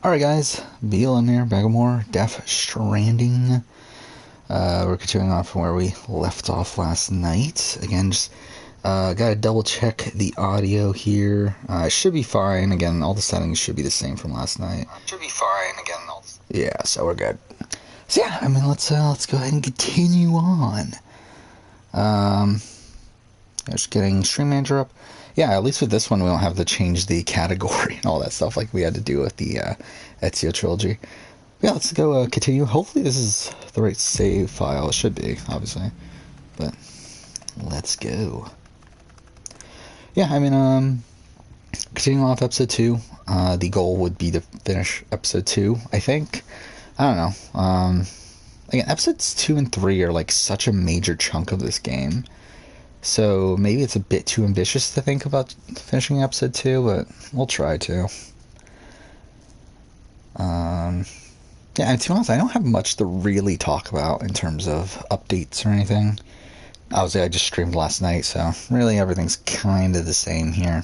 Alright guys, Beal in here, back with more Death Stranding. We're continuing on from where we left off last night. Again, just gotta double check the audio here. It should be fine. Again, all the settings should be the same from last night. Yeah, so we're good. So yeah, I mean, let's go ahead and continue on. Just getting Stream Manager up. Yeah, at least with this one we don't have to change the category and all that stuff like we had to do with the Ezio trilogy. Yeah, let's go continue. Hopefully this is the right save file. It should be, obviously. But let's go. Yeah, I mean, continuing off episode 2. The goal would be to finish episode 2, I think. I don't know. Again, episodes 2 and 3 are like such a major chunk of this game. So maybe it's a bit too ambitious to think about finishing episode 2, but we'll try to. Yeah, and to be honest, I don't have much to really talk about in terms of updates or anything. Obviously, I just streamed last night, so really everything's kind of the same here.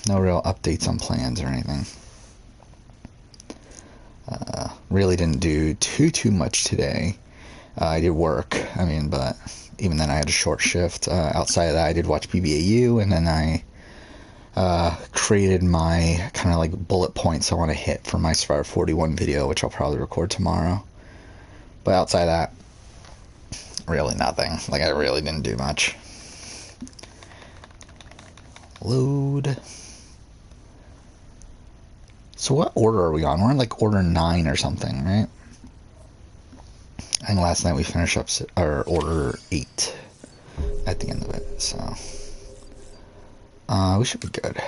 No real updates on plans or anything. Really didn't do too much today. I did work, I mean, but even then I had a short shift. Outside of that, I did watch BBAU, and then I created my kind of like bullet points I want to hit for my Survivor 41 video, which I'll probably record tomorrow. But outside of that, really nothing. Like, I really didn't do much. Load. So what order are we on? We're in like order 9 or something, right? I think last night we finished up our order 8 at the end of it, so we should be good.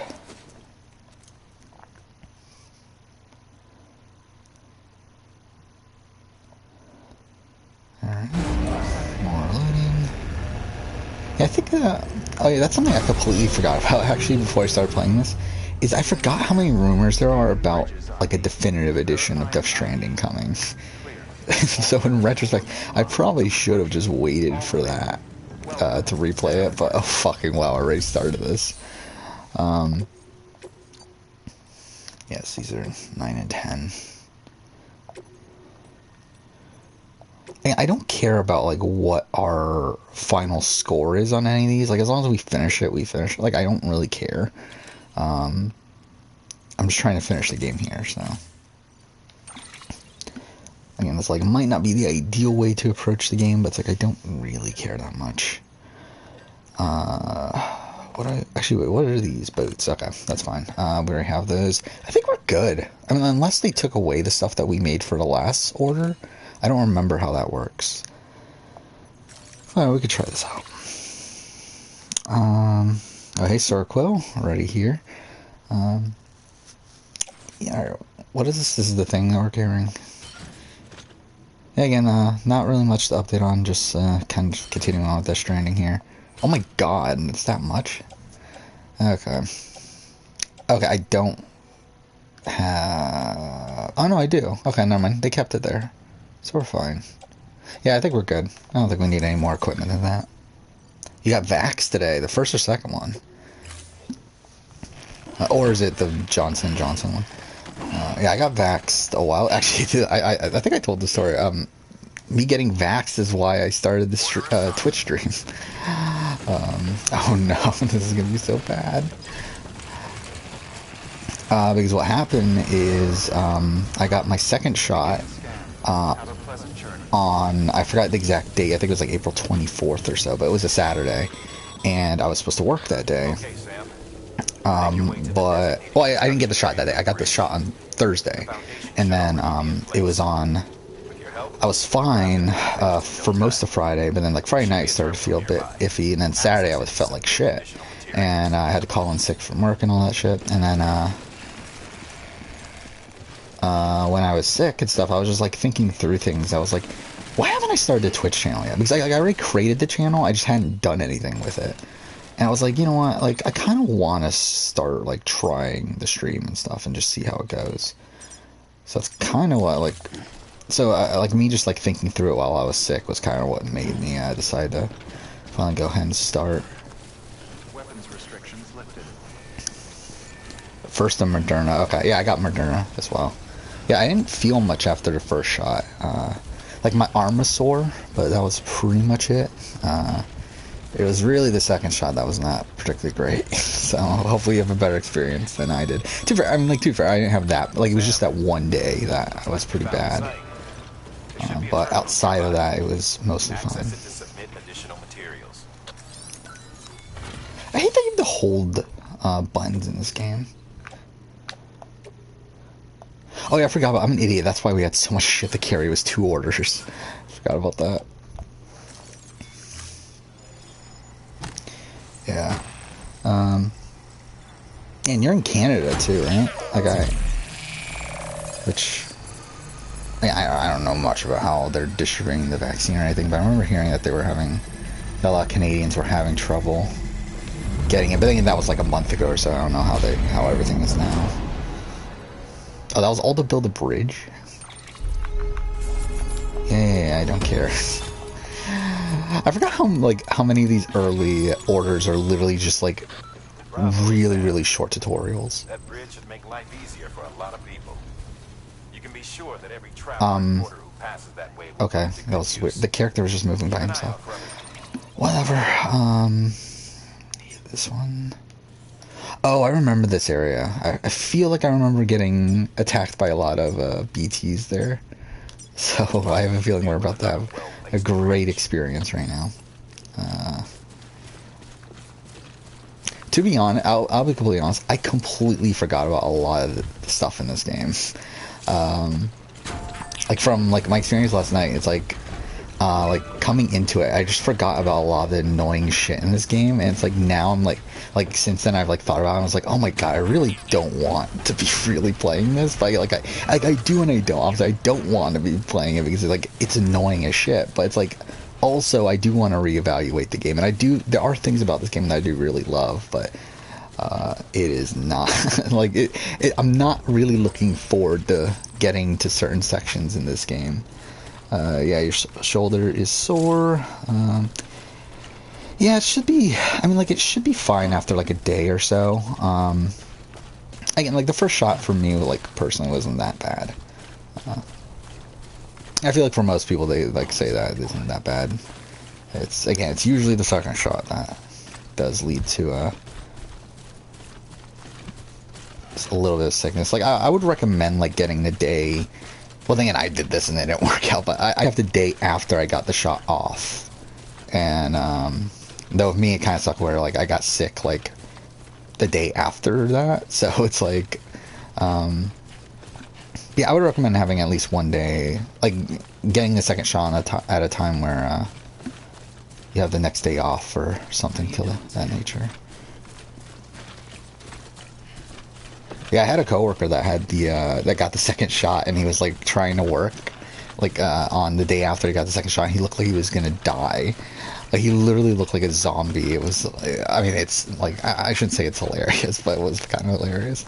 Alright, more loading. Yeah, I think oh yeah, that's something I completely forgot about actually before I started playing this, is I forgot how many rumors there are about like a definitive edition of Death Stranding coming. So in retrospect, I probably should have just waited for that to replay it, but oh fucking wow, I already started this. Yes, these are 9 and 10. I don't care about like what our final score is on any of these. Like, as long as we finish it, we finish it. Like, I don't really care. I'm just trying to finish the game here, so. Again, it's like, it might not be the ideal way to approach the game, but it's like, I don't really care that much. What are these boats? Okay, that's fine. We already have those. I think we're good. I mean, unless they took away the stuff that we made for the last order, I don't remember how that works. Well, we could try this out. Oh, hey, Sir Quill, already here. Yeah, what is this? This is the thing that we're carrying. Yeah, again, not really much to update on, just kind of continuing on with Death Stranding here. Oh my god, it's that much? Okay. Okay, I don't have... Oh no, I do. Okay, never mind. They kept it there. So we're fine. Yeah, I think we're good. I don't think we need any more equipment than that. You got Vax today, the first or second one? Or is it the Johnson one? Yeah, I got vaxxed a while. Actually, I think I told the story. Me getting vaxxed is why I started this Twitch stream. Oh no, this is gonna be so bad. Because what happened is I got my second shot on, I forgot the exact date. I think it was like April 24th or so, but it was a Saturday, and I was supposed to work that day. But, well, I didn't get the shot that day. I got the shot on Thursday, and then it was on, I was fine for most of Friday, but then like Friday night started to feel a bit iffy, and then Saturday I felt like shit, and I had to call in sick from work and all that shit. And then when I was sick and stuff, I was just like thinking through things. I was like, why haven't I started a Twitch channel yet? Because I already created the channel, I just hadn't done anything with it. And I was like, you know what, like, I kind of want to start, like, trying the stream and stuff and just see how it goes. So that's kind of what, like, so, like, me just, like, thinking through it while I was sick was kind of what made me decide to finally go ahead and start. Weapons restrictions lifted. First of Moderna. Okay, yeah, I got Moderna as well. Yeah, I didn't feel much after the first shot. Like my arm was sore, but that was pretty much it. It was really the second shot that was not particularly great. So hopefully you have a better experience than I did. To be fair, I mean, like, to be fair, I didn't have that. Like, it was just that one day that was pretty bad. But outside of that, it was mostly fine. I hate that you have to hold buttons in this game. Oh yeah, I forgot about. I'm an idiot. That's why we had so much shit to carry. It was 2 orders. Forgot about that. Yeah. And you're in Canada too, right? Like I don't know much about how they're distributing the vaccine or anything, but I remember hearing that a lot of Canadians were having trouble getting it. But I think that was like a month ago or so. I don't know how everything is now. Oh, that was all to build a bridge? Yeah, I don't care. I forgot how many of these early orders are literally just like really, really short tutorials. That bridge should make life easier for a lot of people. You can be sure that every traveler who passes that way. Okay, that was weird. The character was just moving by himself. Whatever. This one. Oh, I remember this area. I feel like I remember getting attacked by a lot of BTs there. So I have a feeling we're about to have a great experience right now. To be honest, I'll be completely honest, I completely forgot about a lot of the stuff in this game. Like from my experience last night, it's like coming into it, I just forgot about a lot of the annoying shit in this game, and it's like now I'm like since then I've thought about it, and I was like, oh my god, I really don't want to be really playing this, but I do and I don't. Obviously, I don't want to be playing it because it's annoying as shit, but it's like also I do want to reevaluate the game, and there are things about this game that I do really love, but it is not I'm not really looking forward to getting to certain sections in this game. Yeah, your shoulder is sore. Yeah, it should be. I mean, it should be fine after a day or so. Again, the first shot for me, personally, wasn't that bad. I feel like for most people, they say that it isn't that bad. It's usually the second shot that does lead to just a little bit of sickness. I would recommend getting the day. Well, then again, I did this and it didn't work out, but I have the day after I got the shot off. And, though with me, it kind of sucked where, I got sick, the day after that. So it's yeah, I would recommend having at least one day, getting the second shot at a time where, you have the next day off or something to that nature. Yeah, I had a coworker that had that got the second shot, and he was trying to work on the day after he got the second shot. He looked like he was gonna die. He literally looked like a zombie. It was, I mean, it's I shouldn't say it's hilarious, but it was kind of hilarious.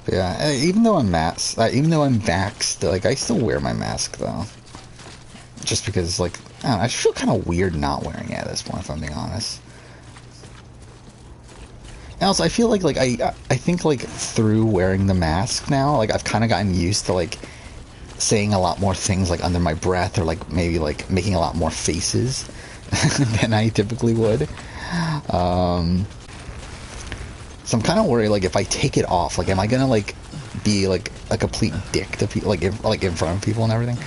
Yeah, even though I'm vaxxed, I still wear my mask though. Just because, I don't know, I just feel kind of weird not wearing it at this point, if I'm being honest. And also, I feel I think through wearing the mask now, I've kind of gotten used to saying a lot more things under my breath, or maybe making a lot more faces than I typically would. So I'm kind of worried, if I take it off, am I gonna, be, a complete dick to people, in front of people and everything?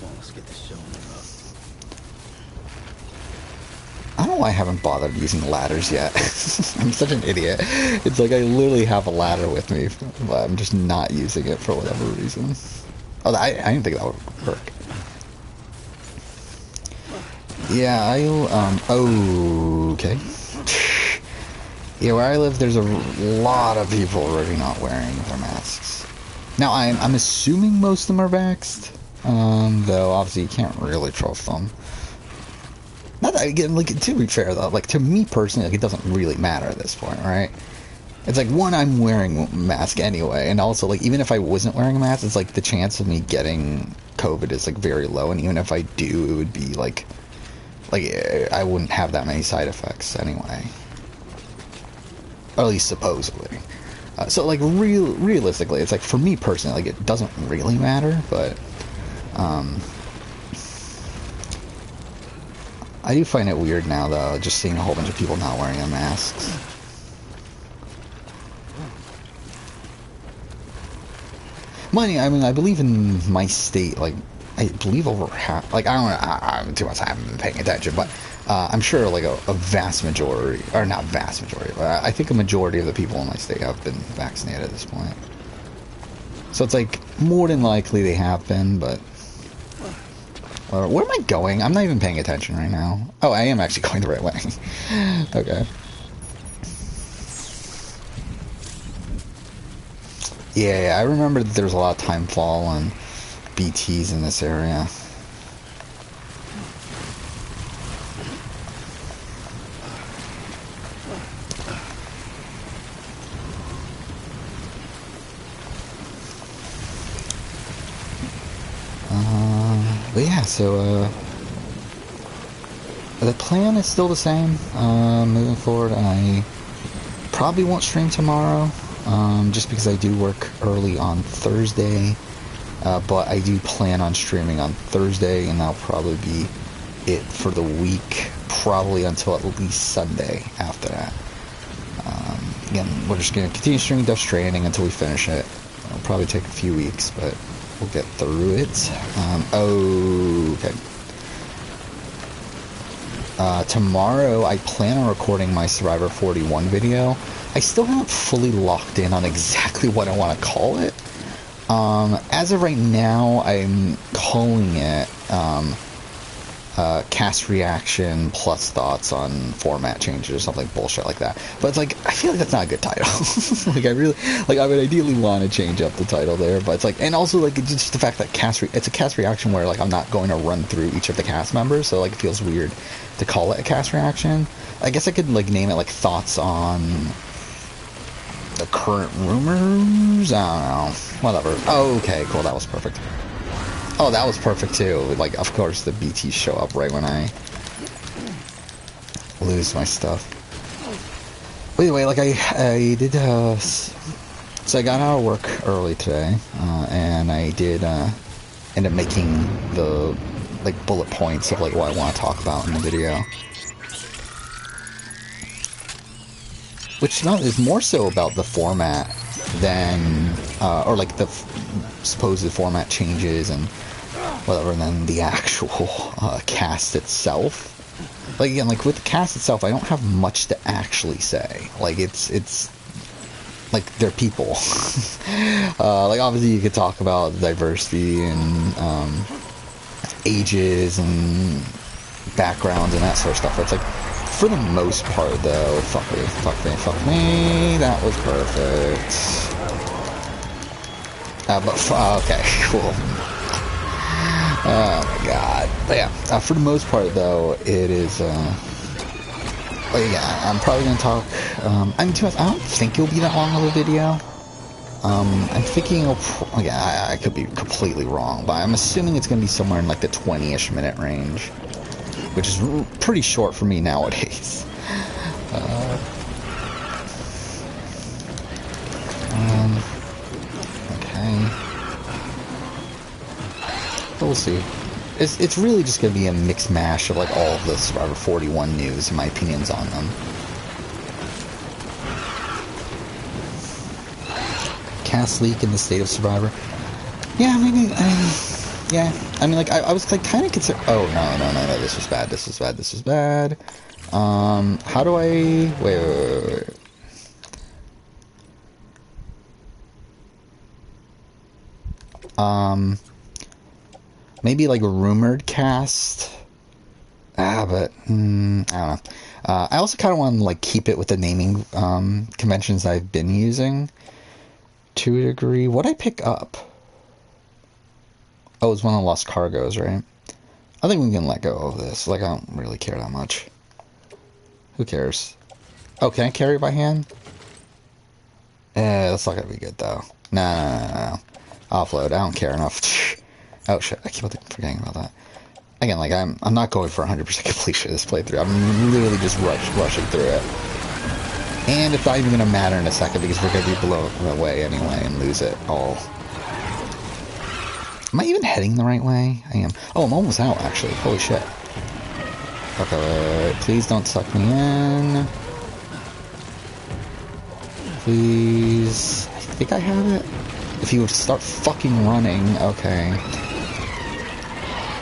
Let's get this show I don't know why I haven't bothered using ladders yet. I'm such an idiot. It's I literally have a ladder with me, but I'm just not using it for whatever reason. Oh, I didn't think that would work. Yeah, okay. Yeah, where I live, there's a lot of people already not wearing their masks. Now, I'm assuming most of them are vaxxed, though obviously you can't really trust them. Not that, again, like, to be fair, though, like, to me personally, like, it doesn't really matter at this point, right? It's like, one, I'm wearing a mask anyway, and also, like, even if I wasn't wearing a mask, it's like the chance of me getting COVID is, like, very low, and even if I do, it would be, like, I wouldn't have that many side effects anyway. Or at least supposedly. So, like, realistically, it's like, for me personally, like, it doesn't really matter, but, I do find it weird now, though, just seeing a whole bunch of people not wearing their masks. I mean, I believe in my state, like, I believe over half, like, I don't know, I'm too much, I haven't been paying attention, but I'm sure, like, a vast majority, or not vast majority, but I think a majority of the people in my state have been vaccinated at this point. So it's, like, more than likely they have been, but... Where am I going? I'm not even paying attention right now. Oh, I am actually going the right way. Okay. Yeah, I remember that there's a lot of timefall on BTs in this area. But yeah, so the plan is still the same. Moving forward, I probably won't stream tomorrow, just because I do work early on Thursday. But I do plan on streaming on Thursday, and that'll probably be it for the week, probably until at least Sunday after that. Again, we're just going to continue streaming Death Stranding until we finish it. It'll probably take a few weeks, but we'll get through it. Okay. Tomorrow, I plan on recording my Survivor 41 video. I still haven't fully locked in on exactly what I want to call it. As of right now, I'm calling it, cast reaction plus thoughts on format changes or something bullshit like that. But it's like, I feel like that's not a good title. Like, I would ideally want to change up the title there, but it's like, and also, like, it's just the fact that it's a cast reaction where, like, I'm not going to run through each of the cast members, so, like, it feels weird to call it a cast reaction. I guess I could, like, name it, like, thoughts on the current rumors? I don't know. Whatever. Oh, okay, cool, that was perfect. Oh, that was perfect too. Like, of course, the BTs show up right when I lose my stuff. But anyway, like, I did, so I got out of work early today, and I did, end up making the, like, bullet points of, like, what I want to talk about in the video. Which is more so about the format than, or, like, the supposed format changes and whatever, than the actual cast itself. Like, again, like, with the cast itself, I don't have much to actually say. Like, it's like, they're people. Like, obviously you could talk about diversity and ages and backgrounds and that sort of stuff. But it's like, for the most part, though, fuck me, that was perfect. Okay, cool. Oh my god. But yeah, for the most part, though, it is, well, yeah, I'm probably gonna talk, I mean, to be honest, I don't think it'll be that long of a video. I'm thinking it'll, yeah, I could be completely wrong, but I'm assuming it's gonna be somewhere in, like, the 20-ish minute range, which is pretty short for me nowadays. Okay. But we'll see. It's really just going to be a mixed mash of, like, all of the Survivor 41 news and my opinions on them. Cast leak in the state of Survivor. Yeah, maybe, yeah. I mean, like, I was, like, kind of concerned. Oh, no, this was bad. How do I... Wait. Maybe, like, a rumored cast. But, I don't know. I also kind of want to, like, keep it with the naming, conventions I've been using, to a degree. What'd I pick up? Oh, it was one of the Lost Cargos, right? I think we can let go of this. Like, I don't really care that much. Who cares? Oh, can I carry it by hand? That's not gonna be good, though. No. Offload. I don't care enough. Oh, shit. I keep forgetting about that. Again, like, I'm not going for 100% completion of this playthrough. I'm literally just rushing through it. And it's not even gonna matter in a second because we're gonna be blown away anyway and lose it all. Am I even heading the right way? I am. Oh, I'm almost out, actually. Holy shit. Okay, wait. Please don't suck me in. Please. I think I have it. If you would start fucking running. Okay.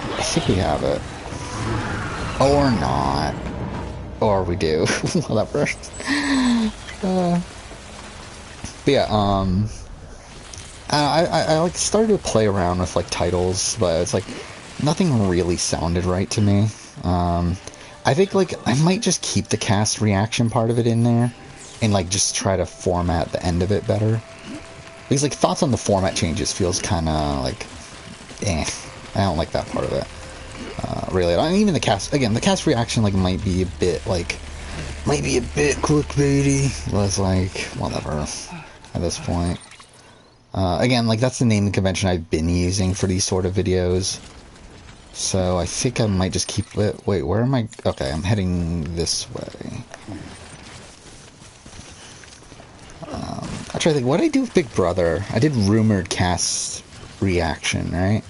I think we have it. Or not. Or we do. Whatever. But yeah, I like started to play around with like titles, but it's like nothing really sounded right to me. I think like I might just keep the cast reaction part of it in there and like just try to format the end of it better. Because like thoughts on the format changes feels kind of like I don't like that part of it. Really, I mean, even the cast again, the cast reaction like might be a bit clickbaity. But it's like whatever at this point. Again, like that's the naming convention I've been using for these sort of videos. So I think I might just keep it. Wait, where am I? Okay, I'm heading this way. I try to think, what did I do with Big Brother? I did rumored cast reaction, right?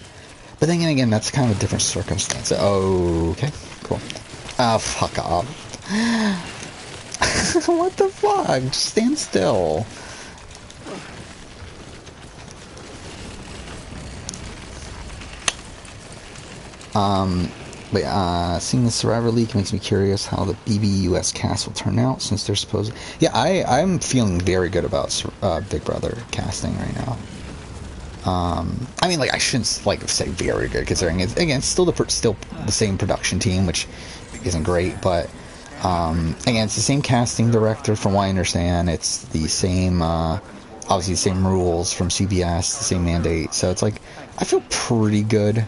But then again, that's kind of a different circumstance. Oh, okay, cool. Oh, fuck off. What the fuck? Just stand still. Seeing the Survivor leak makes me curious how the BBUS cast will turn out since they're supposed. Yeah, I'm feeling very good about Big Brother casting right now. I mean, like I shouldn't like say very good considering it's again still the same production team, which isn't great, but again it's the same casting director from what I understand. It's the same, obviously the same rules from CBS, the same mandate. So it's like I feel pretty good.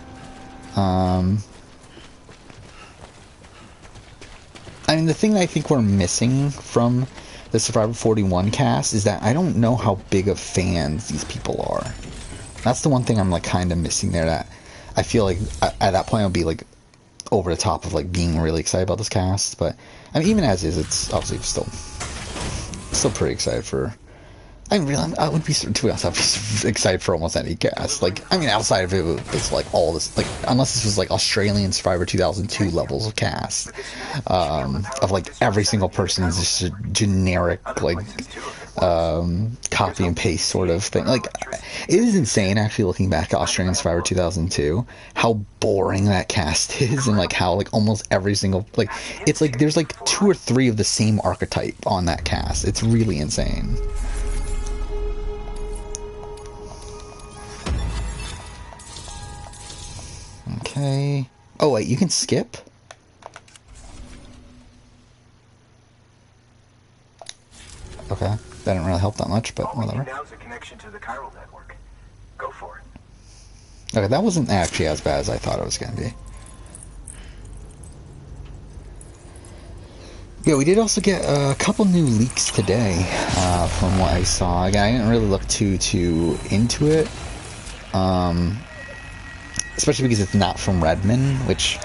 I mean, the thing that I think we're missing from the Survivor 41 cast is that I don't know how big of fans these people are. That's the one thing I'm like kind of missing there. That I feel like at that point I'll be like over the top of like being really excited about this cast. But I mean, even as is, it's obviously still pretty excited for. I would be, to be honest, I'd be excited for almost any cast. Like, I mean, outside of it, it's like all this, like, unless this was like Australian Survivor 2002 levels of cast, of like every single person is just a generic, like, copy and paste sort of thing. Like, it is insane actually looking back at Australian Survivor 2002, how boring that cast is, and like how like almost every single, like, it's like there's like 2 or 3 of the same archetype on that cast. It's really insane. Okay. Oh wait, you can skip? Okay. That didn't really help that much, but whatever. Now's a connection to the chiral network. Go for it. Okay, that wasn't actually as bad as I thought it was gonna be. Yeah, we did also get a couple new leaks today, from what I saw. Again, I didn't really look too into it. Especially because it's not from Redmond, which,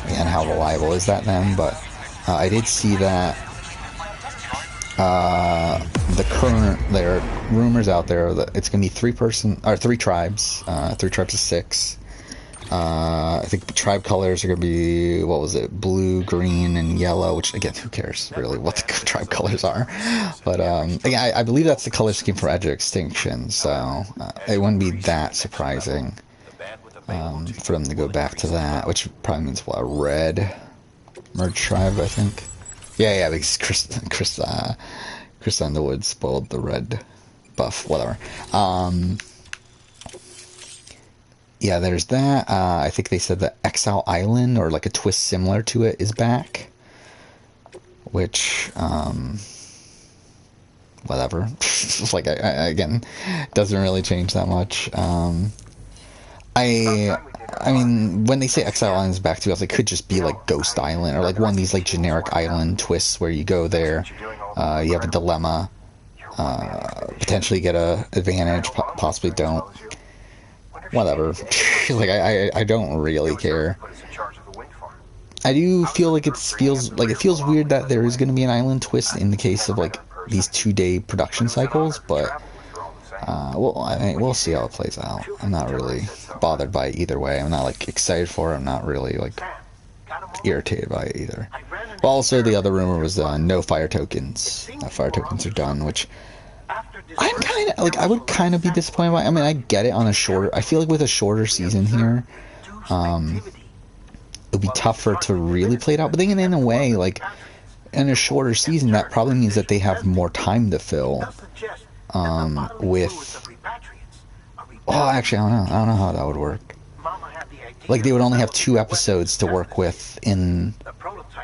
again, how reliable is that then? But I did see that there are rumors out there that it's going to be 3 tribes, 3 tribes of 6. I think the tribe colors are going to be, what was it, blue, green, and yellow, which, again, who cares really what the tribe colors are. But again, I believe that's the color scheme for Edge of Extinction, so it wouldn't be that surprising. For them to go back to that, which probably means what, a red merge tribe, I think. Yeah, because Chris Underwood spoiled the red buff, whatever. Yeah, there's that. I think they said that Exile Island, or like a twist similar to it, is back, which whatever. Like again, doesn't really change that much. I mean, when they say Exile Island's back to us, it could just be like Ghost Island or like one of these like generic island twists where you go there, you have a dilemma, potentially get a advantage, possibly don't. Whatever. Like I don't really care. I do feel like it feels weird that there is going to be an island twist in the case of like these 2-day production cycles, but well, I mean, we'll see how it plays out. I'm not really bothered by it either way. I'm not like excited for it. I'm not really like irritated by it either. But also, the other rumor was no fire tokens. Fire tokens are done, which I'm kind of like. I would kind of be disappointed by. I mean, I get it on a shorter. I feel like with a shorter season here, it'll be tougher to really play it out. But then in a way, like in a shorter season, that probably means that they have more time to fill. With actually I don't know how that would work. Like they would only have 2 episodes to work with in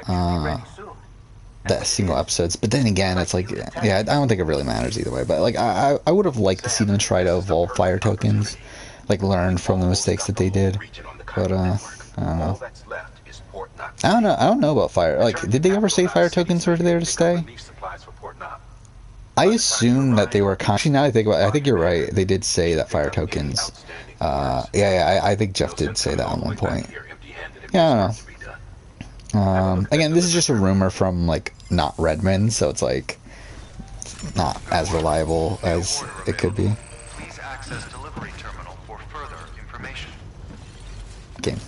the single episodes, but then again it's like, yeah, I don't think it really matters either way. But like I would have liked to see them try to evolve fire tokens, like learn from the mistakes that they did. But I don't know. I don't know about fire. Like, did they ever say fire tokens were there to stay? I assume that they were actually, now I think about it, I think you're right. They did say that fire tokens. I think Jeff did say that at one point. Yeah, I don't know. Again, this is just a rumor from like not Redmond, so it's like not as reliable as it could be. Please access delivery terminal for further information. Game.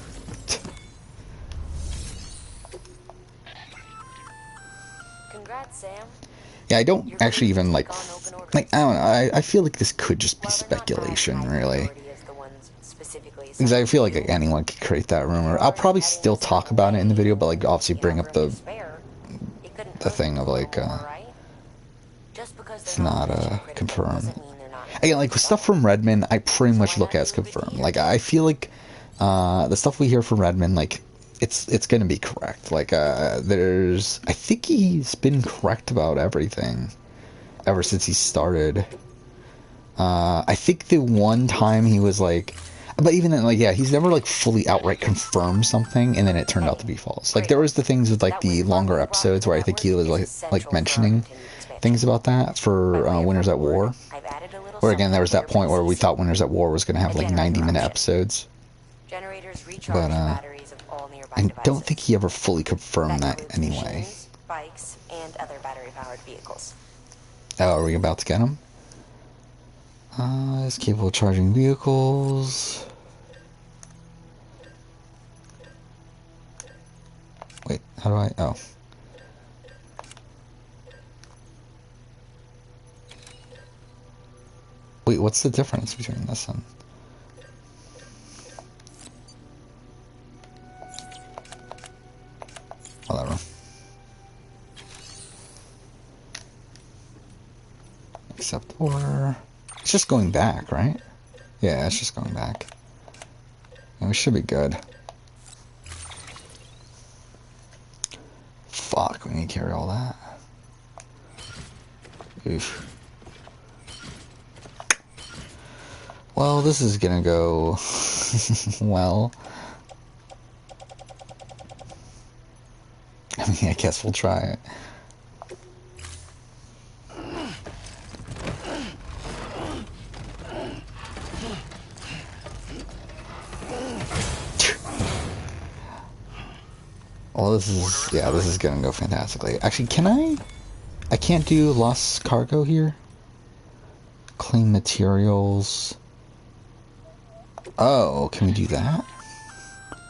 Congrats, Sam. Yeah, I don't actually even like I don't know, I feel like this could just be speculation, really. Because I feel like anyone could create that rumor. I'll probably still talk about it in the video, but like obviously bring up the thing of like it's not confirmed. Again, like stuff from Redmond, I pretty much look at as confirmed. Like I feel like the stuff we hear from Redmond, like it's gonna be correct. Like I think he's been correct about everything ever since he started. I think the one time he was like, but even then, like, yeah, he's never like fully outright confirmed something and then it turned out to be false. Like there was the things with like the longer episodes where I think he was like mentioning things about that for Winners at War, where again there was that point where we thought Winners at War was gonna have like 90-minute episodes, but I don't think he ever fully confirmed that anyway. Bikes and other battery-powered vehicles. Oh, are we about to get him? It's capable of charging vehicles. Wait, how do I? Oh. Wait, what's the difference between this and... Whatever. Accept order. It's just going back, right? Yeah, it's just going back. And we should be good. Fuck, we need to carry all that. Oof. Well, this is gonna go well. I mean, I guess we'll try it. Well, this is gonna go fantastically. Actually, I can't do lost cargo here? Clean materials. Oh, can we do that?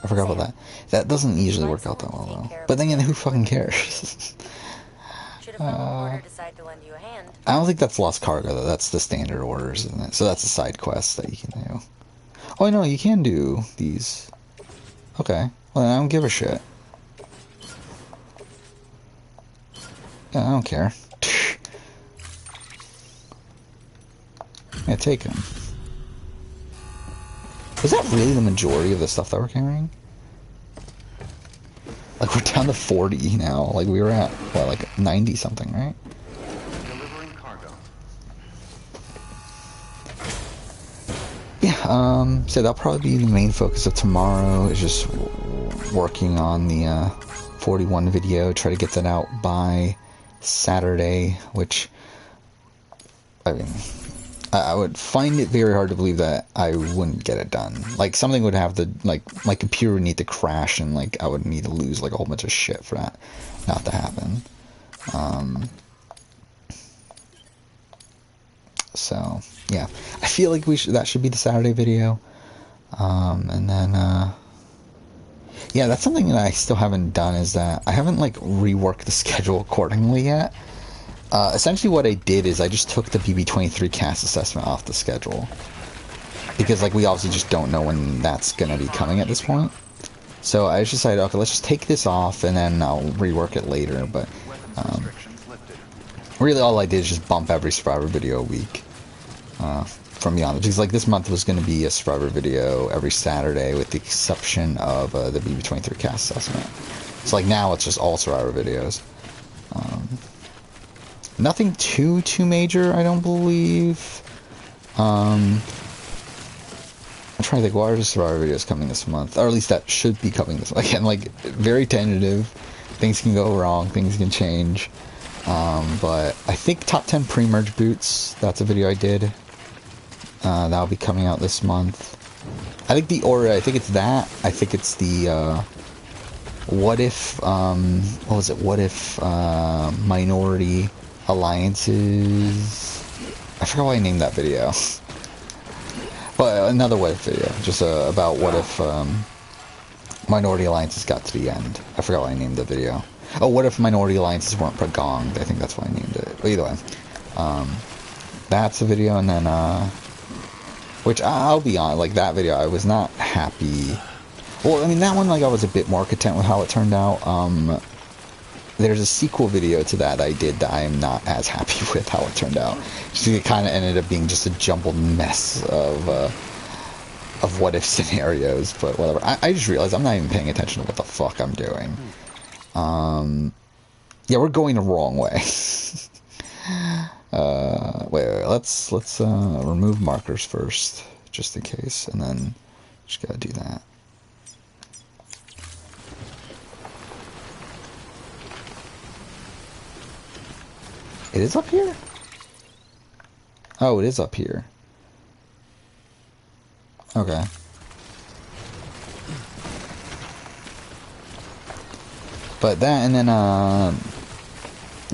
I forgot about that. That doesn't usually work out that well, though. But then again, who fucking cares? I don't think that's lost cargo, though. That's the standard orders, isn't it? So that's a side quest that you can do. Oh, no, you can do these. Okay. Well, I don't give a shit. Yeah, I don't care. Yeah, take them. Is that really the majority of the stuff that we're carrying? Like, we're down to 40 now. Like, we were at, what, like 90 something, right? Delivering cargo. Yeah, So that'll probably be the main focus of tomorrow, is just working on the 41 video, try to get that out by Saturday, which, I mean, I would find it very hard to believe that I wouldn't get it done. Like, something would have to, like, my computer would need to crash, and, like, I would need to lose, like, a whole bunch of shit for that not to happen. So, yeah. I feel like that should be the Saturday video. And then, yeah, that's something that I still haven't done, is that I haven't, like, reworked the schedule accordingly yet. Essentially what I did is I just took the BB23 cast assessment off the schedule. Because, like, we obviously just don't know when that's gonna be coming at this point. So I just decided, okay, let's just take this off, and then I'll rework it later, but, really all I did is just bump every Survivor video a week. From beyond, because, like, this month was going to be a Survivor video every Saturday, with the exception of the BB23 cast assessment. So, like, now it's just all Survivor videos. Nothing too major, I don't believe. I'm trying to think, what are the Survivor videos coming this month? Or at least that should be coming this month. Again, like, very tentative. Things can go wrong, things can change. But I think top 10 pre-merge boots, that's a video I did. That'll be coming out this month. I think I think it's that. I think it's the, what if, what was it? What if, minority alliances? I forgot why I named that video. But another what if video, just about what if, minority alliances got to the end. I forgot why I named the video. Oh, what if minority alliances weren't progonged? I think that's why I named it. But either way, that's a video, and then, which I'll be honest, like, that video, I was not happy. Well, I mean, that one, like, I was a bit more content with how it turned out. There's a sequel video to that I did that I am not as happy with how it turned out. Just, it kind of ended up being just a jumbled mess of what if scenarios, but whatever. I just realized I'm not even paying attention to what the fuck I'm doing. Yeah, we're going the wrong way. Wait, let's remove markers first, just in case, and then just gotta do that. It is up here? Oh, it is up here. Okay. But that, and then,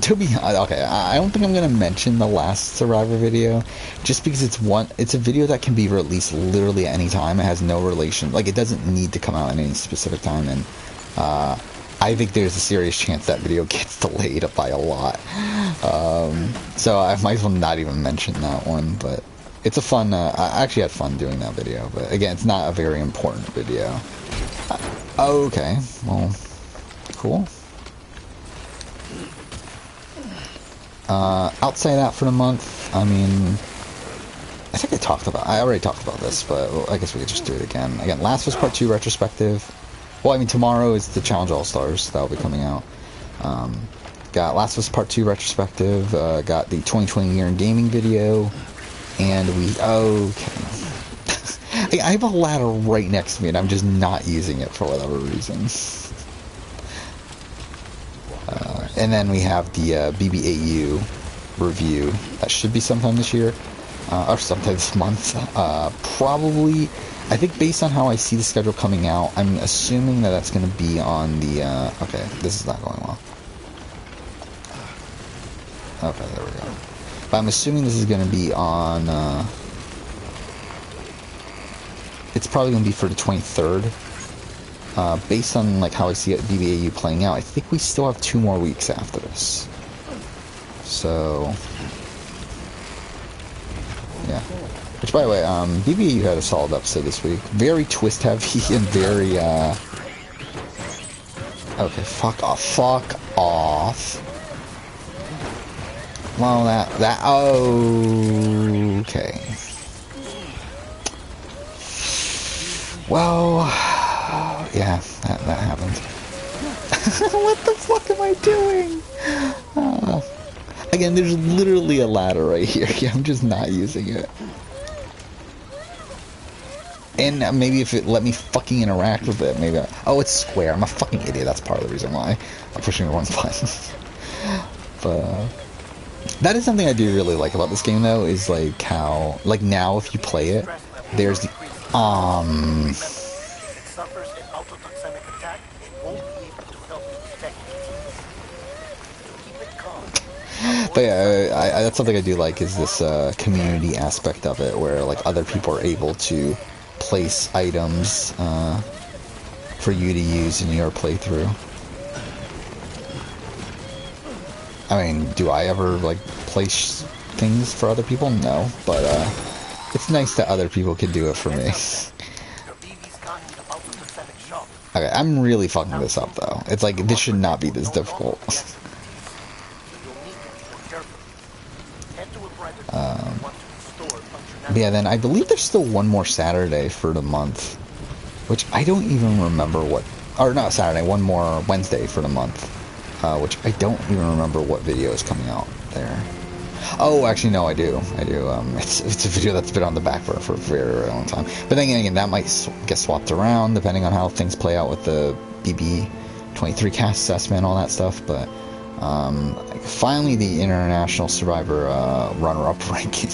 to be okay, I don't think I'm gonna mention the last Survivor video, just because it's a video that can be released literally at any time. It has no relation, like, it doesn't need to come out at any specific time, and I think there's a serious chance that video gets delayed by a lot. So I might as well not even mention that one, but it's a fun, I actually had fun doing that video, but again, it's not a very important video. Okay, well, cool. Outside that for the month, I mean, I think I already talked about this, but I guess we could just do it again. Again, Last of Us Part 2 retrospective. Well, I mean, tomorrow is the Challenge All-Stars. That'll be coming out. Got Last of Us Part 2 retrospective. Got the 2020 year in gaming video. And okay. I have a ladder right next to me, and I'm just not using it for whatever reason. And then we have the BB8U review. That should be sometime this year. Or sometime this month. Probably, I think based on how I see the schedule coming out, I'm assuming that that's going to be on the, okay, this is not going well. Okay, there we go. But I'm assuming this is going to be on, it's probably going to be for the 23rd. Based on, like, how I see it, BBAU playing out, I think we still have 2 more weeks after this. So, yeah. Which, by the way, BBAU had a solid episode this week. Very twist-heavy and very, okay, fuck off. Fuck off. Well, okay. Well, yeah, that happened. What the fuck am I doing? Again, there's literally a ladder right here. Yeah, I'm just not using it. And maybe if it let me fucking interact with it, maybe oh, it's square. I'm a fucking idiot. That's part of the reason why I'm pushing the wrong buttons. But that is something I do really like about this game, though, is like how, like now if you play it, there's the If it suffers an autotoxemic attack, it won't be able to help detect it. Keep it calm. But yeah, that's something I do like, is this community aspect of it, where like other people are able to place items for you to use in your playthrough. I mean, do I ever like place things for other people? No, but it's nice that other people can do it for me. Your BB's gotten the autotoxemic shock. Okay, I'm really fucking this up though. It's like this should not be this difficult. You'll need to be more careful. Head to a private once you restore functionality. But yeah, then I believe there's still one more Saturday for the month, which I don't even remember what, or not Saturday, one more Wednesday for the month, which I don't even remember what video is coming out there. Oh, actually, no, I do. It's a video that's been on the back burner for a very, very long time. But then again, that might get swapped around depending on how things play out with the BB23 cast assessment, all that stuff. But finally, the International Survivor runner-up ranking,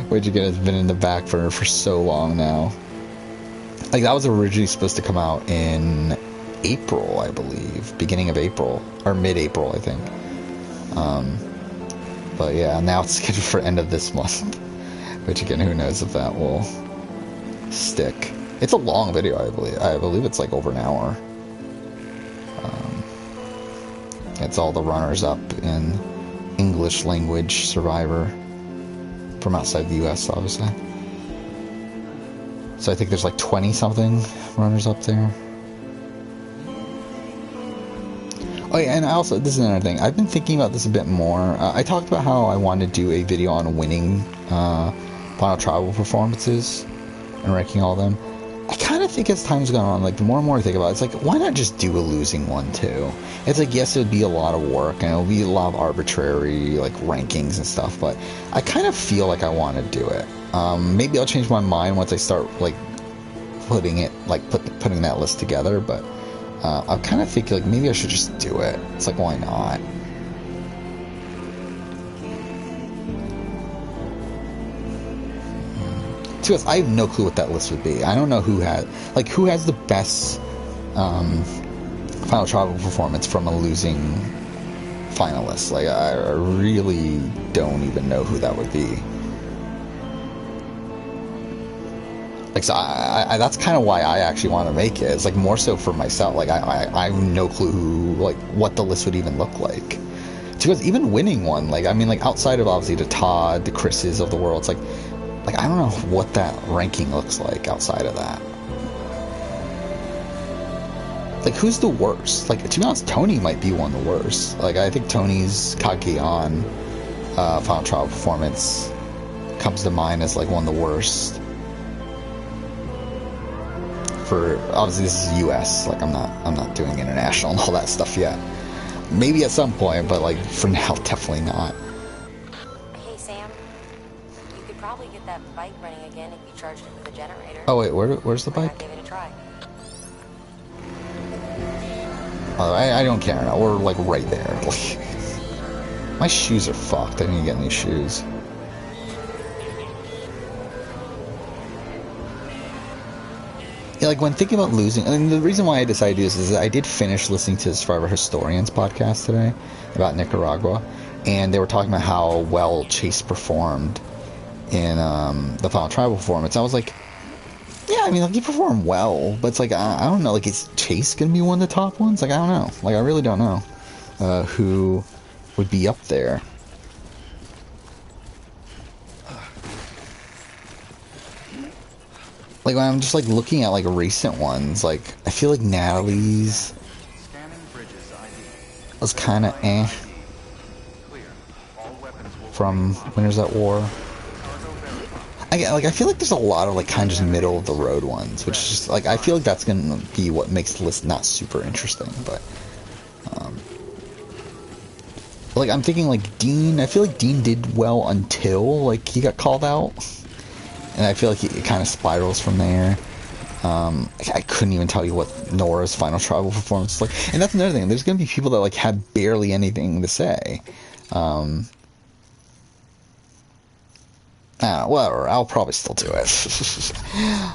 which again has been in the back burner for so long now. Like that was originally supposed to come out in April, I believe, beginning of April or mid-April, I think. But yeah, now it's scheduled for end of this month, which again, who knows if that will stick. It's a long video, I believe. I believe it's like over an hour. It's all the runners up in English language Survivor from outside the US, obviously. So I think there's like 20 something runners up there. Oh yeah, and also, this is another thing. I've been thinking about this a bit more. I talked about how I wanted to do a video on winning Final Tribal performances and ranking all of them. I kind of think as time's gone on, like the more and more I think about it, it's like, why not just do a losing one too? It's like, yes, it would be a lot of work and it would be a lot of arbitrary like rankings and stuff, but I kind of feel like I want to do it. Maybe I'll change my mind once I start like putting it, like putting that list together, but I kind of think like maybe I should just do it. It's like, why not? To us, I have no clue what that list would be. I don't know who has the best Final Tribal performance from a losing finalist. Like I really don't even know who that would be. Like, so I that's kind of why I actually want to make it. It's like more so for myself. Like I have no clue who, like what the list would even look like. Because even winning one, like I mean, like outside of obviously the Todd, the Chris's of the world, it's like I don't know what that ranking looks like outside of that. Like who's the worst? Like to be honest, Tony might be one of the worst. Like I think Tony's Kageon Final Trial performance comes to mind as like one of the worst. For obviously this is US, like I'm not doing international and all that stuff yet. Maybe at some point, but like for now, definitely not. Hey, Sam. You could probably get that bike running again if you charged it with a generator. Oh wait, where's the Why not bike? give it a try? Oh, I don't care now. We're like right there. My shoes are fucked. I need to get new shoes. Yeah, like when thinking about losing, and the reason why I decided to do this is that I did finish listening to the Survivor Historians podcast today about Nicaragua, and they were talking about how well Chase performed in the Final Tribal performance. I was like, yeah, I mean, like he performed well, but it's like I don't know, like is Chase gonna be one of the top ones? Like I don't know, like I really don't know who would be up there. Like when I'm just like looking at like recent ones, like I feel like Natalie's was kind of from Winners at War. I feel like there's a lot of like kind of just middle of the road ones, which is just like I feel like that's gonna be what makes the list not super interesting. But like I'm thinking like Dean, I feel like Dean did well until like he got called out. and I feel like it kind of spirals from there. I couldn't even tell you what Nora's final tribal performance is like, and that's another thing. There's gonna be people that like have barely anything to say. I don't know, whatever. I'll probably still do it.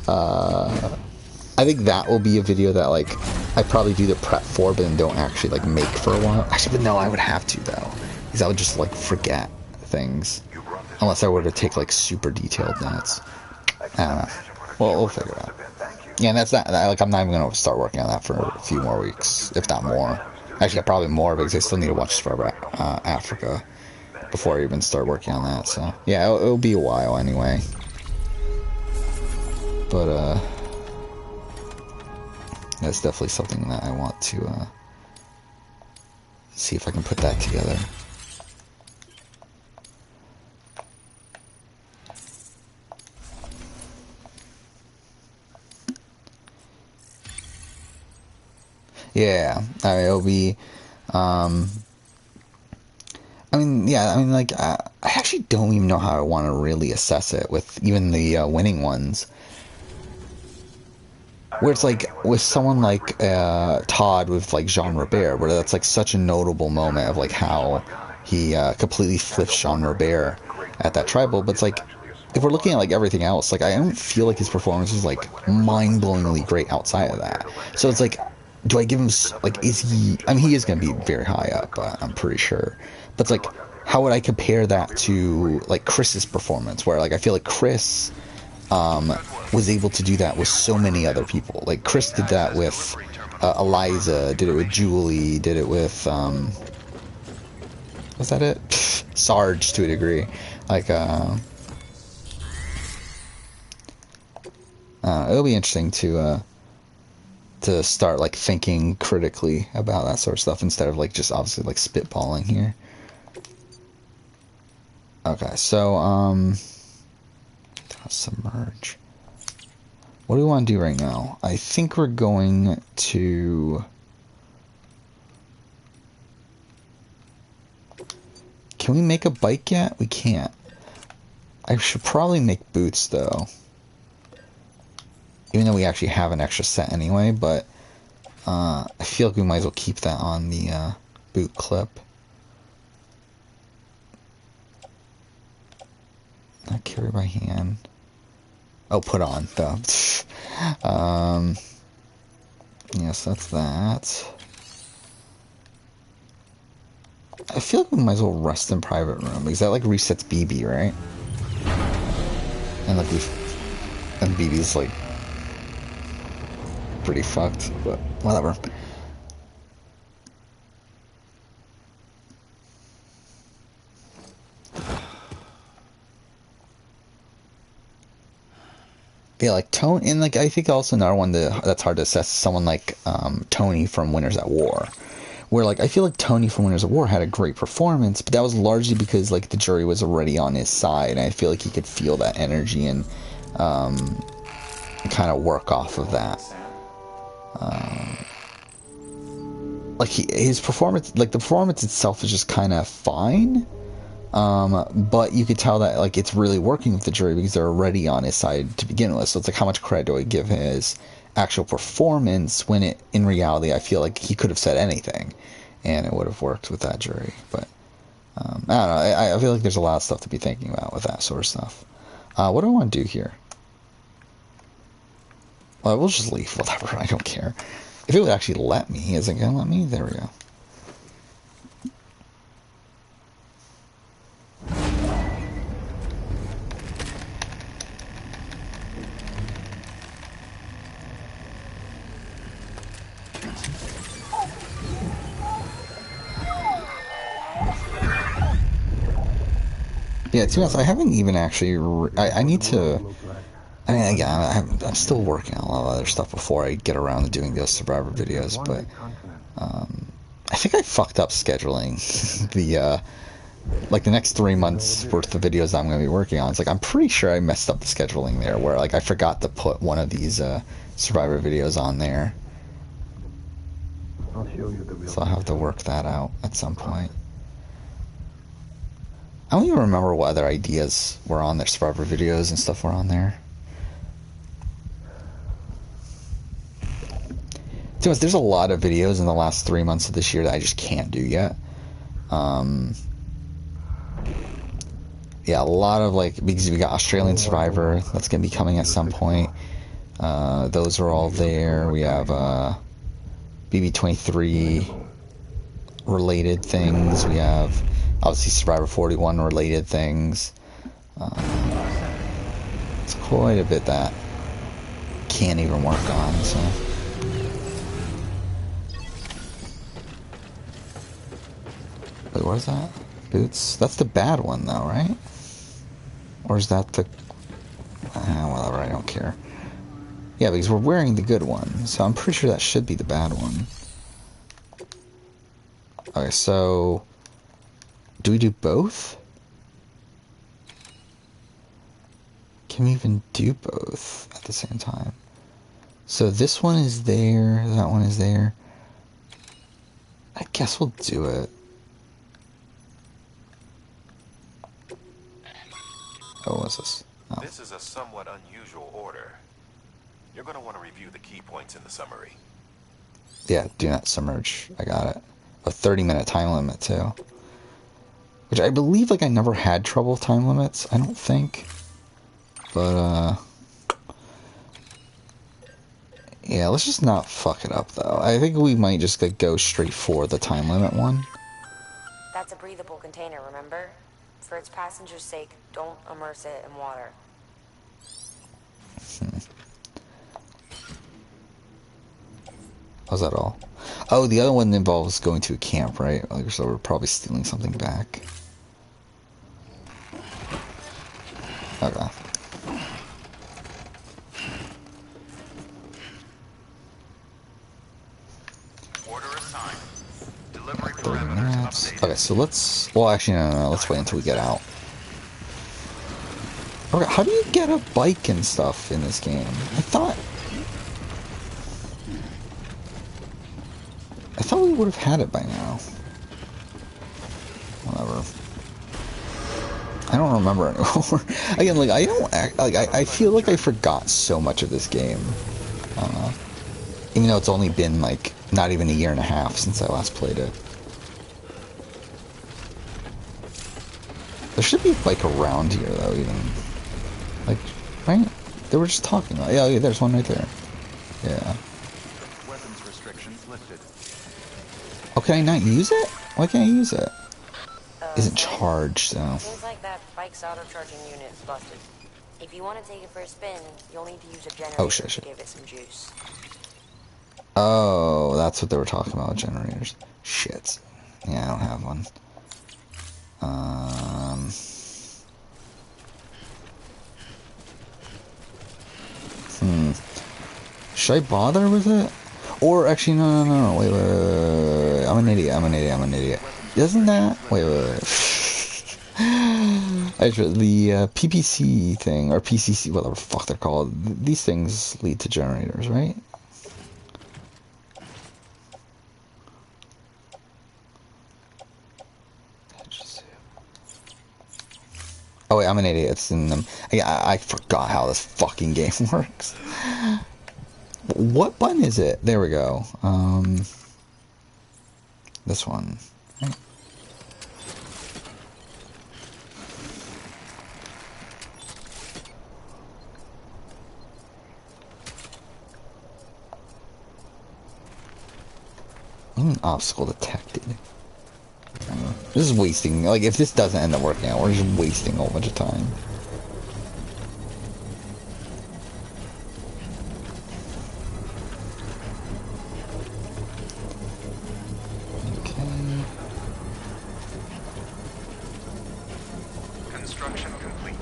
I think that will be a video that like I probably do the prep for, but then don't actually like make for a while. Actually, but no, I would have to though, because I would just like forget things unless I were to take like super detailed notes. I don't know. Well, we'll figure it out. Yeah, and that's not like I'm not even gonna start working on that for a few more weeks, if not more. Actually, probably more because I still need to watch Forever Africa before I even start working on that. So yeah, it'll be a while anyway. But that's definitely something that I want to see if I can put that together. Yeah, I mean, it'll be, I mean, yeah, I mean, like, I actually don't even know how I want to really assess it with even the winning ones. Where it's like, with someone like Todd with, like, Jean Robert, where that's, like, such a notable moment of, like, how he completely flips Jean Robert at that tribal, but it's like, if we're looking at, like, everything else, like, I don't feel like his performance is, like, mind-blowingly great outside of that. So it's like, do I give him, like, is he, I mean, he is going to be very high up, I'm pretty sure. But it's like, how would I compare that to, like, Chris's performance, where, like, I feel like Chris was able to do that with so many other people. Like, Chris did that with Eliza, did it with Julie, did it with, was that it? Sarge, to a degree. Like, it'll be interesting to start like thinking critically about that sort of stuff instead of like just obviously like spitballing here. Okay, so submerge. What do we want to do right now? I think we're going to, can we make a bike yet? We can't. I should probably make boots though. Even though we actually have an extra set anyway, but I feel like we might as well keep that on the boot clip. Not carry by hand. Oh, put on, though. Yes, that's that. I feel like we might as well rest in private room, because that, like, resets BB, right? And, like, and BB's, like, pretty fucked, but whatever. Yeah, like Tony, and like I think also another one that's hard to assess is someone like Tony from Winners at War, where like I feel like Tony from Winners at War had a great performance, but that was largely because like the jury was already on his side, and I feel like he could feel that energy and kind of work off of that. Like his performance, like the performance itself is just kind of fine. But you could tell that like it's really working with the jury because they're already on his side to begin with. So it's like, how much credit do I give his actual performance when it, in reality, I feel like he could have said anything and it would have worked with that jury. But I don't know. I feel like there's a lot of stuff to be thinking about with that sort of stuff. What do I want to do here? Well, we'll just leave. Whatever. I don't care. If it would actually let me, is it gonna let me? There we go. Yeah, to be honest, I haven't even actually. I need to. I mean, again, I'm still working on a lot of other stuff before I get around to doing those Survivor videos, but I think I fucked up scheduling the like the next 3 months worth of videos I'm going to be working on. It's like I'm pretty sure I messed up the scheduling there, where like I forgot to put one of these Survivor videos on there. So I'll have to work that out at some point. I don't even remember what other ideas were on there. Survivor videos and stuff were on there. To be honest, there's a lot of videos in the last 3 months of this year that I just can't do yet. Yeah, a lot of like, because we got Australian Survivor that's gonna be coming at some point. Those are all there. We have BB23 related things. We have obviously Survivor 41 related things. It's quite a bit that can't even work on. So. Wait, what is that? Boots? That's the bad one though, right? Or is that the... whatever, I don't care. Yeah, because we're wearing the good one, so I'm pretty sure that should be the bad one. Okay, so... do we do both? Can we even do both at the same time? So this one is there, that one is there. I guess we'll do it. Oh, what's this? Oh. This is a somewhat unusual order. You're going to want to review the key points in the summary. Yeah, do not submerge. I got it. A 30-minute time limit, too. Which I believe, like, I never had trouble with time limits. I don't think. But, yeah, let's just not fuck it up, though. I think we might just like, go straight for the time limit one. That's a breathable container, remember? For its passengers' sake, don't immerse it in water. Was that all? Oh, the other one involves going to a camp, right? Like, so we're probably stealing something back. Okay. Order assigned. Delivery parameters updated. Okay, so let's... well, actually, no. Let's wait until we get out. Okay, how do you get a bike and stuff in this game? I thought we would have had it by now. Whatever. I don't remember anymore. Again, like, I don't act... like, I feel like I forgot so much of this game. Even though it's only been, like, not even a year and a half since I last played it. There should be a bike around here, though, even. Like, right? They were just talking about... yeah, there's one right there. Yeah. Weapons restrictions lifted. Oh, can I not use it? Why can't I use it? Isn't charged, though. Seems like that bike's auto-charging unit is busted. If you want to take it for a spin, you'll need to use a generator to give it some juice. Oh, that's what they were talking about, generators. Shit. Yeah, I don't have one. Should I bother with it? Or actually, no. Wait. I'm an idiot. Isn't that? Wait. Actually, the PPC thing, or PCC, whatever the fuck they're called, these things lead to generators, right? Oh wait, I'm an idiot. It's in them. I forgot how this fucking game works. What button is it? There we go. This one. Right. Obstacle detected. This is wasting, like, if this doesn't end up working out, we're just wasting a whole bunch of time. Okay. Construction complete.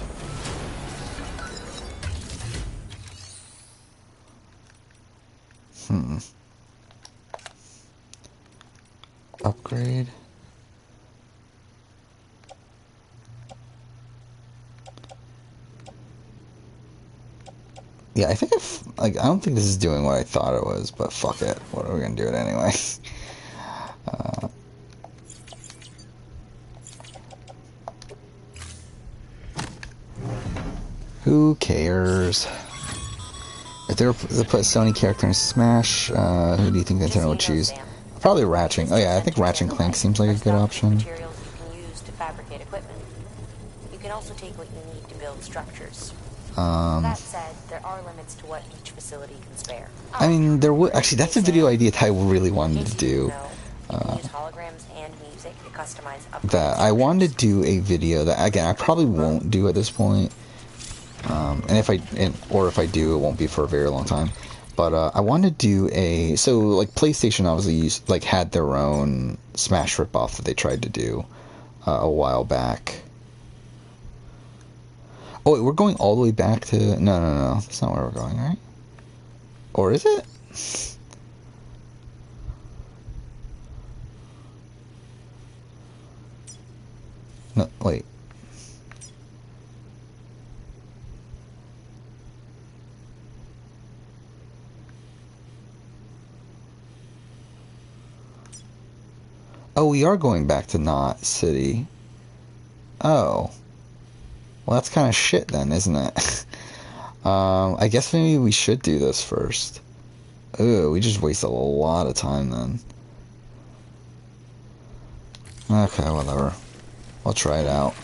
Upgrade. Yeah, I think I don't think this is doing what I thought it was, but fuck it. What are we gonna do it anyway? Who cares? If they put a Sony character in Smash, who do you think Nintendo would choose? Probably Ratchet. Oh yeah, I think Ratchet and Clank seems like a good option. Materials you can use to fabricate equipment. You can also take what you need to build structures. That said, there are limits to what each facility can spare. I mean, there would actually. That's a video idea that I really wanted to do. You can use holograms and music to customize upgrades. That I wanted to do a video that again I probably won't do at this point. And if I do, it won't be for a very long time. But I wanted to do like PlayStation obviously had their own Smash ripoff that they tried to do a while back. Oh wait, we're going all the way back to no, that's not where we're going, right? Or is it? No, wait. Oh, we are going back to Knot City. Oh. Well, that's kind of shit then, isn't it? I guess maybe we should do this first. Ooh, we just wasted a lot of time then. Okay, whatever. I'll try it out.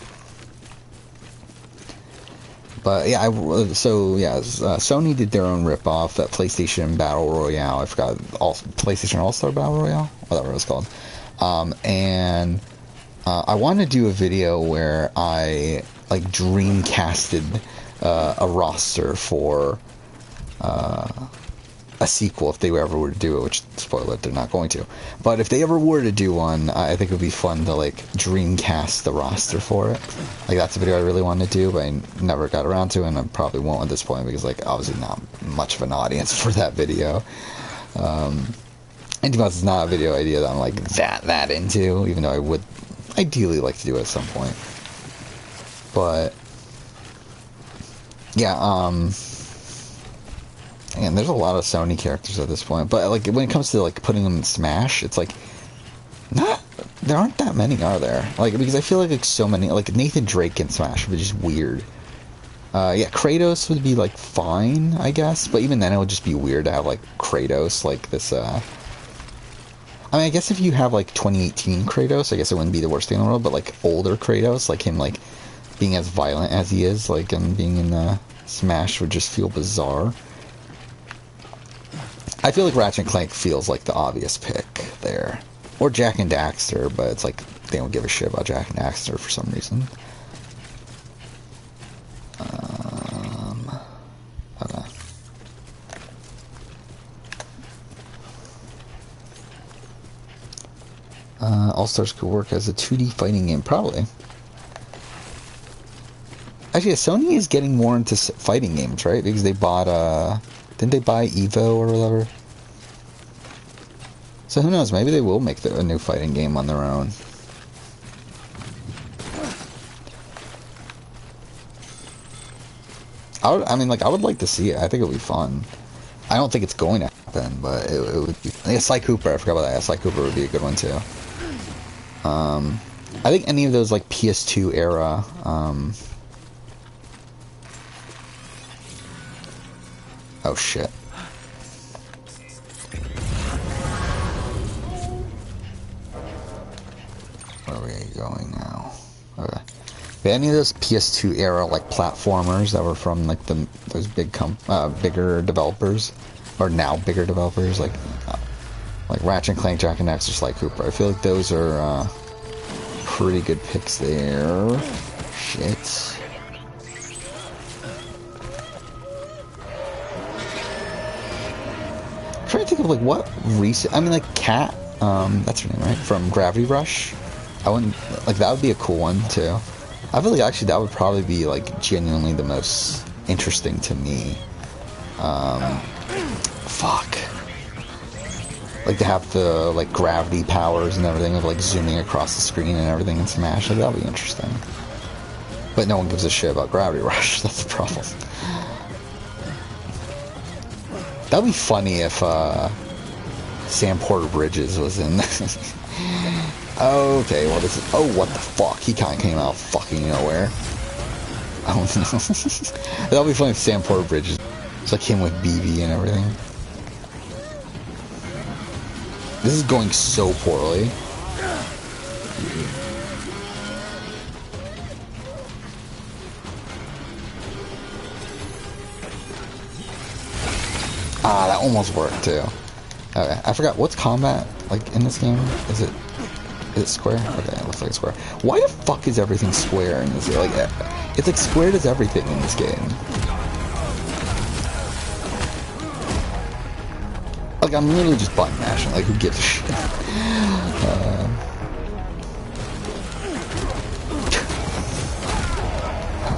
But yeah, Sony did their own ripoff at PlayStation Battle Royale. I forgot, PlayStation All-Star Battle Royale? Whatever it was called. I want to do a video where I dreamcasted a roster for a sequel if they ever were to do it, which, spoiler, they're not going to. But if they ever were to do one, I think it would be fun to dreamcast the roster for it. That's a video I really wanted to do, but I never got around to, and I probably won't at this point because obviously not much of an audience for that video. And to be honest, it's not a video idea that I'm that into, even though I would ideally like to do it at some point. But yeah, and there's a lot of Sony characters at this point, but when it comes to putting them in Smash, it's there aren't that many, are there? Because I feel like so many, Nathan Drake in Smash would be just weird. Yeah, Kratos would be fine, I guess, but even then it would just be weird to have Kratos this. I mean, I guess if you have 2018 Kratos, I guess it wouldn't be the worst thing in the world, but older Kratos, him being as violent as he is, and being in Smash would just feel bizarre. I feel like Ratchet and Clank feels like the obvious pick there. Or Jak and Daxter, but it's they don't give a shit about Jak and Daxter for some reason. Okay. All-Stars could work as a 2D fighting game, probably. Actually, yeah, Sony is getting more into fighting games, right? Because they bought, didn't they buy Evo or whatever? So who knows? Maybe they will make a new fighting game on their own. I would like to see it. I think it would be fun. I don't think it's going to happen, but it would be. Yeah, Sly Cooper. I forgot about that. Sly Cooper would be a good one too. I think any of those PS2 era. Oh shit. Where are we going now? Okay. But any of those PS2 era platformers that were from those bigger developers, or now bigger developers, like Ratchet and Clank, Jak and Daxter, Sly Cooper. I feel like those are pretty good picks there. Shit. I'm trying to think of what recent. I mean, Kat. That's her name, right? From Gravity Rush. I wouldn't that would be a cool one too. I feel like actually that would probably be genuinely the most interesting to me. Fuck. To have the gravity powers and everything of zooming across the screen and everything in Smash. That'll be interesting. But no one gives a shit about Gravity Rush. That's the problem. That'd be funny if Sam Porter Bridges was in. Okay, well this is. Oh, what the fuck? He kind of came out of fucking nowhere. Oh no. That'll be funny if Sam Porter Bridges. It's like him with BB and everything. This is going so poorly. Ah, that almost worked too. Okay, I forgot, what's combat like in this game? Is it square? Okay, it looks like square. Why the fuck is everything square in this? Like, it's like square does everything in this game. Like, I'm literally just button mashing. Like, who gives a shit?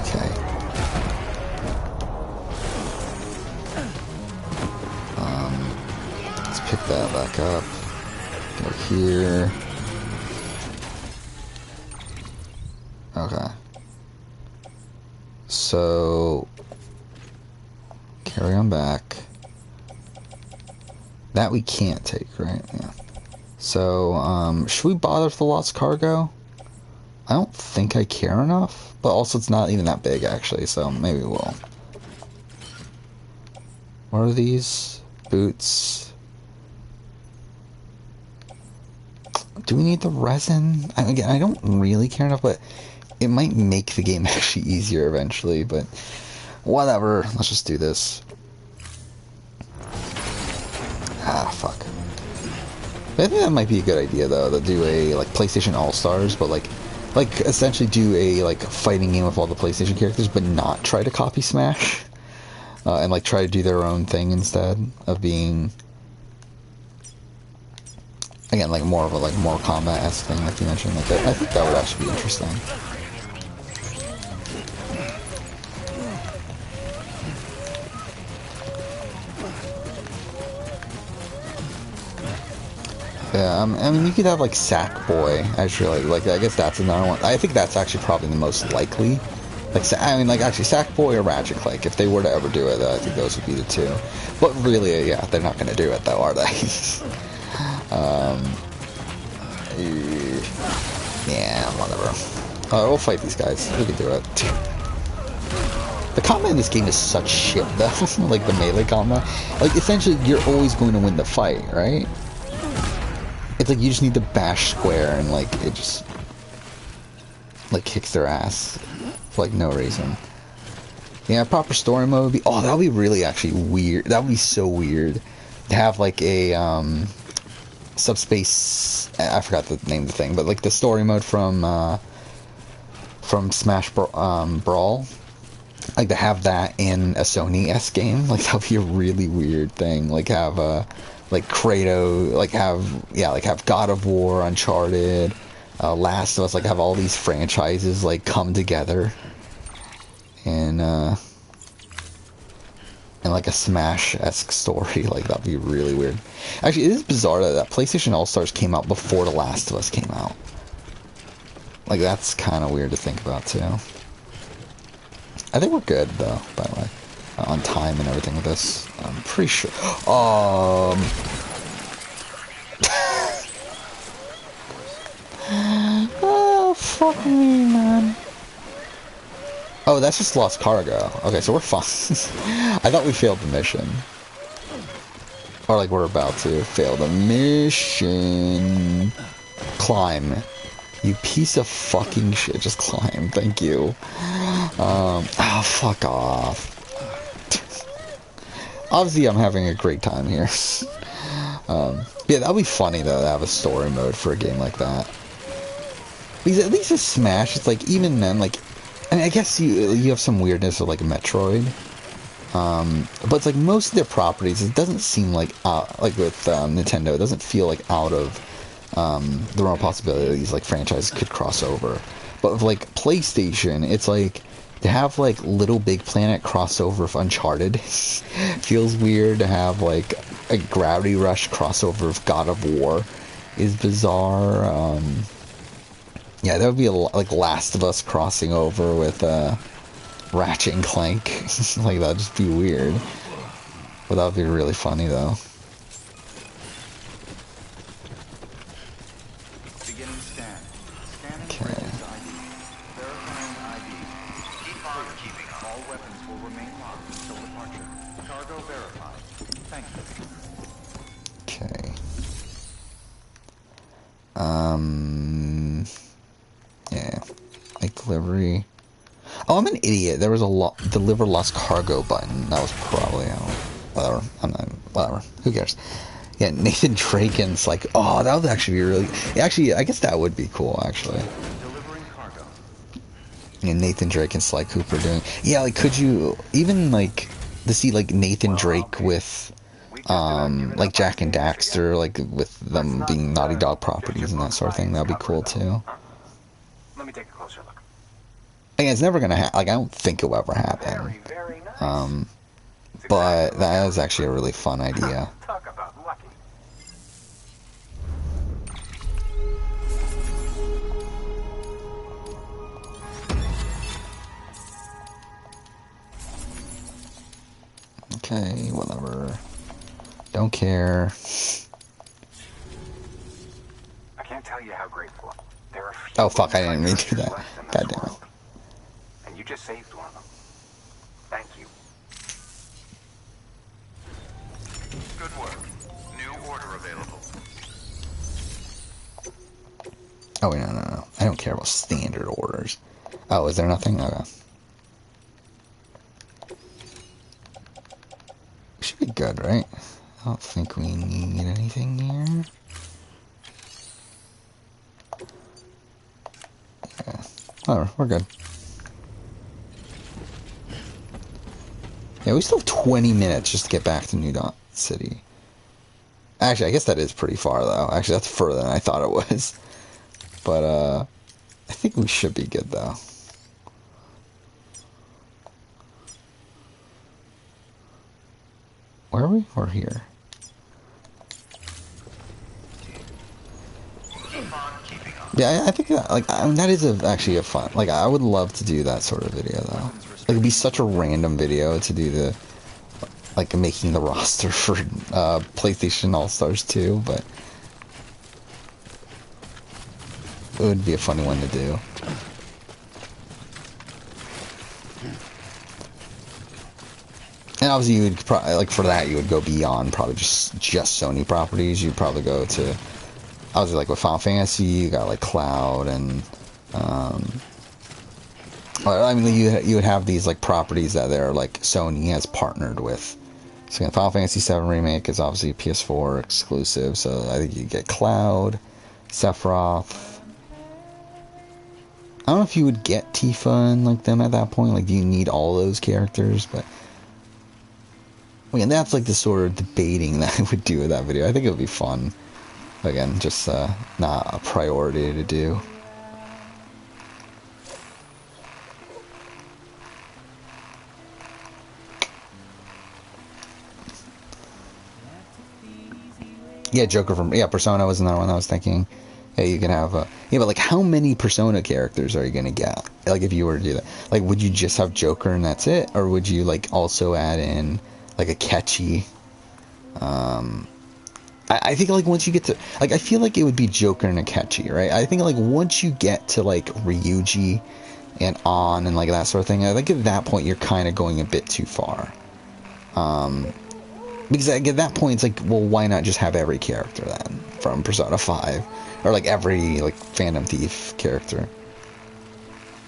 Okay. Let's pick that back up. Go here. Okay. So, carry on back. That we can't take, right? Yeah. So, should we bother with the lost cargo? I don't think I care enough, but also it's not even that big, actually, so maybe we'll. What are these? Boots. Do we need the resin? Again, I don't really care enough, but it might make the game actually easier eventually, but whatever. Let's just do this. Ah, fuck. But I think that might be a good idea, though, to do a, like, PlayStation All-Stars, but, like, essentially do a, like, fighting game with all the PlayStation characters, but not try to copy Smash. And, like, try to do their own thing instead of being, again, like, more of a, like, Mortal Kombat-esque thing, like you mentioned. Like, I think that would actually be interesting. Yeah, I mean, you could have, like, Sackboy, actually, like, I guess that's another one. I think that's actually probably the most likely. Like, I mean, like, actually, Sackboy or Magic Lake, if they were to ever do it, I think those would be the two. But really, yeah, they're not going to do it, though, are they? Yeah, whatever. We'll fight these guys. We can do it. The combat in this game is such shit, though. Like, the melee combat. Like, essentially, you're always going to win the fight, right? It's like you just need to bash square and, like, it just, like, kicks their ass for, like, no reason. Yeah, proper story mode would be, oh, that would be really actually weird. That would be so weird to have, like, a, subspace, I forgot the name of the thing, but, like, the story mode from Smash Brawl, like, to have that in a Sony-esque game, like, that would be a really weird thing. Like, have, like, Kratos, like, have God of War, Uncharted, Last of Us, like, have all these franchises, like, come together and like, a Smash-esque story. Like, that'd be really weird. Actually, it is bizarre that PlayStation All-Stars came out before The Last of Us came out. Like, that's kind of weird to think about, too. I think we're good, though, by the way. On time and everything with this. I'm pretty sure. Oh, fuck me, man. Oh, that's just lost cargo. Okay, so we're fine. I thought we failed the mission. Or, like, we're about to fail the mission. Climb. You piece of fucking shit. Just climb. Thank you. Oh, fuck off. Obviously, I'm having a great time here. Yeah, that'd be funny, though, to have a story mode for a game like that. Because at least with Smash, it's like, even then, like, I mean, I guess you have some weirdness of, like, Metroid. But it's like, most of their properties, it doesn't seem like, like with Nintendo, it doesn't feel like out of the realm of possibilities, like, franchises could cross over. But with, like, PlayStation, it's like, to have, like, Little Big Planet crossover with Uncharted feels weird. To have, like, a Gravity Rush crossover with God of War is bizarre. Yeah, that would be like Last of Us crossing over with Ratchet and Clank. Like, that'd just be weird. But that would be really funny, though. Beginning scan. Scanning Okay. ID. Verifying ID. Keep on, keep Thank you. Okay. Yeah. Make delivery. Oh, I'm an idiot. There was a deliver lost cargo button. That was probably, whatever. I'm not, whatever. Who cares? Yeah, Nathan Draken's like, oh, that would actually be really, actually, I guess that would be cool, actually. Delivering cargo. Yeah, Nathan Drake and Sly Cooper doing, yeah, like, could you, even, like, to see, like, Nathan Drake with, like, Jack and Daxter, like, with them being Naughty Dog properties and that sort of thing, that'd be cool, too. Let me take a closer look. Again, it's never gonna happen, like, I don't think it will ever happen. Very nice. But that is actually a really fun idea. Talk about lucky. Okay, whatever. Don't care. I can't tell you how grateful. There are few Oh fuck, I didn't mean to do that. left in this God damn it. world. And you just saved one of them. Thank you. Good work. New order available. Oh wait, no. I don't care about standard orders. Oh, is there nothing? Okay. Should be good, right? I don't think we need anything here. Yeah. Whatever, we're good. Yeah, we still have 20 minutes just to get back to New Dawn City. Actually, I guess that is pretty far, though. Actually, that's further than I thought it was. But, I think we should be good, though. Where are we? We're here. Yeah, I think that, like, I mean, that is actually a fun, like, I would love to do that sort of video, though. Like, it'd be such a random video to do the, like, making the roster for, PlayStation All-Stars 2, but it would be a funny one to do. And obviously, you would probably, like, for that, you would go beyond probably just Sony properties. You'd probably go to, obviously, like, with Final Fantasy, you got, like, Cloud, and, I mean, you would have these, like, properties that they're, like, Sony has partnered with. So, again, Final Fantasy VII Remake is obviously a PS4 exclusive, so I think you get Cloud, Sephiroth. I don't know if you would get Tifa and, like, them at that point. Like, do you need all those characters? But again, that's like the sort of debating that I would do with that video. I think it would be fun. Again, just not a priority to do. Yeah, Joker from Persona was another one I was thinking. Yeah, you can have yeah, but like how many Persona characters are you gonna get? Like if you were to do that, like would you just have Joker and that's it, or would you like also add in like a catchy? I think like once you get to like I feel like it would be Joker and a catchy, right? I think like once you get to like Ryuji and On and like that sort of thing, I think at that point you're kind of going a bit too far. Because like, at that point it's like, well, why not just have every character then from Persona 5, or like every like Phantom Thief character?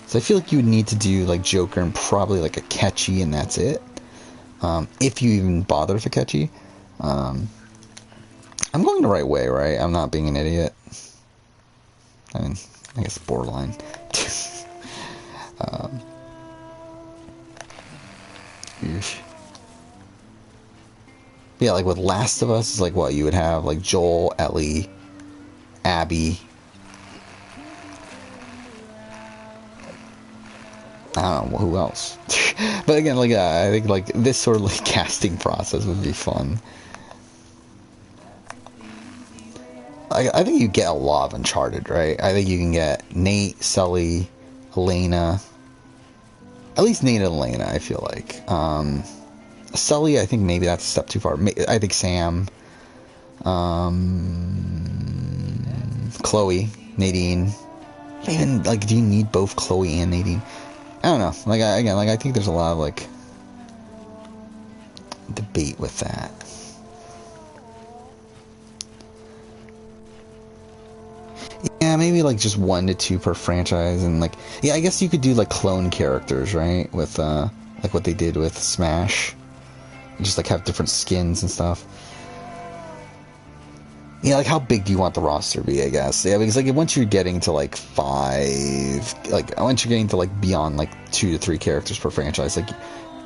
So I feel like you would need to do like Joker and probably like a catchy and that's it. If you even bother with a catchy. I'm going the right way, right? I'm not being an idiot. I mean, I guess borderline. Yeah, like with Last of Us, it's like what you would have, like Joel, Ellie, Abby. I don't know who else. But again, like I think like this sort of like casting process would be fun. I think you get a lot of Uncharted, right? I think you can get Nate, Sully, Elena. At least Nate and Elena, I feel like. Sully, I think maybe that's a step too far. I think Sam. Chloe, Nadine. Even, like, do you need both Chloe and Nadine? I don't know. Like, again, like, I think there's a lot of, like, debate with that. maybe like just 1 to 2 per franchise, and like, yeah, I guess you could do like clone characters, right? With like what they did with Smash, and just like have different skins and stuff. Yeah, like how big do you want the roster to be? I guess, yeah, because like once you're getting to like 5, like once you're getting to like beyond like 2 to 3 characters per franchise, like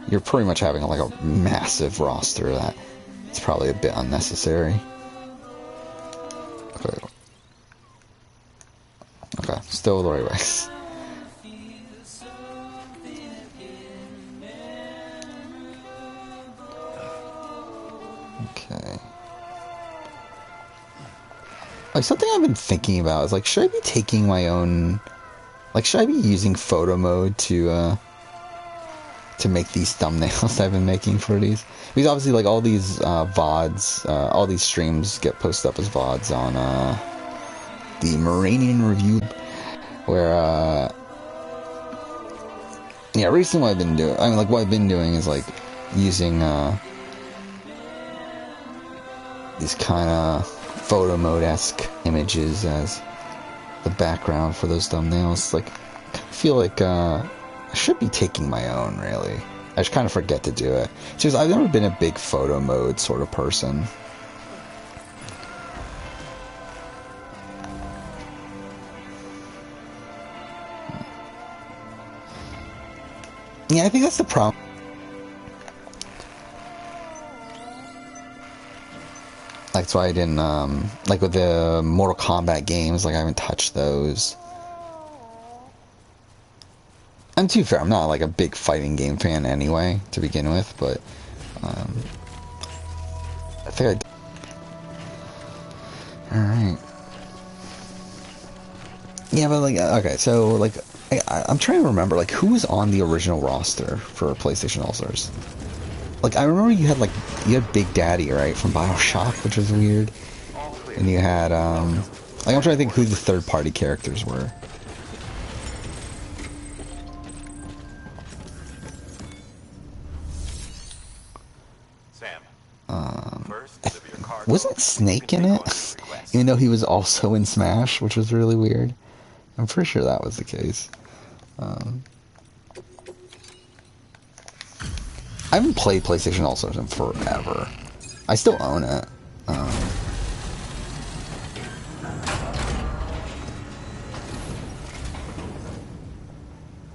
you're pretty much having like a massive roster that it's probably a bit unnecessary. Okay, still the right way. Okay. Like, something I've been thinking about is, like, should I be taking my own... Like, should I be using photo mode to make these thumbnails I've been making for these? Because obviously, like, all these VODs, all these streams get posted up as VODs on the Moranian Review, where, yeah, recently what I've been doing, I mean, like, what I've been doing is, like, using, these kind of photo mode-esque images as the background for those thumbnails. Like, I feel like, I should be taking my own, really. I just kind of forget to do it. It's just, I've never been a big photo mode sort of person. Yeah, I think that's the problem. Like, that's why I didn't, like with the Mortal Kombat games, like I haven't touched those. And to be fair, I'm not like a big fighting game fan anyway, to begin with, but, I think Alright. Yeah, but like, okay, so, like, I'm trying to remember, like, who was on the original roster for PlayStation All-Stars? Like, I remember you had Big Daddy, right, from BioShock, which was weird. And you had, like, I'm trying to think who the third-party characters were. Wasn't Snake in it? Even though he was also in Smash, which was really weird. I'm pretty sure that was the case. I haven't played PlayStation All-Stars in forever. I still own it.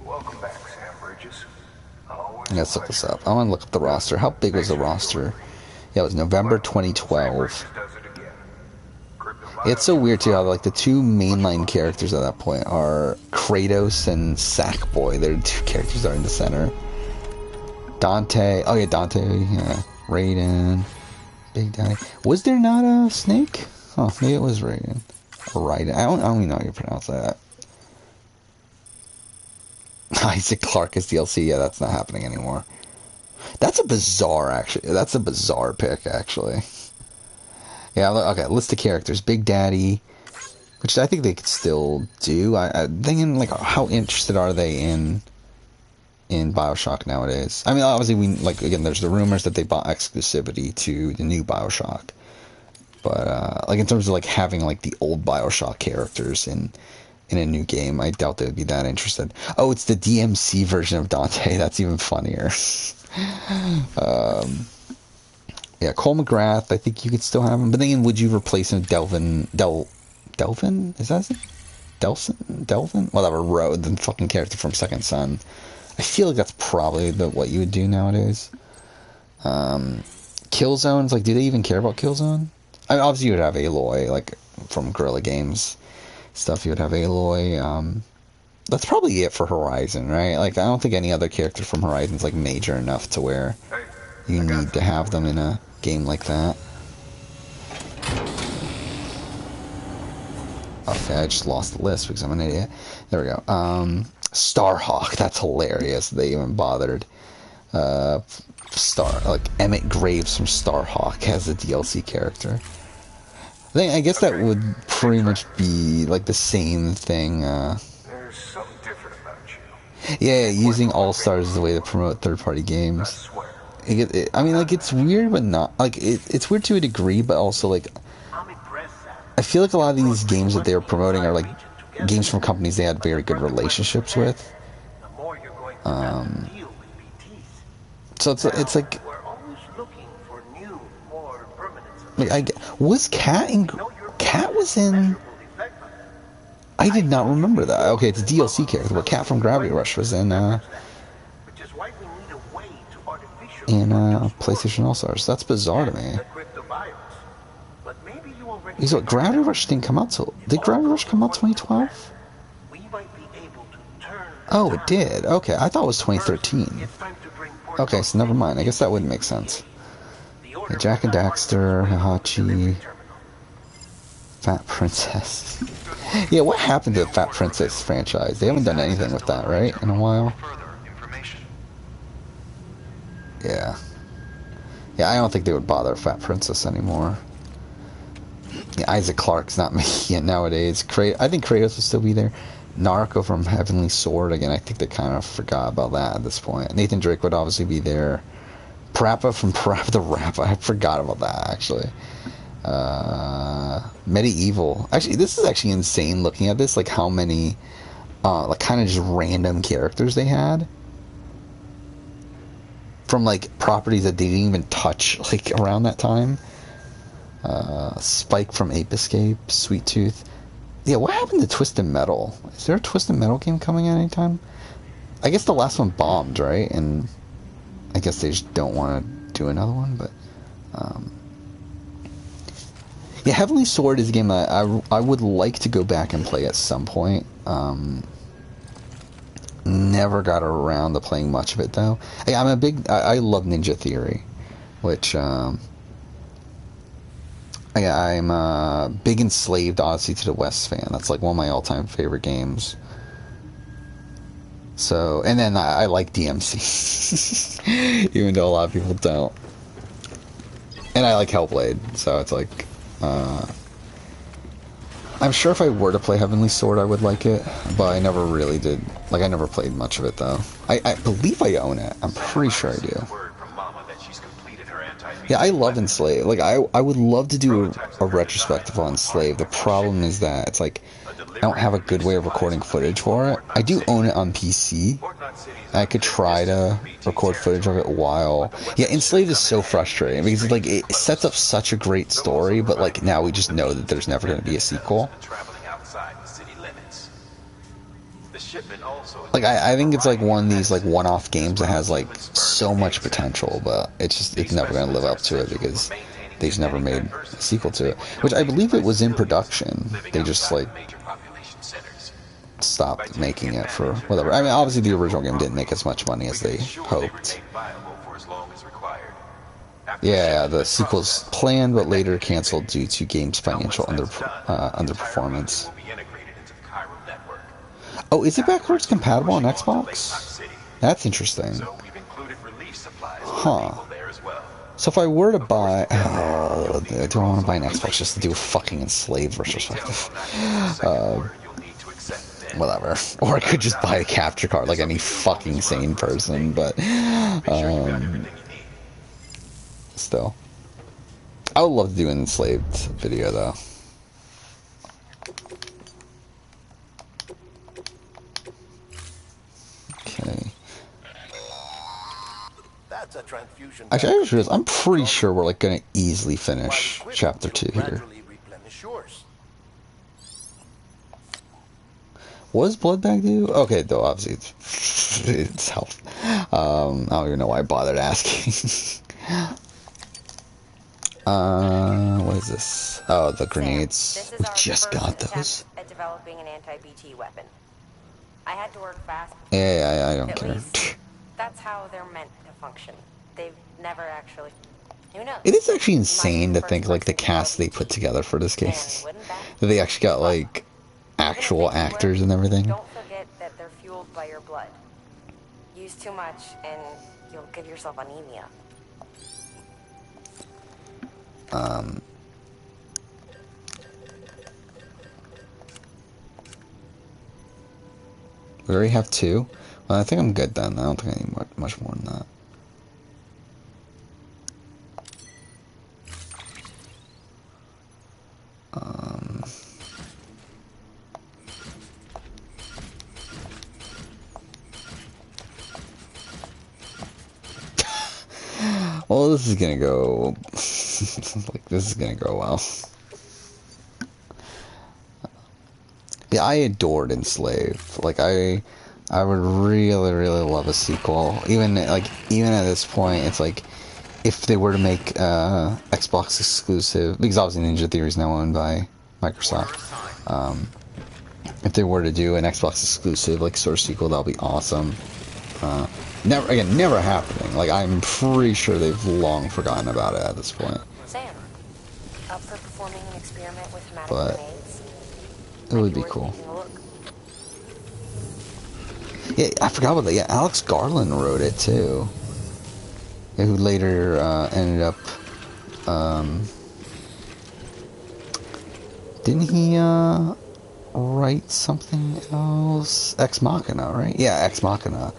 Welcome back, Sam Bridges. Let's look this up. I want to look up the roster. How big was the roster? Yeah, it was November 2012. It's so weird too how like the two mainline characters at that point are Kratos and Sackboy. They're the two characters that are in the center. Dante. Oh yeah, Dante. Yeah, Raiden. Big Daddy. Was there not a Snake? Oh, maybe it was Raiden. Or Raiden. I don't even know how you pronounce that. Isaac Clarke is DLC. Yeah, that's not happening anymore. That's a bizarre, actually. That's a bizarre pick, actually. Yeah, okay, list of characters. Big Daddy, which I think they could still do. I'm thinking, like, how interested are they in BioShock nowadays? I mean, obviously, again, there's the rumors that they bought exclusivity to the new BioShock. But, like, in terms of, like, having, like, the old BioShock characters in a new game, I doubt they would be that interested. Oh, it's the DMC version of Dante. That's even funnier. Yeah, Cole McGrath, I think you could still have him. But then would you replace him with Delvin? Is that his name? Delvin? Whatever, Road, the fucking character from Second Son. I feel like that's probably what you would do nowadays. Killzone's, like, do they even care about Killzone? I mean, obviously you would have Aloy, like, from Guerrilla Games stuff, you would have Aloy. That's probably it for Horizon, right? Like, I don't think any other character from Horizon's, like, major enough to where you need to have them in a game like that. Okay, I just lost the list because I'm an idiot. There we go. Starhawk, that's hilarious. They even bothered. Emmett Graves from Starhawk has a DLC character. I guess that would pretty much be like the same thing. There's something different about you. Yeah, using All-Stars as a way to promote third-party games. I mean, like, it's weird, but not... Like, it's weird to a degree, but also, like... I feel like a lot of these games that they were promoting are, like, games from companies they had very good relationships with. The more you're going to have to deal with BTs. So it's like, We're always looking for new, more permanent like was Cat in Cat was in. measurable effect on that. I did not remember that. Okay, it's a DLC character, but Cat from Gravity Rush was in Which is why we need a way to artificially PlayStation All Stars. That's bizarre to me. the cryptobiotes. But maybe you already So Gravity Rush didn't come out till. Did Gravity Rush come out 2012? we might be able to turn. Oh, it did. Okay, I thought it was 2013. It's time to bring forth Okay, so never mind. I guess that wouldn't make sense. Yeah, Jack and Daxter, Hihachi, Fat Princess. Yeah, what happened to the Fat Princess franchise? They haven't done anything with that, right? In a while? Further information. Yeah. Yeah, I don't think they would bother Fat Princess anymore. Yeah, Isaac Clarke's not making it nowadays. I think Kratos will still be there. Naruto from Heavenly Sword, again, I think they kind of forgot about that at this point. Nathan Drake would obviously be there. Parappa from Parappa the Rapper, I forgot about that, actually. Medieval. Actually, this is actually insane looking at this, like how many, like kind of just random characters they had. From like properties that they didn't even touch, like around that time. Spike from Ape Escape, Sweet Tooth. Yeah, what happened to Twisted Metal? Is there a Twisted Metal game coming at any time? I guess the last one bombed, right? And I guess they just don't want to do another one, but yeah, Heavenly Sword is a game that I would like to go back and play at some point. Never got around to playing much of it though. I love Ninja Theory, which I'm a big Enslaved Odyssey to the West fan. That's like one of my all-time favorite games. So, and then I like DMC, even though a lot of people don't. And I like Hellblade, so it's like, I'm sure if I were to play Heavenly Sword, I would like it, but I never really did. Like, I never played much of it, though. I believe I own it. I'm pretty sure I do. Yeah, I love Enslaved. Like, I would love to do a retrospective on Enslaved. The problem is that it's like, I don't have a good way of recording footage for it. I do own it on PC. I could try to record footage of it while... Yeah, Enslaved is so frustrating because like it sets up such a great story, but like now we just know that there's never going to be a sequel. Like I think it's like one of these like one-off games that has like so much potential, but it's never going to live up to it because they just never made a sequel to it. Which I believe it was in production. They just like stopped making it for whatever. I mean, obviously the original game didn't make as much money as they hoped. Yeah, the sequel's planned but later canceled due to game's financial underperformance. Oh, is it backwards compatible on Xbox? That's interesting. Huh. So if I were to buy... Oh, do I want to buy an Xbox just to do a fucking Enslaved retrospective? Whatever. Or I could just buy a capture card like any fucking sane person, but still. I would love to do an Enslaved video though. Okay. That's a transfusion. Actually, I'm pretty sure we're like gonna easily finish chapter 2 here. What does Bloodbag do? Okay, though obviously it's health. I don't even know why I bothered asking. What is this? Oh, the grenades. We just got those. At developing an anti-BT weapon. I had to work fast. Yeah, I don't care. That's how they're meant to function. They've never actually... Who knows? It is actually insane to think like the cast they put together for this game. That they actually got like actual actors and everything. Don't forget that they're fueled by your blood. Use too much and you'll give yourself anemia. We already have 2. Well, I think I'm good then. I don't think I need much more than that. Well, this is gonna go... like, this is gonna go well. Yeah, I adored Enslaved. Like, I would really, really love a sequel. Even at this point, it's like, if they were to make Xbox exclusive, because obviously Ninja Theory is now owned by Microsoft. If they were to do an Xbox exclusive, like, sort of sequel, that would be awesome. Never happening. Like, I'm pretty sure they've long forgotten about it at this point. Sam, up for performing an experiment with magic But grenades? it would be cool. Yeah, I forgot about that. Yeah, Alex Garland wrote it too. Yeah, who later ended up. Didn't he write something else? Ex Machina, right? Yeah, Ex Machina.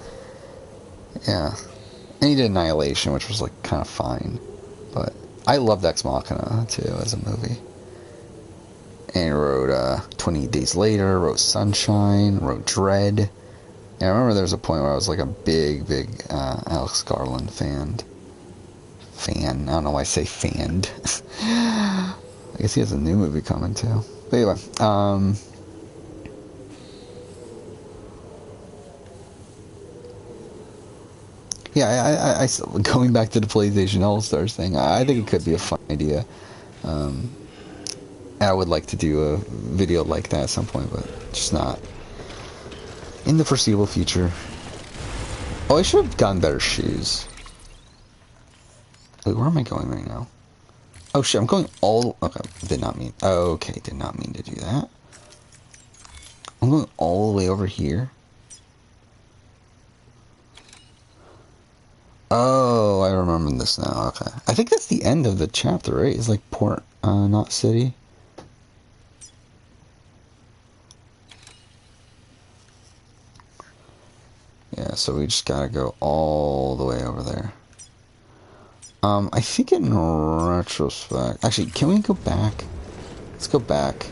Yeah, and he did Annihilation, which was like kind of fine, but I loved Ex Machina too as a movie. And he wrote 20 Days Later, wrote Sunshine, wrote Dread. And I remember there was a point where I was like a big Alex Garland fan. I don't know why I say fanned. I guess he has a new movie coming too. But anyway, yeah, I going back to the PlayStation All-Stars thing, I think it could be a fun idea. I would like to do a video like that at some point, but just not in the foreseeable future. Oh, I should have gotten better shoes. Wait, where am I going right now? Oh shit, I'm going all... Okay, did not mean... Okay, did not mean to do that. I'm going all the way over here. Oh, I remember this now, okay. I think that's the end of the chapter, right? It's like Port, not City. Yeah, so we just gotta go all the way over there. I think in retrospect... Actually, can we go back? Let's go back.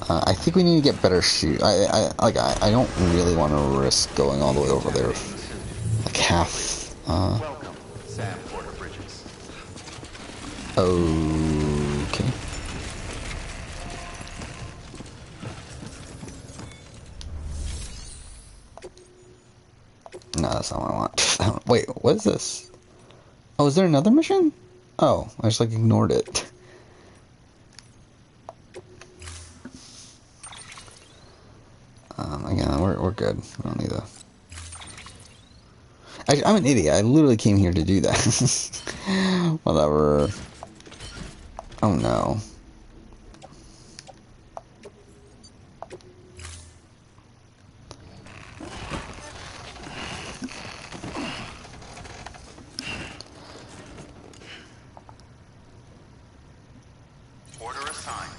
I think we need to get better shoes. I don't really want to risk going all the way over there. Like half... Welcome, Sam Porter Bridges. Okay. No, that's not what I want. Wait, what is this? Oh, is there another mission? Oh, I just like ignored it. Again, we're good. We don't need I'm an idiot. I literally came here to do that. Whatever. Oh no. Order assigned.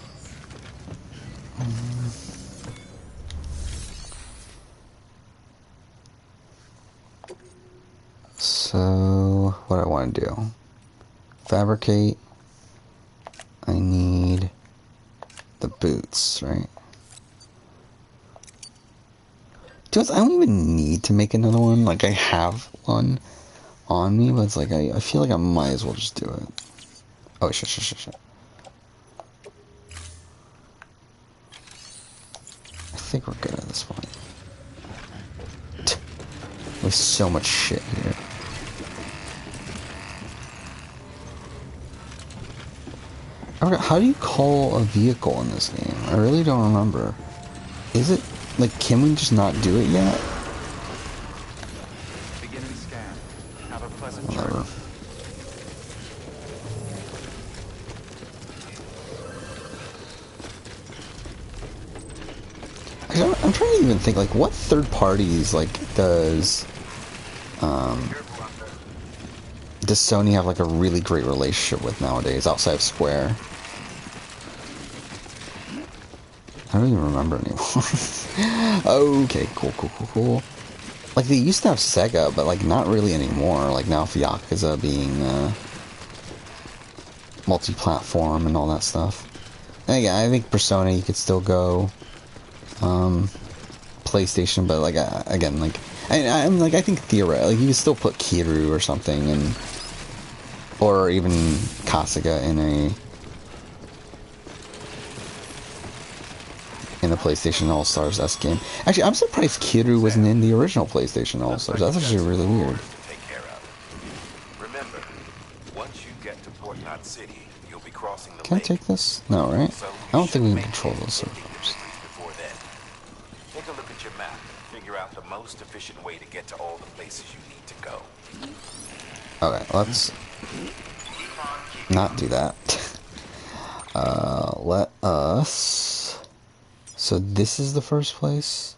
So, what do I want to do? Fabricate. I need the boots, right? I don't even need to make another one. Like, I have one on me, but it's like, I feel like I might as well just do it. Oh, shit. I think we're good at this point. There's so much shit here. I forgot, how do you call a vehicle in this game? I really don't remember. Is it, like, can we just not do it yet? Beginning scan. Have a pleasant Whatever. Actually, I'm trying to even think, like, what third parties, like, does Sony have, like, a really great relationship with nowadays, outside of Square? I don't even remember anymore. Okay, cool. Like, they used to have Sega, but, like, not really anymore. Like, now for Yakuza being, multi-platform and all that stuff. And again, I think Persona, you could still go, PlayStation, but, like, again, like, I'm like, I think theoretically, like, you could still put Kiru or something, and or even Kasuga in the PlayStation All Stars S game. Actually, I'm surprised Kiru wasn't in the original PlayStation All Stars. That's actually really weird. Take care of. Remember, once you get to Port Knot City, you'll be crossing the Can I lake. take this? No, right? So I don't think we can control those this servers. before then. Take a look at your map. Figure out the most efficient way to get to all the places you need to go. Okay, let's not do that. Let us... So this is the first place?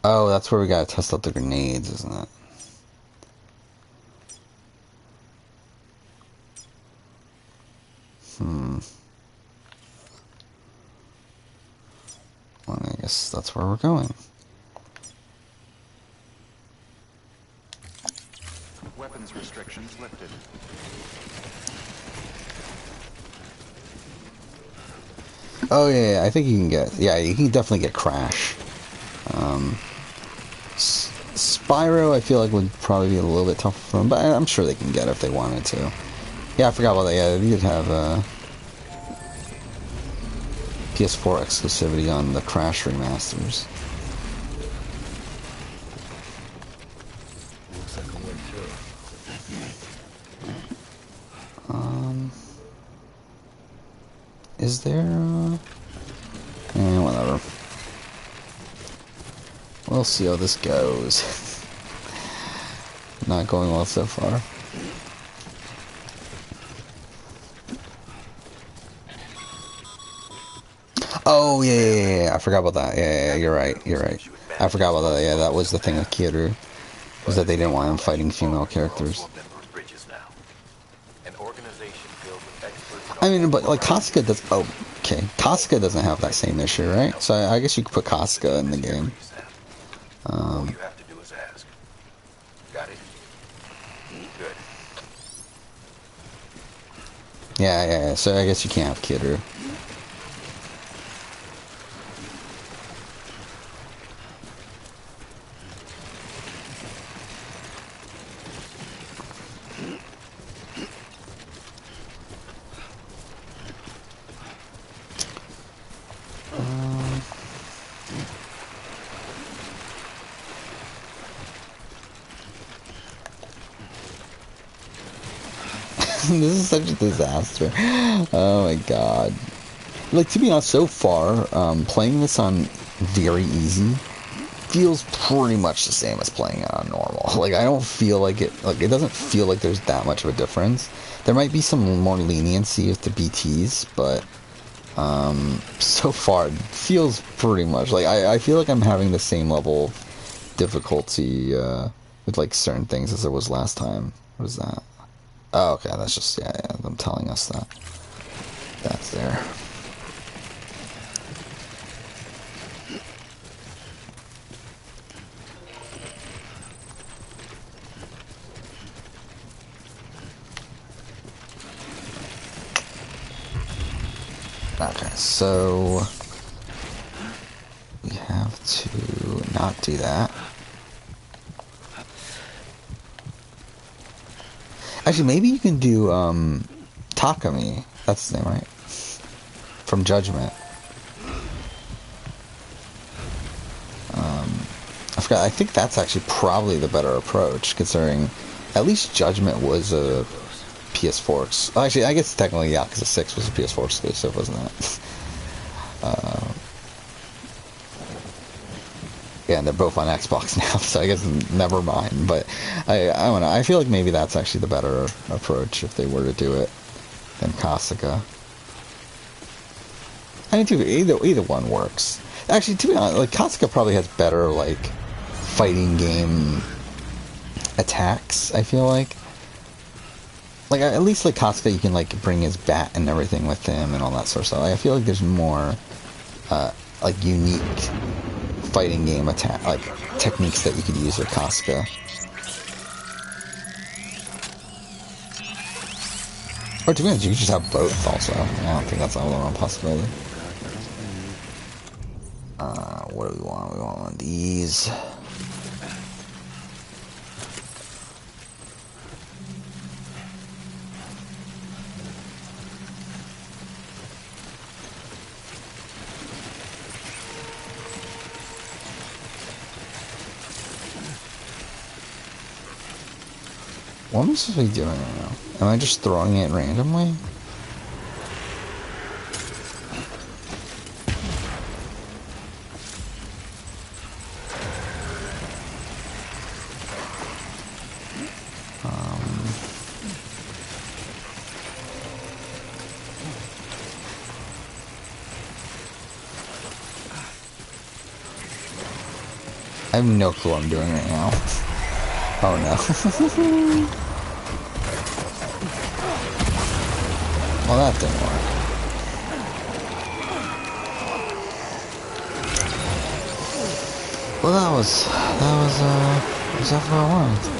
Oh, that's where we gotta test out the grenades, isn't it? Well, I guess that's where we're going. Weapons restrictions lifted. Oh yeah, I think you can get... Yeah, you can definitely get Crash. Spyro, I feel like would probably be a little bit tougher for them, but I'm sure they can get it if they wanted to. Yeah, I forgot about that. Yeah, they did have PS4 exclusivity on the Crash remasters. Looks like a way through. Is there... whatever. We'll see how this goes. Not going well so far. Oh, yeah, I forgot about that. Yeah, you're right. I forgot about that. Yeah, that was the thing with Kiru. Was that they didn't want him fighting female characters. I mean, but like Kasuga does... Oh, okay. Kasuga doesn't have that same issue, right? So I guess you could put Kasuga in the game. All you have to do is ask. Got it? Good. Yeah. So I guess you can't have Kiru. This is such a disaster. Oh my god. Like, to be honest, so far, playing this on very easy feels pretty much the same as playing it on normal. Like, I don't feel like it doesn't feel like there's that much of a difference. There might be some more leniency with the BTs, but so far it feels pretty much like I feel like I'm having the same level of difficulty with like certain things as it was last time. What is that? Oh, okay, that's just, yeah, them telling us that. That's there. Okay, so... we have to not do that. Actually, maybe you can do, Takami. That's his name, right? From Judgment. I forgot. I think that's actually probably the better approach, considering at least Judgment was a PS4. Actually, I guess technically, yeah, because the 6 was a PS4 exclusive, wasn't it? Yeah, and they're both on Xbox now, so I guess never mind. But I don't know. I feel like maybe that's actually the better approach if they were to do it than Kasuga. I mean, either one works. Actually, to be honest, like Kasuga probably has better like fighting game attacks. I feel like at least like Kasuga, you can like bring his bat and everything with him and all that sort of stuff. I feel like there's more like unique fighting game attack like techniques that you could use with Kasuga. Or to be honest, you could just have both also. I don't think that's a wrong possibility. What do we want? We want one of these. What am I supposed to be doing right now? Am I just throwing it randomly? I have no clue what I'm doing right now. Oh no. Well, that didn't work. Well, that was exactly what I wanted.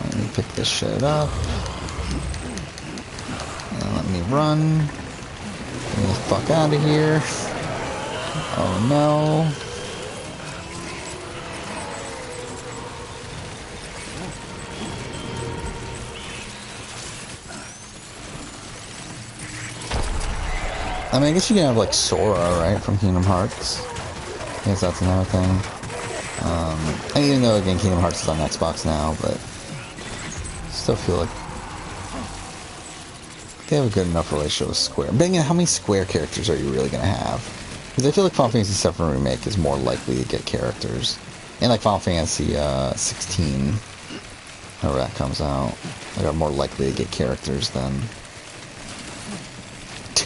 Let me pick this shit up. And let me run. Get me the fuck out of here. Oh no. I mean, I guess you can have, like, Sora, right, from Kingdom Hearts. I guess that's another thing. And even though, again, Kingdom Hearts is on Xbox now, but still feel like they have a good enough relationship with Square. But again, how many Square characters are you really going to have? Because I feel like Final Fantasy VII Remake is more likely to get characters. And, like, Final Fantasy 16, whenever that comes out, they are more likely to get characters than...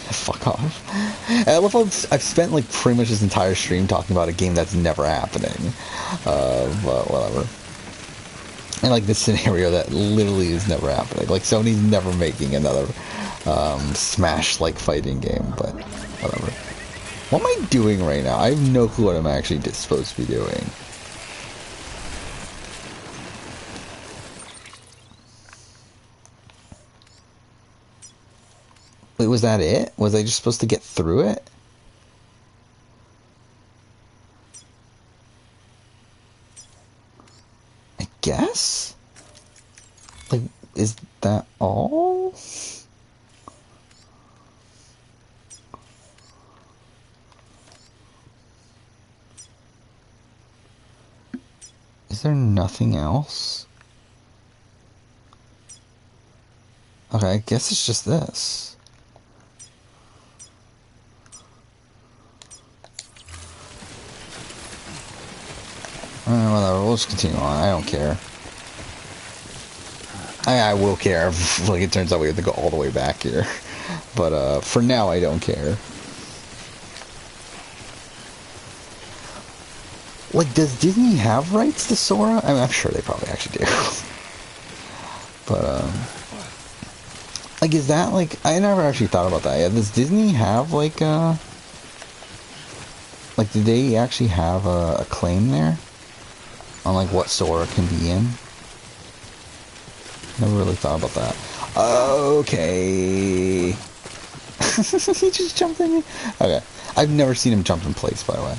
Fuck off. I love how I've spent like pretty much this entire stream talking about a game that's never happening. But whatever. And like this scenario that literally is never happening. Like Sony's never making another Smash-like fighting game, but whatever. What am I doing right now? I have no clue what I'm actually supposed to be doing. Wait, was that it? Was I just supposed to get through it? I guess? Like, is that all? Is there nothing else? Okay, I guess it's just this. Whatever, we'll just continue on. I don't care. I will care if, like, it turns out we have to go all the way back here. But, for now, I don't care. Like, does Disney have rights to Sora? I mean, I'm sure they probably actually do. But, like, is that, like... I never actually thought about that yet. Does Disney have, like, like, do they actually have a claim there? On, like, what Sora can be in? Never really thought about that. Okay. He just jumped in me? Okay. I've never seen him jump in place, by the way.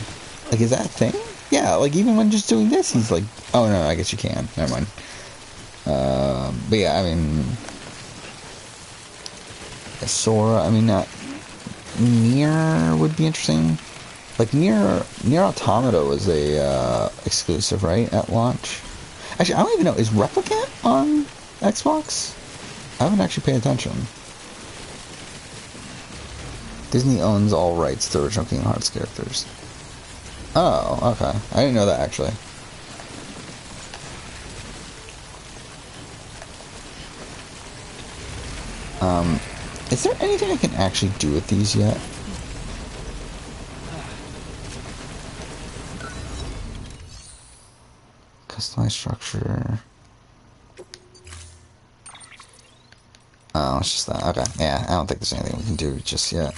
Like, is that a thing? Yeah, like, even when just doing this, he's like... Oh, no, I guess you can. Never mind. But yeah, I mean... Sora, I mean, Nier would be interesting. Like, Nier Automata was a exclusive, right, at launch? Actually, I don't even know. Is Replicant on Xbox? I haven't actually paid attention. Disney owns all rights to original Kingdom Hearts characters. Oh, okay. I didn't know that, actually. Is there anything I can actually do with these yet? Customize structure. Oh, it's just that. Okay, yeah, I don't think there's anything we can do just yet.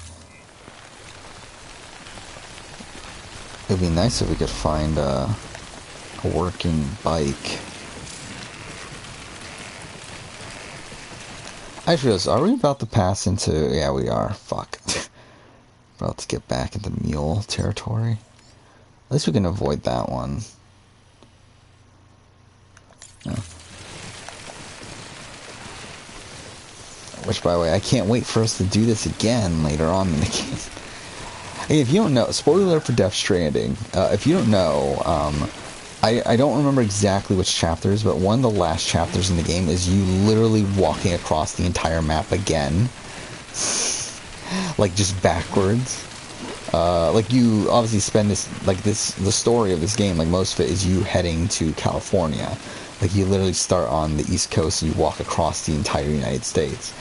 nice if we could find a working bike. I just realized, are we about to pass into... Yeah, we are. Fuck. About to get back into mule territory. At least we can avoid that one. Yeah. Which, by the way, I can't wait for us to do this again later on in the game. Hey, if you don't know, spoiler alert for Death Stranding. If you don't know, I don't remember exactly which chapters, but one of the last chapters in the game is you literally walking across the entire map again. Like, just backwards. Like, you obviously spend the story of this game, like, most of it is you heading to California. Like, you literally start on the East Coast and you walk across the entire United States.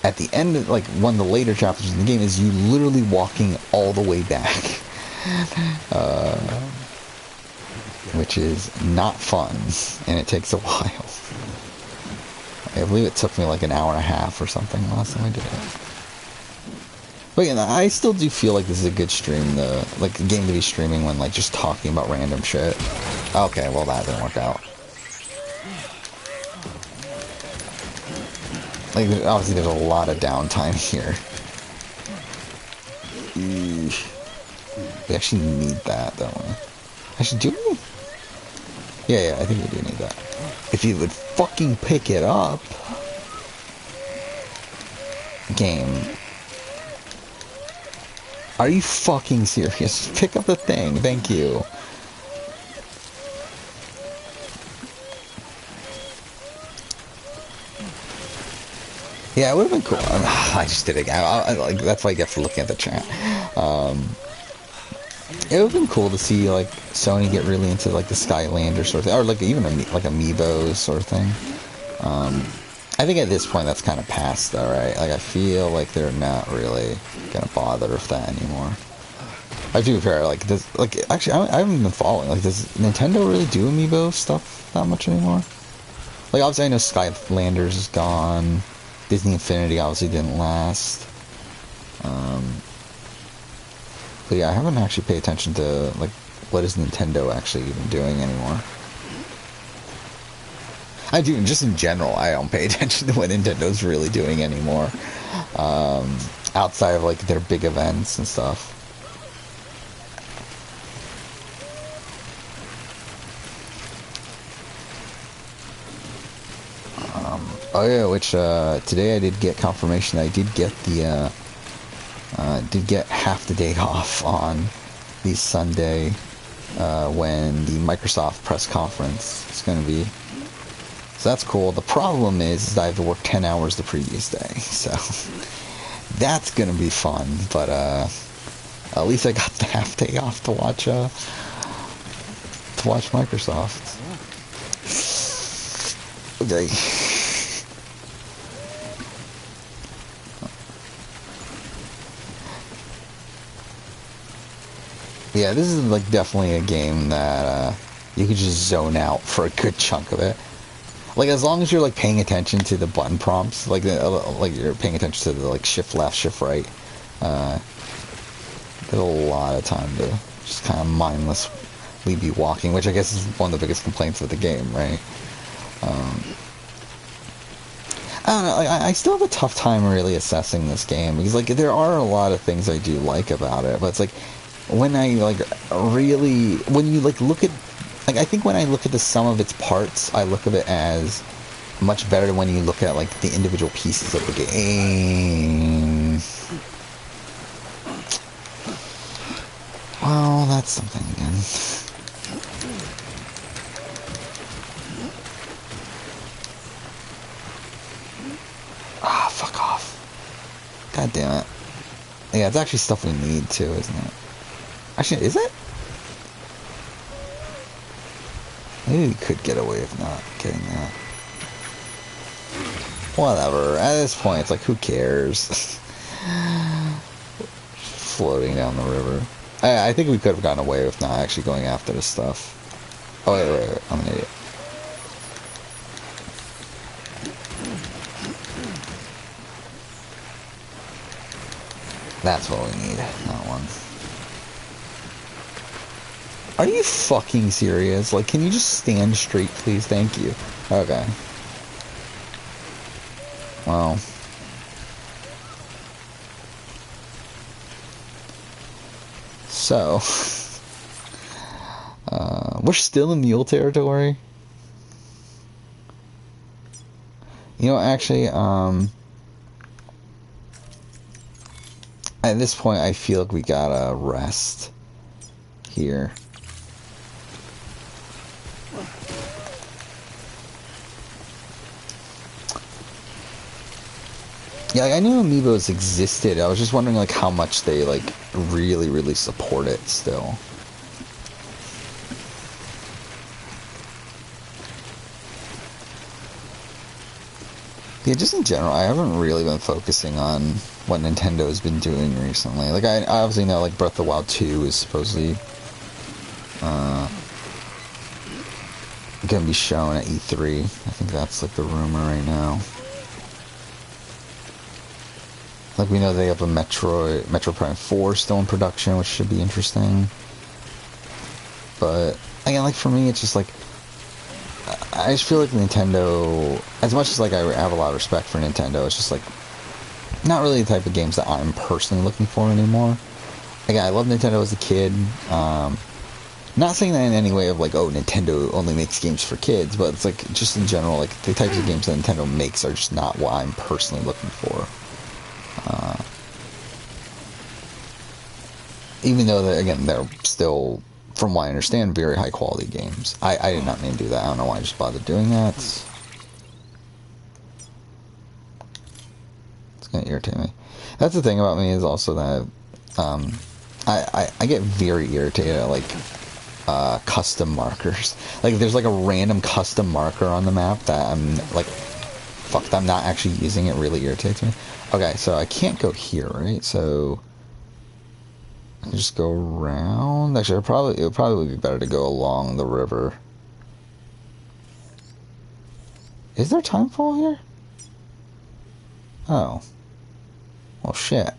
At the end of, like, one of the later chapters in the game is you literally walking all the way back. Which is not fun, and it takes a while. I believe it took me like an hour and a half or something last time I did it. But yeah, I still do feel like this is a good stream, like a game to be streaming when like just talking about random shit. Okay, well that didn't work out. Like, obviously there's a lot of downtime here. We actually need that, don't we? Actually, do we? Yeah, I think we do need that. If you would fucking pick it up. Game. Are you fucking serious? Pick up the thing, thank you. Yeah, it would have been cool. I just did it again. Like, that's what I get for looking at the chat. It would have been cool to see like Sony get really into like the Skylander sort of thing, or like even like Amiibos sort of thing. I think at this point that's kind of past though, right? Like I feel like they're not really gonna bother with that anymore. I do fair like this. Like actually, I haven't been following. Like does Nintendo really do Amiibo stuff that much anymore? Like obviously I know Skylanders is gone. Disney Infinity obviously didn't last. But yeah, I haven't actually paid attention to like what is Nintendo actually even doing anymore. I do, just in general, I don't pay attention to what Nintendo's really doing anymore. Outside of like their big events and stuff. Oh yeah, which today I did get confirmation that I did get the did get half the day off on the Sunday when the Microsoft press conference is going to be. So that's cool. The problem is that I have to work 10 hours the previous day, so that's going to be fun. But at least I got the half day off to watch Microsoft. Okay. Yeah, this is like definitely a game that you could just zone out for a good chunk of it. Like as long as you're like paying attention to the button prompts, like you're paying attention to the like shift left, shift right. There's a lot of time to just kind of mindlessly be walking, which I guess is one of the biggest complaints of the game, right? I don't know. I still have a tough time really assessing this game because like there are a lot of things I do like about it, but it's like. When I like really, when you like look at, like I think when I look at the sum of its parts, I look at it as much better than when you look at like the individual pieces of the game. Well, that's something again. Ah, fuck off. God damn it. Yeah, it's actually stuff we need too, isn't it? Actually, is it? Maybe we could get away with not getting that. Whatever. At this point, it's like, who cares? Floating down the river. I think we could have gotten away with not actually going after this stuff. Oh, wait. I'm an idiot. That's what we need. Not one. Are you fucking serious? Like, can you just stand straight, please? Thank you. Okay. Well. So. We're still in mule territory. You know, actually, at this point, I feel like we gotta rest here. Yeah, like, I knew amiibos existed. I was just wondering, like, how much they, like, really support it still. Yeah, just in general, I haven't really been focusing on what Nintendo has been doing recently. Like, I obviously know, like, Breath of the Wild 2 is supposedly gonna be shown at E3. I think that's, like, the rumor right now. Like, we know they have a Metroid Prime 4 still in production, which should be interesting. But, again, like, for me, it's just, like, I just feel like Nintendo, as much as, like, I have a lot of respect for Nintendo, it's just, like, not really the type of games that I'm personally looking for anymore. Again, I love Nintendo as a kid. Not saying that in any way of, like, oh, Nintendo only makes games for kids, but it's, like, just in general, like, the types of games that Nintendo makes are just not what I'm personally looking for. Even though, again, they're still, from what I understand, very high quality games. I did not mean to do that. I don't know why I just bothered doing that. It's going to irritate me. That's the thing about me, is also that I get very irritated at, like, custom markers. Like, if there's, like, a random custom marker on the map that I'm, like, fuck, I'm not actually using, it really irritates me. Okay, so I can't go here, right? So I can just go around. Actually, it would probably be better to go along the river. Is there timefall here? Oh. Well, shit.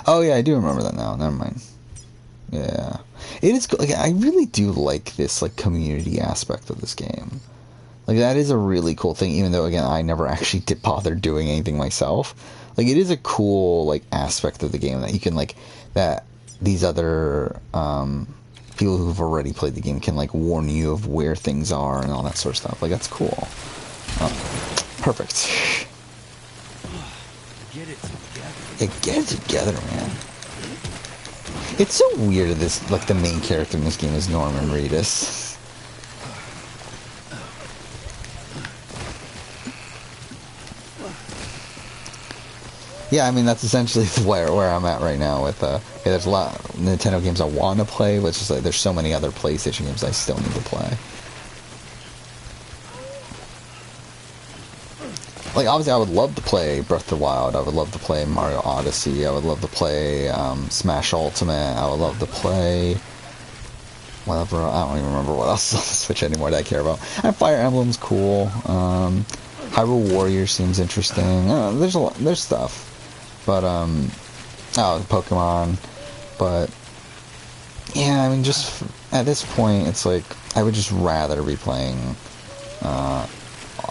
Oh, yeah, I do remember that now. Never mind. Yeah. It is, like, I really do like this, like, community aspect of this game. Like, that is a really cool thing, even though, again, I never actually did bother doing anything myself. Like, it is a cool, like, aspect of the game that you can, like, that these other people who've already played the game can, like, warn you of where things are and all that sort of stuff. Like, that's cool. Perfect. Get it together. Yeah, get it together, man. It's so weird that this, like, the main character in this game is Norman Reedus. Yeah, I mean, that's essentially where I'm at right now with, yeah, there's a lot of Nintendo games I want to play, but it's just like, there's so many other PlayStation games I still need to play. Like, obviously, I would love to play Breath of the Wild, I would love to play Mario Odyssey, I would love to play, Smash Ultimate, I would love to play whatever, I don't even remember what else is on the Switch anymore that I care about. And Fire Emblem's cool, Hyrule Warriors seems interesting, there's stuff. But, Pokemon. But, yeah, I mean, just at this point, it's like, I would just rather be playing a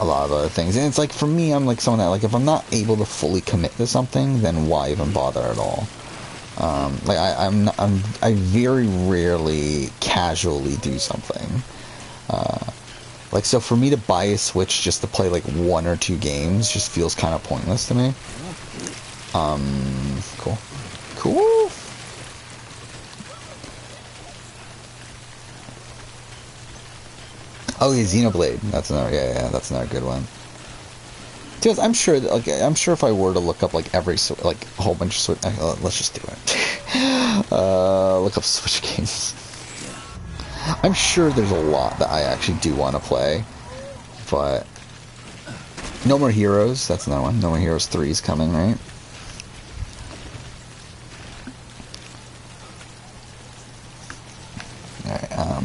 lot of other things. And it's like, for me, I'm like someone that, like, if I'm not able to fully commit to something, then why even bother at all? Like, I very rarely casually do something. Like, so for me to buy a Switch just to play, like, 1 or 2 games just feels kind of pointless to me. Cool. Cool. Oh, yeah, Xenoblade. That's another, yeah, that's another good one. Dude, I'm sure, like, if I were to look up, like, like, a whole bunch of Switch, let's just do it. Look up Switch games. I'm sure there's a lot that I actually do want to play, but No More Heroes, that's another one. No More Heroes 3 is coming, right? Alright,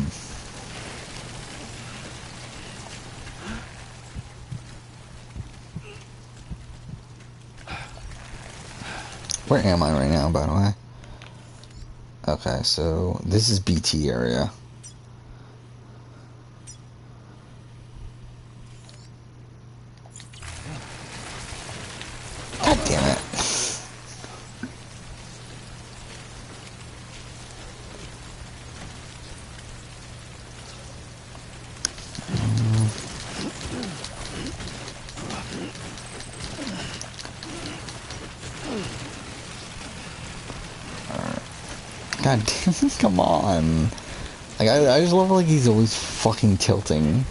where am I right now, by the way? Okay, so this is BT area. God damn, come on. Like, I just love, like, he's always fucking tilting.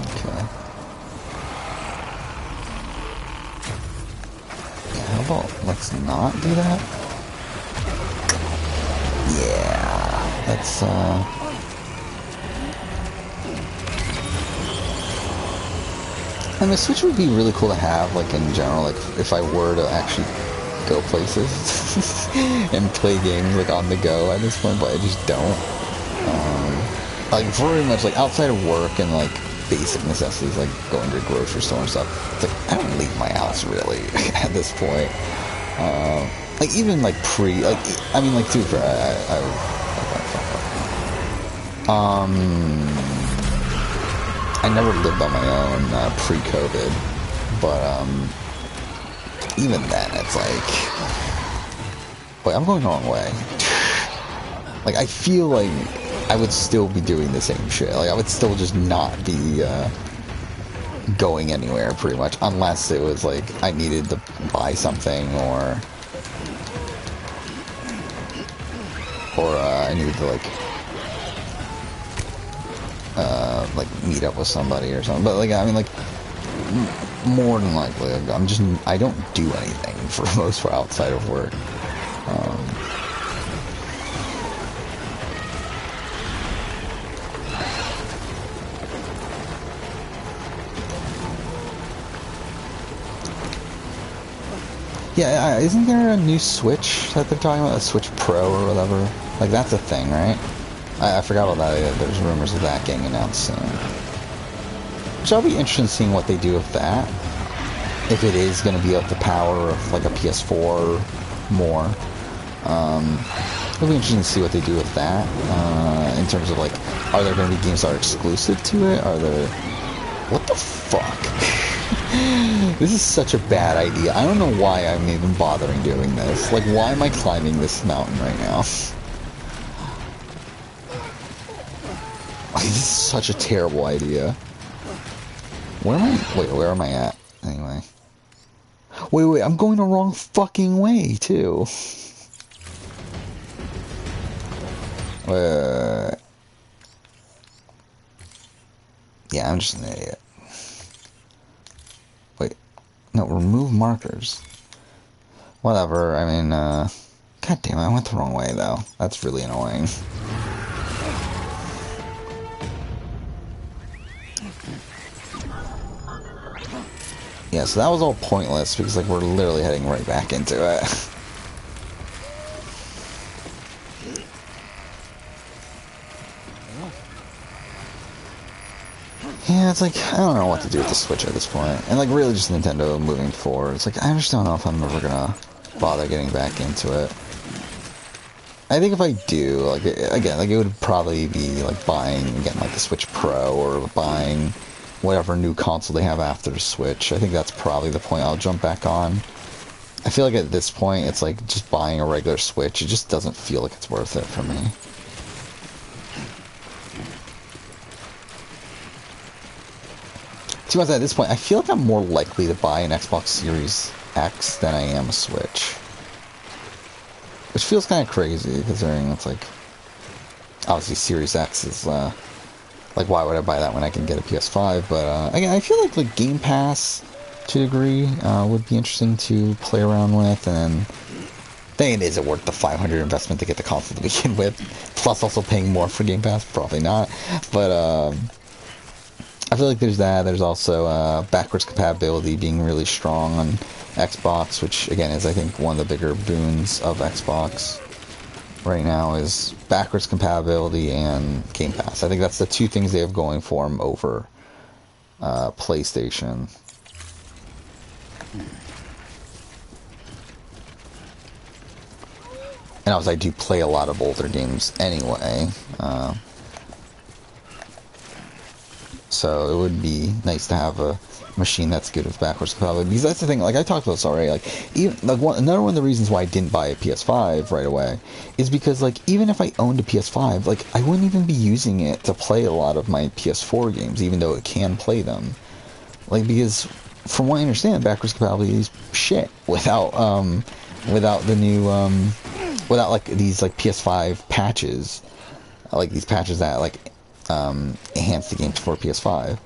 Okay. Yeah, how about let's not do that? Yeah, that's, And the Switch would be really cool to have, like, in general, like, if I were to actually go places and play games, like, on the go at this point, but I just don't. Like, very much, like, outside of work and, like, basic necessities, like, going to the grocery store and stuff, it's like, I don't leave my house, really, at this point. Like, even, like, I mean, like, dude, I never lived on my own pre-COVID, but even then, it's like, wait, I'm going the wrong way. Like, I feel like I would still be doing the same shit. Like, I would still just not be going anywhere, pretty much, unless it was like I needed to buy something or I needed to like meet up with somebody or something. But like, I mean, like, more than likely, I don't do anything for the most part outside of work. Yeah, isn't there a new Switch that they're talking about? A Switch Pro or whatever? Like, that's a thing, right? I forgot about that. There's rumors of that getting announced soon. Which I'll be interested in seeing what they do with that. If it is going to be like the power of like a PS4 more. It'll be interesting to see what they do with that. In terms of like, are there going to be games that are exclusive to it? Are there... What the fuck? This is such a bad idea. I don't know why I'm even bothering doing this. Like, why am I climbing this mountain right now? This is such a terrible idea. Where am I? Wait, where am I at? Anyway. Wait, I'm going the wrong fucking way, too. Yeah, I'm just an idiot. Wait. No, remove markers. Whatever, I mean, God damn it, I went the wrong way, though. That's really annoying. Yeah, so that was all pointless, because, like, we're literally heading right back into it. Yeah, it's like, I don't know what to do with the Switch at this point. And, like, really just Nintendo moving forward. It's like, I just don't know if I'm ever gonna bother getting back into it. I think if I do, like, again, like, it would probably be, like, buying, again, like, the Switch Pro, or buying whatever new console they have after the Switch. I think that's probably the point I'll jump back on. I feel like at this point, it's like just buying a regular Switch. It just doesn't feel like it's worth it for me. To be honest, at this point, I feel like I'm more likely to buy an Xbox Series X than I am a Switch. Which feels kind of crazy, considering it's like... Obviously, Series X is, like, why would I buy that when I can get a PS5? But, again, I feel like Game Pass, to a degree, would be interesting to play around with, and then is it worth the $500 investment to get the console to begin with? Plus also paying more for Game Pass? Probably not. But, I feel like there's that. There's also, backwards compatibility being really strong on Xbox, which, again, is, I think, one of the bigger boons of Xbox right now, is backwards compatibility and Game Pass. I think that's the two things they have going for them over PlayStation. And obviously I do play a lot of older games anyway, so it would be nice to have a machine that's good with backwards compatibility, because that's the thing, like, I talked about this already, like, even, like, another one of the reasons why I didn't buy a PS5 right away is because, like, even if I owned a PS5, like, I wouldn't even be using it to play a lot of my PS4 games, even though it can play them. Like, because from what I understand, backwards compatibility is shit without the new without like these like PS5 patches, like these patches that like enhance the games for PS5.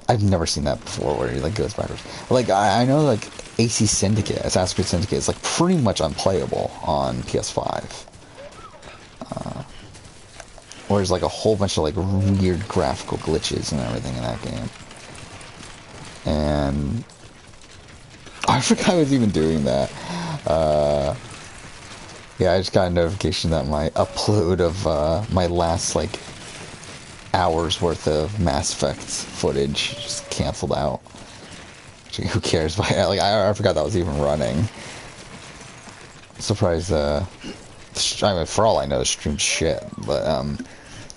I've never seen that before where it like goes backwards. Like I know like AC Syndicate, Assassin's Creed Syndicate is like pretty much unplayable on PS5. Or there's like a whole bunch of like weird graphical glitches and everything in that game. And I forgot I was even doing that. Yeah, I just got a notification that my upload of my last like hours worth of Mass Effect footage just canceled out. Actually, who cares? But like I forgot that was even running. Surprised. I mean, for all I know, the stream's shit. But I'm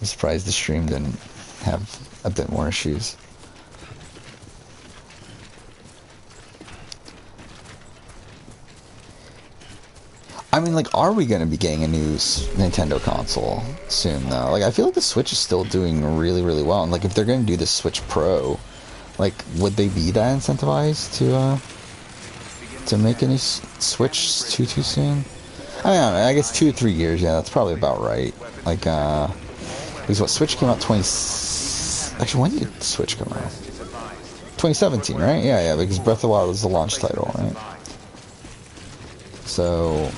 surprised the stream didn't have a bit more issues. I mean, like, are we going to be getting a new Nintendo console soon, though? Like, I feel like the Switch is still doing really, really well. And, like, if they're going to do the Switch Pro, like, would they be that incentivized to make any Switch too soon? I mean, I don't know, I guess 2 or 3 years, yeah, that's probably about right. Like, because what, Switch came out actually, when did Switch come out? 2017, right? Yeah, because Breath of the Wild was the launch title, right? So...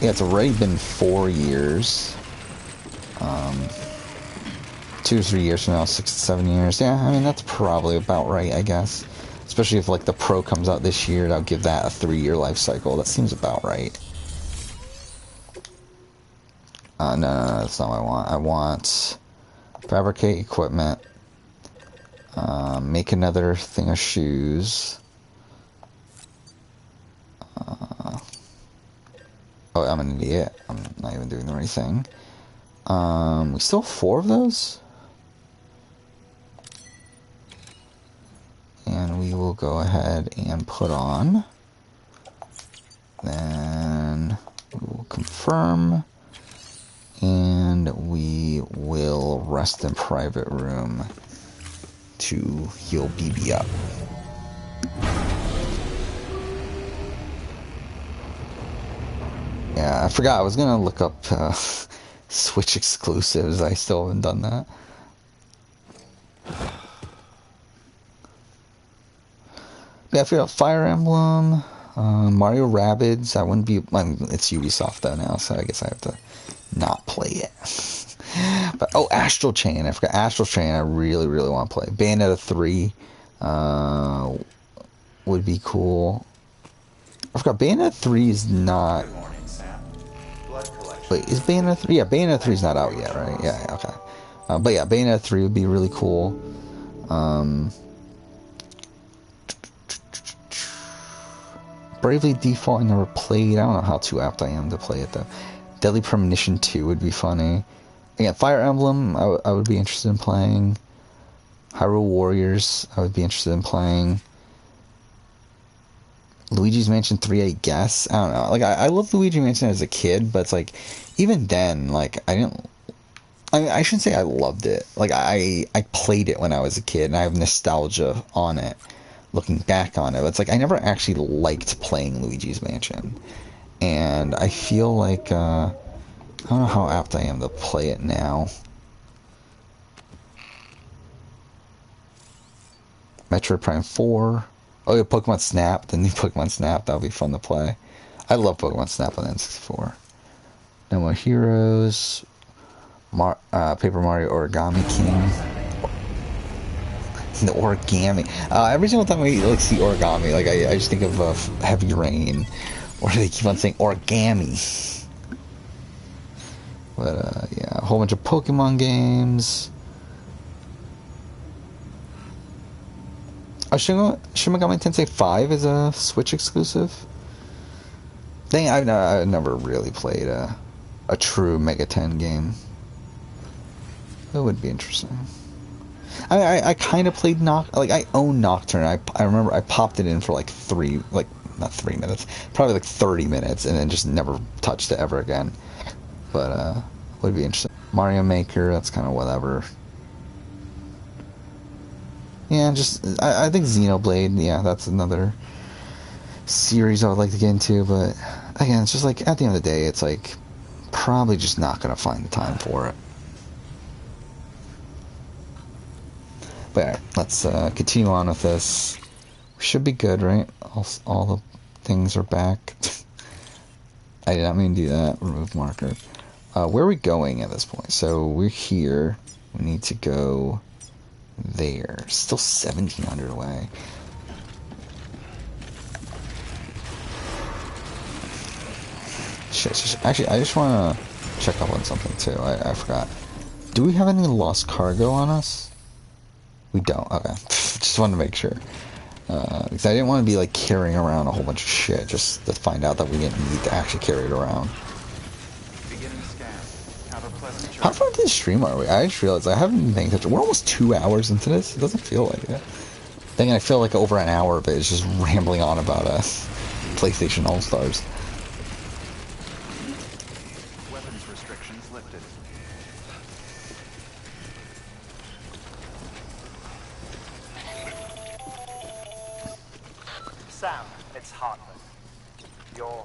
yeah, it's already been 4 years. 2 to 3 years from now, 6 to 7 years. Yeah, I mean, that's probably about right, I guess. Especially if, like, the Pro comes out this year, that'll give that a 3-year life cycle. That seems about right. No, that's not what I want. I want fabricate equipment. Make another thing of shoes. Oh, I'm an idiot. I'm not even doing the right thing. We still have 4 of those? And we will go ahead and put on. Then we will confirm. And we will rest in private room to heal BB up. Yeah, I forgot. I was gonna look up Switch exclusives. I still haven't done that. Yeah, I forgot Fire Emblem, Mario Rabbids. That wouldn't be. It's Ubisoft though now, so I guess I have to not play it. But oh, Astral Chain. I forgot Astral Chain. I really, really want to play. Bayonetta 3 would be cool. I forgot Bayonetta 3 is not. Wait, is Bayonetta 3? Yeah, Bayonetta 3 is not out yet, right? Yeah, okay. But yeah, Bayonetta 3 would be really cool. Bravely Default I never played. I don't know how too apt I am to play it, though. Deadly Premonition 2 would be funny. Again, Fire Emblem I would be interested in playing. Hyrule Warriors I would be interested in playing. Luigi's Mansion 3, I guess. I don't know. Like, I loved Luigi Mansion as a kid, but it's like, even then, like, I shouldn't say I loved it. Like, I played it when I was a kid, and I have nostalgia on it, looking back on it. But it's like, I never actually liked playing Luigi's Mansion. And I feel like, I don't know how apt I am to play it now. Metroid Prime 4. Oh yeah, Pokemon Snap, the new Pokemon Snap, that'll be fun to play. I love Pokemon Snap on N64. No More Heroes, Paper Mario Origami King. The origami. Every single time I like see origami, like I just think of Heavy Rain, or they keep on saying origami. But yeah, a whole bunch of Pokemon games. Shin Megami Tensei 5 is a Switch exclusive. Dang, I've never really played a true Mega 10 game. That would be interesting. I kind of played I own Nocturne. I remember I popped it in for like not 3 minutes, probably like 30 minutes, and then just never touched it ever again. But would be interesting. Mario Maker, that's kind of whatever. Yeah, just I think Xenoblade. Yeah, that's another series I would like to get into. But again, it's just like at the end of the day, it's like probably just not gonna find the time for it. But alright, let's continue on with this. We should be good, right? All the things are back. I did not mean to do that. Remove marker. Where are we going at this point? So we're here. We need to go there. Still 1,700 away. Shit. Actually, I just want to check up on something too. I forgot. Do we have any lost cargo on us? We don't. Okay. Just wanted to make sure. Because I didn't want to be like carrying around a whole bunch of shit just to find out that we didn't need to actually carry it around. How far into the stream are we? I just realized I haven't been paying attention. We're almost 2 hours into this. It doesn't feel like it. Then I feel like over an hour of it is just rambling on about PlayStation All Stars. Weapons restrictions lifted. Sam, it's Hartman. Your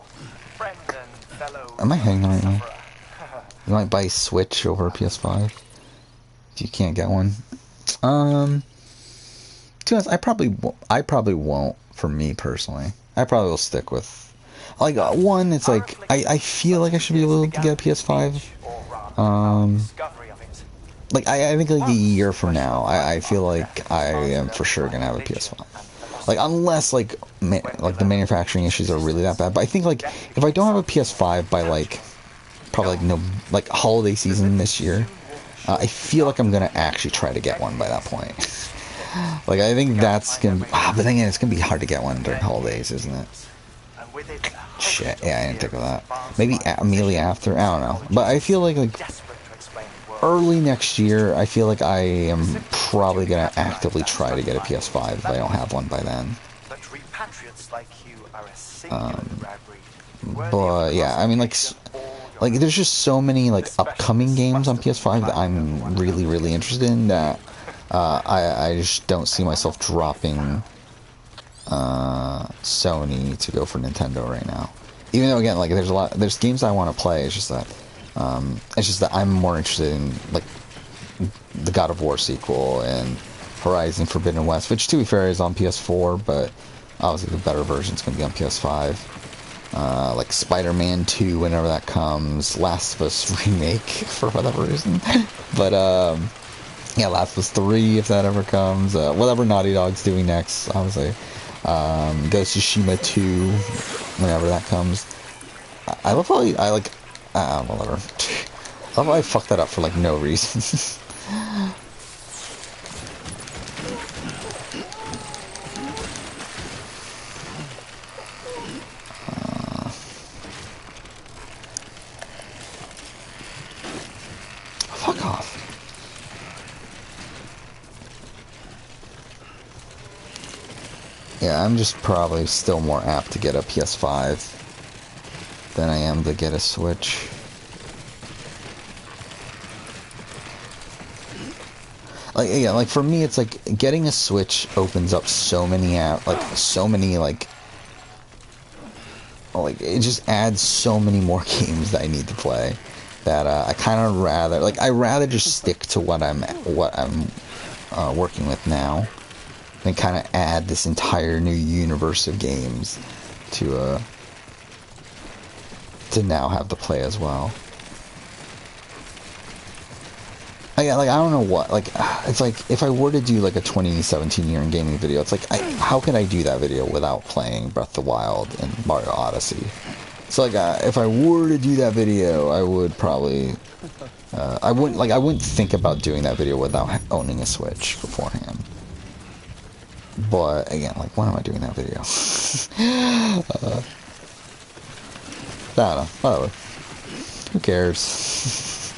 friend and fellow... Am I hanging right now? sufferer. You might buy a Switch over a PS5 if you can't get one. To be honest, I probably won't. For me personally, I probably will stick with like one. It's like I feel like I should be able to get a PS5. Like I think like a year from now, I feel like I am for sure gonna have a PS5. Like unless like the manufacturing issues are really that bad. But I think like if I don't have a PS5 by like probably like no like holiday season this year, I feel like I'm gonna actually try to get one by that point. Like I think that's gonna but then again, it's gonna be hard to get one during holidays, isn't it? Shit, yeah, I didn't think of that. Maybe immediately after, I don't know. But I feel like early next year, I feel like I am probably gonna actively try to get a PS5 if I don't have one by then. But yeah, I mean like there's just so many like upcoming games on PS5 that I'm really interested in that I just don't see myself dropping Sony to go for Nintendo right now. Even though again, like there's games I want to play. It's just that I'm more interested in like the God of War sequel and Horizon Forbidden West, which to be fair is on PS4, but obviously the better version's gonna be on PS5. Like Spider-Man 2 whenever that comes, Last of Us remake for whatever reason, but yeah, Last of Us 3 if that ever comes, whatever Naughty Dog's doing next, obviously, Ghost of Tsushima 2 whenever that comes. I love how whatever. I love how I fucked that up for like no reason. Fuck off. Yeah, I'm just probably still more apt to get a PS5 than I am to get a Switch. Like, yeah, like for me, it's like getting a Switch opens up so many like it just adds so many more games that I need to play that I kind of I rather just stick to what I'm working with now than kind of add this entire new universe of games to now have to play as well. Yeah, like I don't know what, like it's like if I were to do like a 2017 year in gaming video, it's like how can I do that video without playing Breath of the Wild and Mario Odyssey? So like if I were to do that video, I would probably I wouldn't think about doing that video without owning a Switch beforehand. But again, like when am I doing that video? I don't know, whatever. Who cares?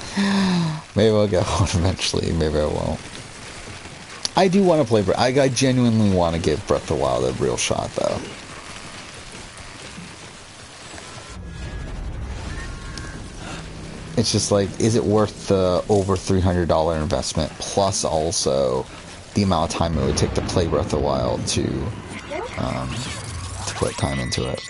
Maybe I'll get one eventually, maybe I won't. I do want to play I genuinely want to give Breath of the Wild a real shot though. It's just like, is it worth the over $300 investment plus also the amount of time it would take to play Breath of the Wild to put time into it.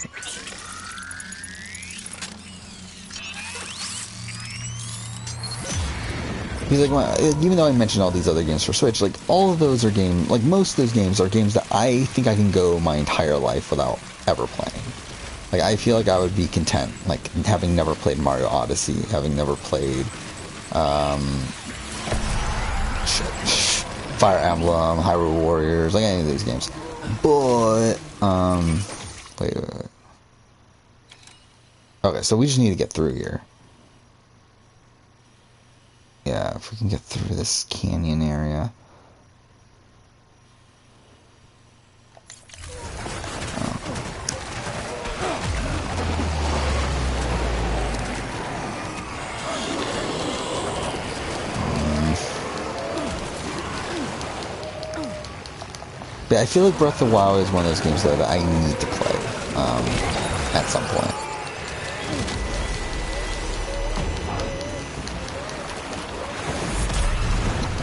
He's like, well, even though I mentioned all these other games for Switch, like, all of those are games, like, most of those games are games that I think I can go my entire life without ever playing. Like, I feel like I would be content, like, having never played Mario Odyssey, having never played, Fire Emblem, Hyrule Warriors, like, any of these games. But, wait. Okay, so we just need to get through here. Yeah, if we can get through this canyon area. But I feel like Breath of the Wild is one of those games though that I need to play at some point.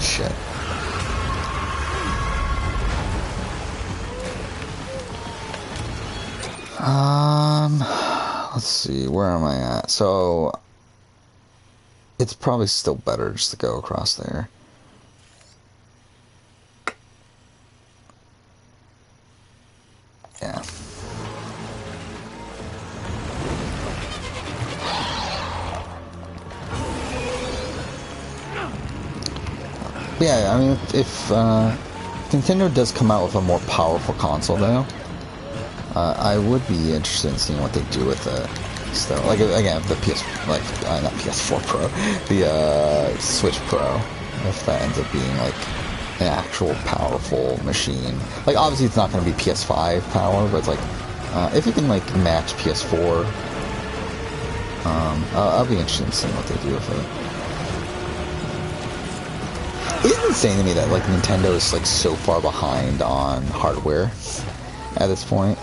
Shit. Let's see, where am I at? So it's probably still better just to go across there. Yeah. Yeah, I mean, if Nintendo does come out with a more powerful console, though, I would be interested in seeing what they do with it. So, like, again, the not PS4 Pro, the Switch Pro, if that ends up being like an actual powerful machine. Like, obviously, it's not going to be PS5 power, but it's like if you can like match PS4, I'll be interested in seeing what they do with it. It's insane to me that like Nintendo is like so far behind on hardware at this point.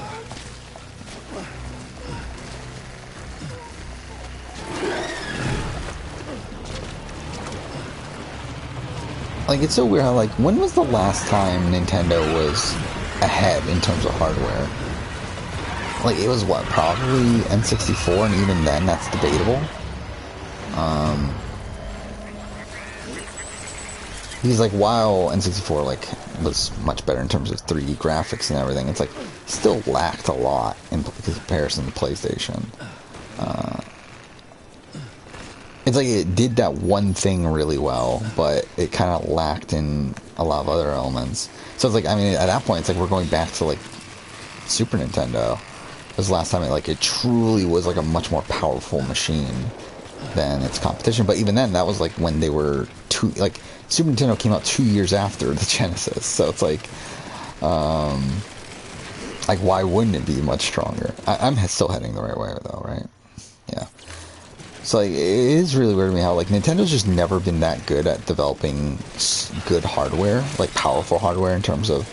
Like, it's so weird how, like, when was the last time Nintendo was ahead in terms of hardware? Like, it was, what, probably N64, and even then, that's debatable. Because, like, while N64, like, was much better in terms of 3D graphics and everything, it's, like, still lacked a lot in comparison to PlayStation. It's like it did that one thing really well, but it kind of lacked in a lot of other elements. So it's like, I mean, at that point, it's like we're going back to like Super Nintendo. It was the last time it truly was like a much more powerful machine than its competition. But even then, that was like when they were like Super Nintendo came out 2 years after the Genesis. So it's like why wouldn't it be much stronger? I'm still heading the right way though, right? Yeah. So like, it is really weird to me how like Nintendo's just never been that good at developing good hardware, like powerful hardware in terms of,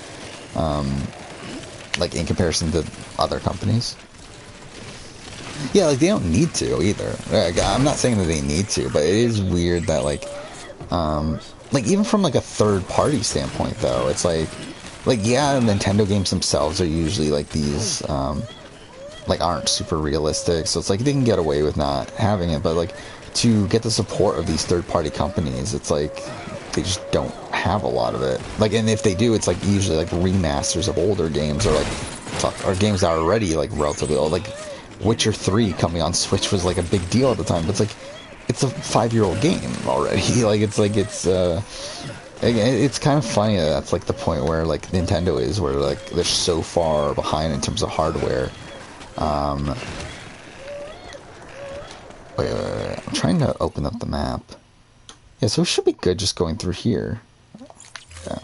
like in comparison to other companies. Yeah, like they don't need to either. Like, I'm not saying that they need to, but it is weird that like even from like a third party standpoint though, it's like yeah, Nintendo games themselves are usually like these, like aren't super realistic, so it's like they can get away with not having it, but like to get the support of these third-party companies, it's like they just don't have a lot of it. Like, and if they do, it's like usually like remasters of older games, or like or games that are already like relatively old. Like Witcher 3 coming on Switch was like a big deal at the time, but it's like it's a 5-year-old game already. Like it's kind of funny that that's like the point where like Nintendo is, where like they're so far behind in terms of hardware. Wait, I'm trying to open up the map. Yeah, so we should be good just going through here. Yeah.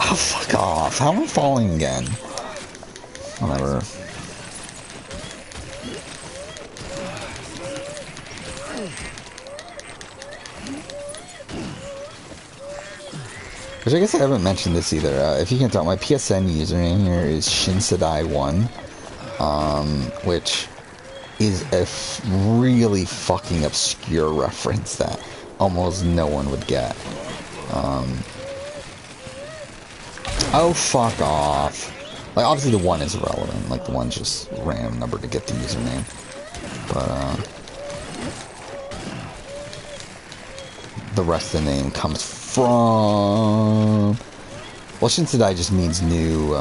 Oh, fuck off. How am I falling again? Whatever. Which I guess I haven't mentioned this either. If you can tell, my PSN username here is Shinsadai1, which is a really fucking obscure reference that almost no one would get. Oh, fuck off. Like, obviously the 1 is irrelevant. Like, the 1's just a random number to get the username. But, the rest of the name comes from... Well, Shinseidai just means new,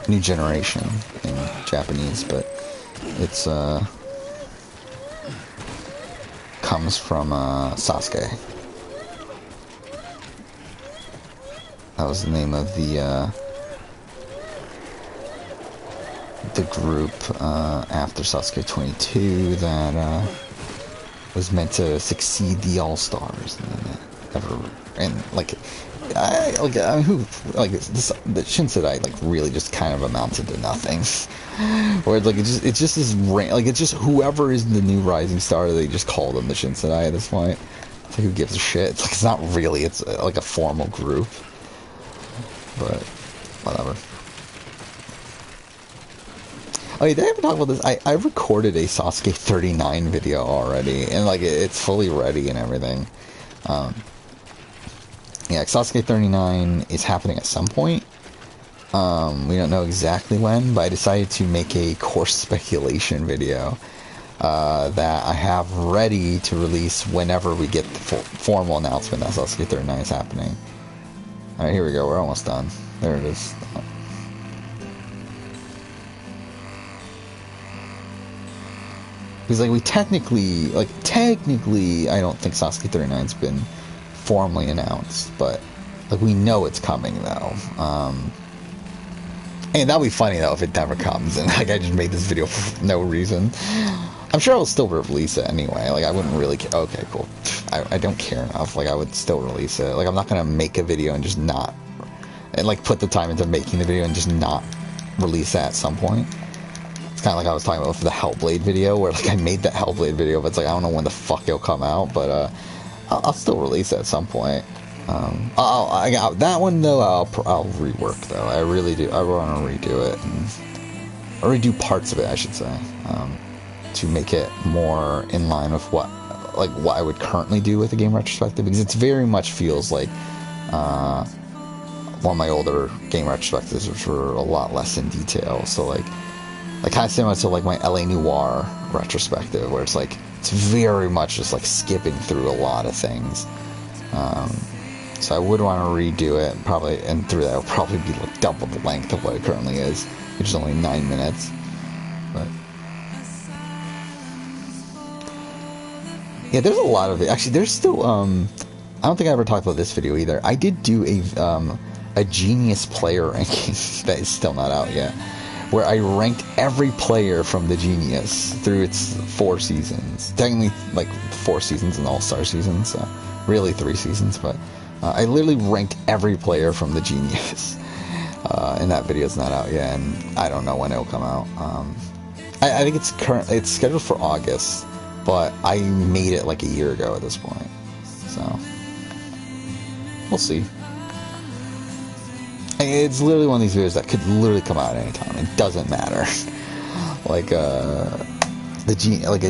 new generation in Japanese, but it's, comes from, Sasuke. That was the name of the group, after Sasuke 22 that, was meant to succeed the All-Stars, and like who, like, this, the Shinseidai, like, really just kind of amounted to nothing. Or like it's just this like, it's just whoever is the new rising star, they just call them the Shinseidai at this point. It's like, who gives a shit? It's like, it's not really, it's like a formal group, but whatever. Oh, yeah, did I ever talk about this? I recorded a Sasuke 39 video already, and like it's fully ready and everything. Yeah, Sasuke 39 is happening at some point. We don't know exactly when, but I decided to make a course speculation video that I have ready to release whenever we get the formal announcement that Sasuke 39 is happening. Alright, here we go. We're almost done. There it is. Because, like, we technically, I don't think Sasuke 39's been formally announced, but, like, we know it's coming, though. And that'll be funny, though, if it never comes, and, like, I just made this video for no reason. I'm sure I'll still release it anyway. Like, I wouldn't really care. Okay, cool. I don't care enough. Like, I would still release it. Like, I'm not gonna make a video and just not, and, like, put the time into making the video and just not release it at some point. It's kind of like I was talking about for the Hellblade video, where, like, I made that Hellblade video, but it's like, I don't know when the fuck it'll come out, but, I'll still release it at some point. I got that one, though. I'll rework, though. I really do. I want to redo it, or redo parts of it, I should say, to make it more in line with what I would currently do with a game retrospective, because it very much feels like one of my older game retrospectives, which were a lot less in detail. So, like kind of similar to, like, my LA Noire retrospective, where it's like, it's very much just, like, skipping through a lot of things. So I would want to redo it, probably, and through that it'll probably be, like, double the length of what it currently is, which is only 9 minutes. But yeah, there's a lot of it. Actually, there's still, I don't think I ever talked about this video either. I did do a Genius player ranking that is still not out yet, where I ranked every player from the Genius through its 4 seasons. Technically, like, 4 seasons and All-Star seasons, so really 3 seasons, but I literally ranked every player from the Genius. And that video's not out yet, and I don't know when it'll come out. I think it's scheduled for August, but I made it like a year ago at this point, so we'll see. It's literally one of these videos that could literally come out at any time. It doesn't matter. Like, a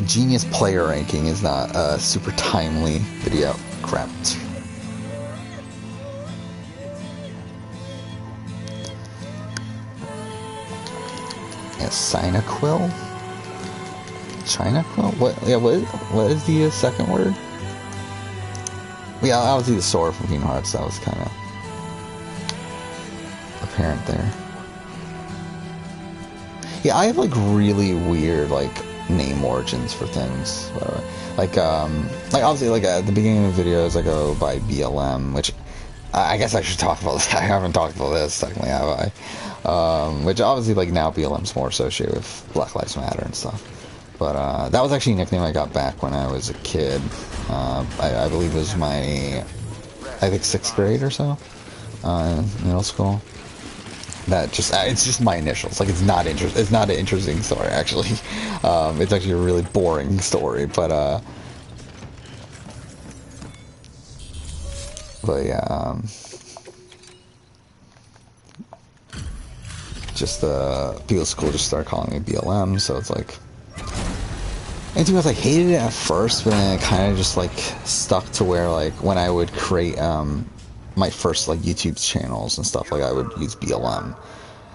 Genius player ranking is not a super timely video. Crap. Yeah, Sinaquil? Chinaquil? What? Yeah, what is the second word? Yeah, obviously the sword from Kingdom Hearts. That was kind of apparent there. Yeah, I have, like, really weird, like, name origins for things. Like obviously, like, at the beginning of the videos I go by BLM, which I guess I should talk about this. I haven't talked about this technically, have I? Which obviously, like, now BLM's more associated with Black Lives Matter and stuff. But that was actually a nickname I got back when I was a kid. I believe it was my, I think, 6th grade or so, in middle school. That just, it's just my initials. Like, it's not an interesting story, actually. It's actually a really boring story, but yeah, just people at school just started calling me BLM, so it's like, And to be honest, I hated it at first, but then it kind of just like stuck to where like when I would create my first like YouTube channels and stuff, like I would use BLM.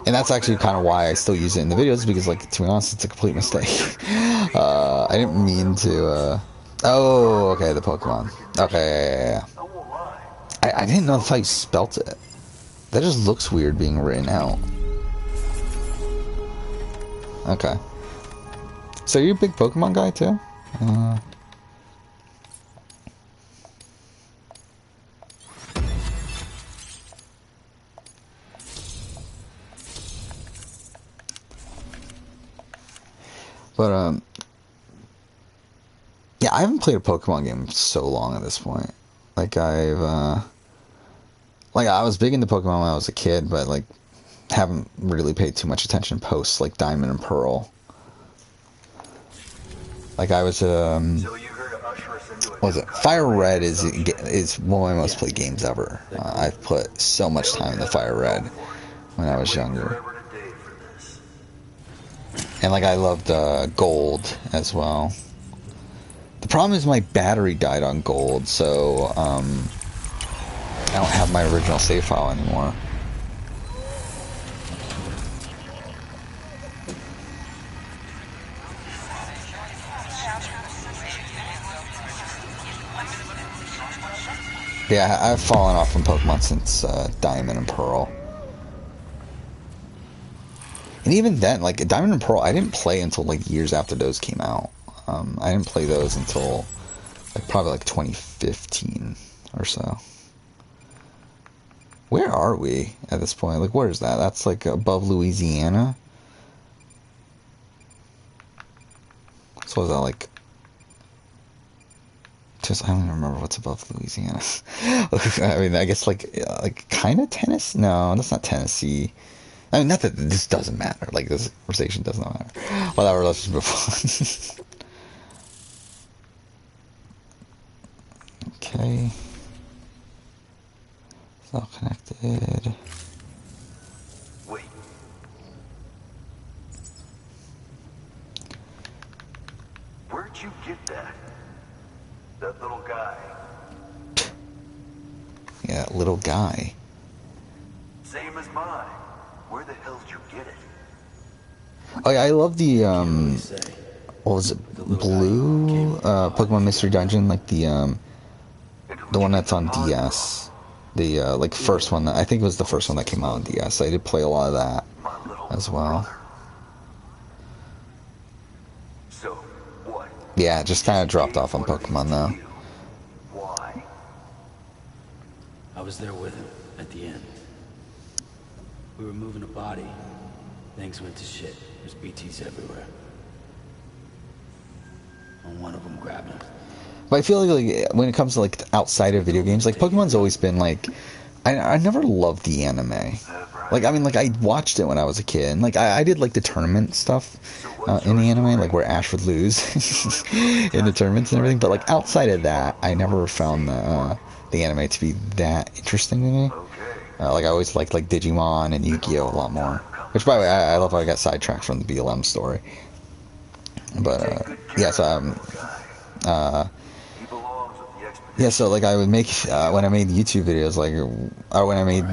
And that's actually kind of why I still use it in the videos, because, like, to be honest, it's a complete mistake. I didn't mean to, oh, okay, the Pokemon. Okay, yeah. I didn't know if I spelt it. That just looks weird being written out. Okay. So you're a big Pokemon guy, too? But, yeah, I haven't played a Pokemon game in so long at this point. Like, like, I was big into Pokemon when I was a kid, but, like, haven't really paid too much attention post, like, Diamond and Pearl. Like, I was, what was it? Fire Red is one of my most played games ever. I've put so much time into Fire Red when I was younger. And, like, I loved Gold as well. The problem is my battery died on Gold, so I don't have my original save file anymore. Yeah, I've fallen off from Pokemon since Diamond and Pearl. And even then, like, Diamond and Pearl, I didn't play until, like, years after those came out. I didn't play those until, like, probably, like, 2015 or so. Where are we at this point? Like, where is that? That's, like, above Louisiana? So is that, like... Just, I don't even remember what's above Louisiana. I mean, I guess, like kind of Tennessee? No, that's not Tennessee. I mean, not that this doesn't matter. Like, this conversation does not matter. Whatever, let's just move on. Okay. It's all connected. Wait. Where'd you get that? That little guy. Yeah, little guy. Same as mine. Where the hell did you get it? Oh yeah, I love the what was it? Blue Pokemon Mystery Dungeon, like the one that's on DS. The like first one that I think it was the first one that came out on DS. I did play a lot of that as well. So, what? Yeah, it just kind of dropped off on Pokemon though. Why? I was there with him at the end. We were moving a body. Things went to shit. There's BTs everywhere. And one of them grabbed him. But I feel like when it comes to like outside of video games, like Pokemon's always been like, I never loved the anime. Like, I mean, like I watched it when I was a kid, and like I did like the tournament stuff in the anime, like where Ash would lose in the tournaments and everything. But like outside of that, I never found the anime to be that interesting to me. Like I always liked like Digimon and Yu-Gi-Oh a lot more. Which, by the way, I love how I got sidetracked from the BLM story. But yeah, so yeah, so like I would make when I made YouTube videos, like or when I made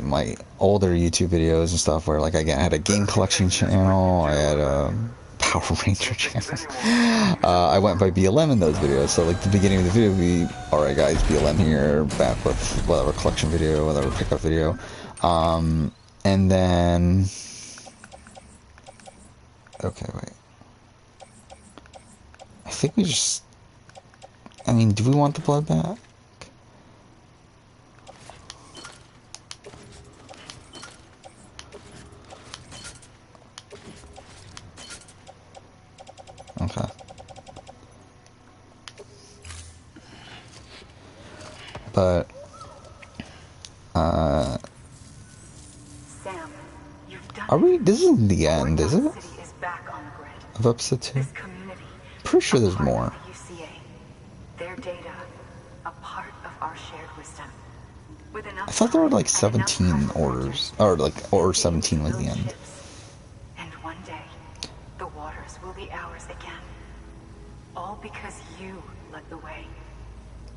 my older YouTube videos and stuff, where like again I had a game collection channel, I had a Power Ranger channel. I went by BLM in those videos. So like the beginning of the video would be, alright guys, BLM here, back with whatever collection video, whatever pickup video. And then okay, wait. I think we just, I mean, do we want the blood back? Okay. But, Sam, you've done are we, this isn't the end, is it? City is back on the grid. Of episode 2? This community, Pretty sure there's a part more. of the UCA. Their data, a part of our shared wisdom. With enough I thought there were like time and enough 17 orders, or like, or 17 was the end. And one day, the waters will be ours again. because you led the way.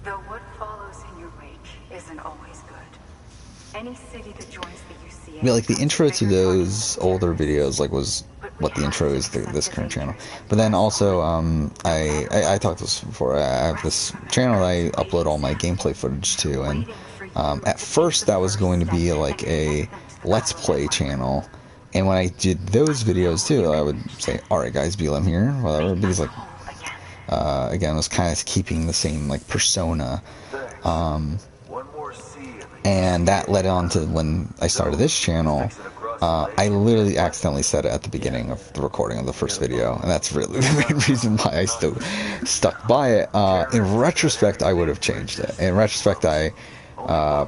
Though what follows in your wake isn't always good. Any city that joins the UCA... Yeah, like the intro to those older videos, like, was what the intro is to this current channel. But then also, I talked this before. I have this channel that I upload all my gameplay footage to, and at first that was going to be like a Let's Play channel. And when I did those videos too, I would say, "Alright guys, BLM here," whatever, because like, again, it was kind of keeping the same like persona. And that led on to when I started this channel. I literally accidentally said it at the beginning of the recording of the first video, and that's really the main reason why I still stuck by it. In retrospect, I would have changed it. In retrospect, I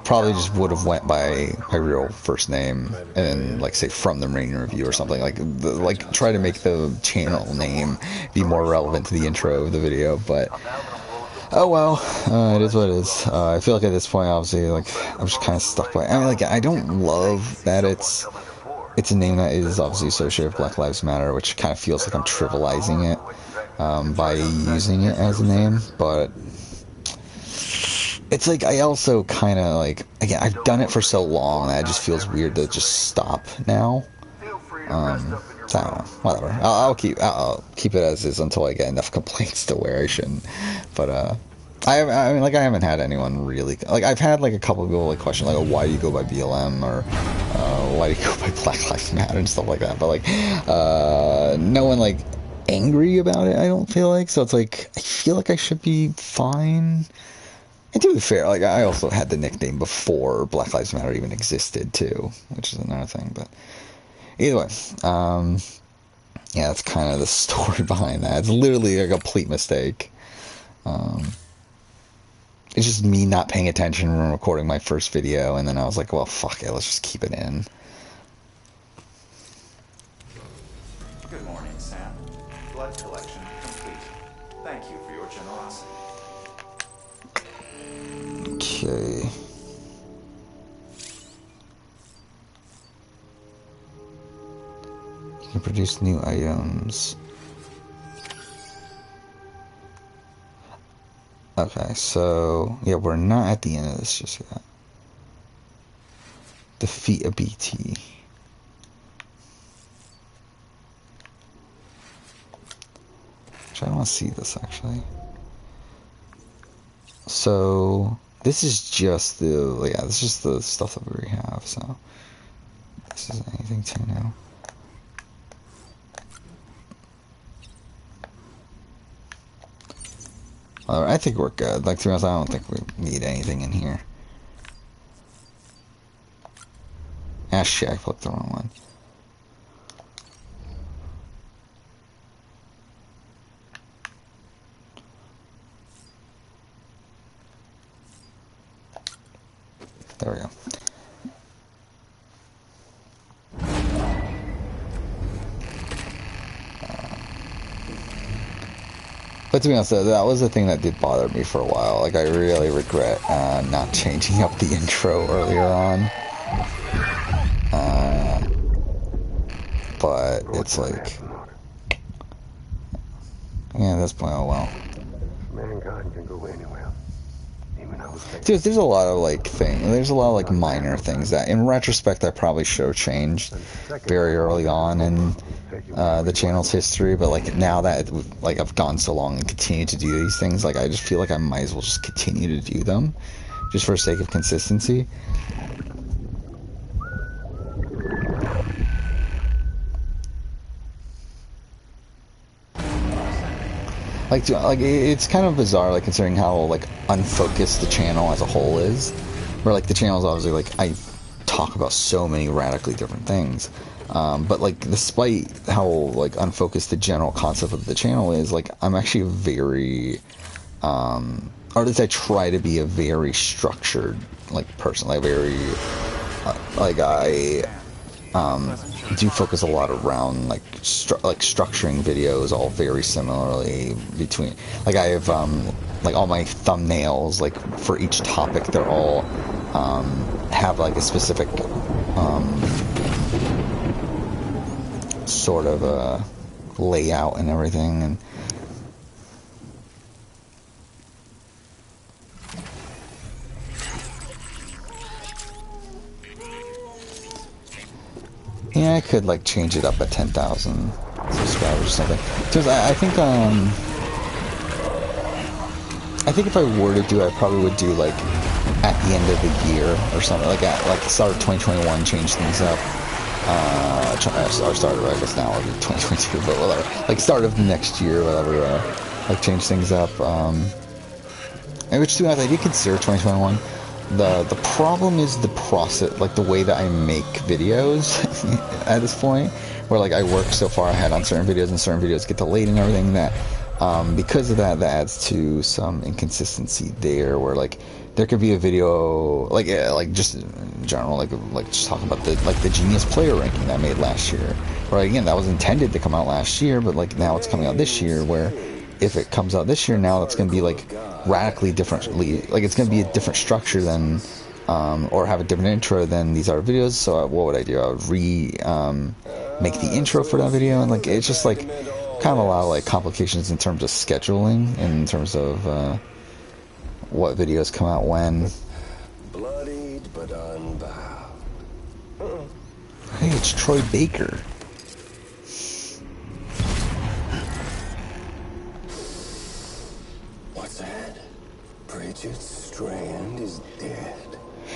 probably just would have went by my real first name and then, like, say From the Marine Review or something, like try to make the channel name be more relevant to the intro of the video. But oh well, it is what it is. I feel like at this point, obviously, like, I'm just kind of stuck by it. I mean, like, I don't love that it's a name that is obviously associated with Black Lives Matter, which kind of feels like I'm trivializing it by using it as a name. But it's like, I also kind of, like, again, I've done it for so long that it just feels weird to just stop now. So I don't know, whatever. I'll keep it as is until I get enough complaints to where I shouldn't. But I mean, like, I haven't had anyone really, like, I've had like a couple of people like question like, oh, why do you go by BLM, or why do you go by Black Lives Matter and stuff like that. But like, no one like angry about it, I don't feel like. So it's like, I feel like I should be fine. And to be fair, like, I also had the nickname before Black Lives Matter even existed too, which is another thing. But either way, yeah, that's kind of the story behind that. It's literally a complete mistake. It's just me not paying attention when recording my first video, and then I was like, well, fuck it, let's just keep it in. Good morning, Sam. Blood collection complete. Thank you for your generosity. Okay. You can produce new items. Okay, so, yeah, we're not at the end of this just yet. Defeat a BT. Which I don't want to see this, actually. So, this is just the, yeah, this is just the stuff that we already have, so. This is anything too new. I think we're good. Like, to be honest, I don't think we need anything in here. Ah, shit, I clicked the wrong one. There we go. But to be honest, that was the thing that did bother me for a while. Like, I really regret not changing up the intro earlier on. But it's like, yeah, at this point, oh well. Mankind can go anywhere. Dude, there's a lot of like there's a lot of like minor things that in retrospect I probably should have changed very early on in the channel's history, but like now that like I've gone so long and continue to do these things, like I just feel like I might as well just continue to do them just for the sake of consistency. Like it's kind of bizarre, like, considering how like unfocused the channel as a whole is. Where like the channel is obviously like I talk about so many radically different things, but like despite how like unfocused the general concept of the channel is, like I'm actually very, or at least I try to be a very structured like person, like very, like I do focus a lot around like structuring videos all very similarly between, like I have like all my thumbnails, like for each topic, they're all have like a specific sort of a layout and everything, and Yeah, I could like change it up at 10,000 subscribers or something. Because I think if I were to do it, I probably would do like at the end of the year or something, like at like the start of 2021, change things up. Or start of, I guess now it'll be 2022, but whatever. Like start of the next year, whatever. Like change things up. And which, to be honest, I did consider 2021. The problem is the process, like the way that I make videos at this point, where like I work so far ahead on certain videos and certain videos get delayed and everything, that because of that, that adds to some inconsistency there, where like there could be a video like just in general, like just talking about the Genius player ranking that I made last year, where again that was intended to come out last year, but like now it's coming out this year, where if it comes out this year, now it's going to be like radically differently, like it's going to be a different structure than or have a different intro than these other videos. So what would I do? I would make the intro for that video, and like it's just like kind of a lot of like complications in terms of scheduling, and in terms of what videos come out when. Bloodied but unbound. Hey, it's Troy Baker. What's that? Bridget Strand is dead.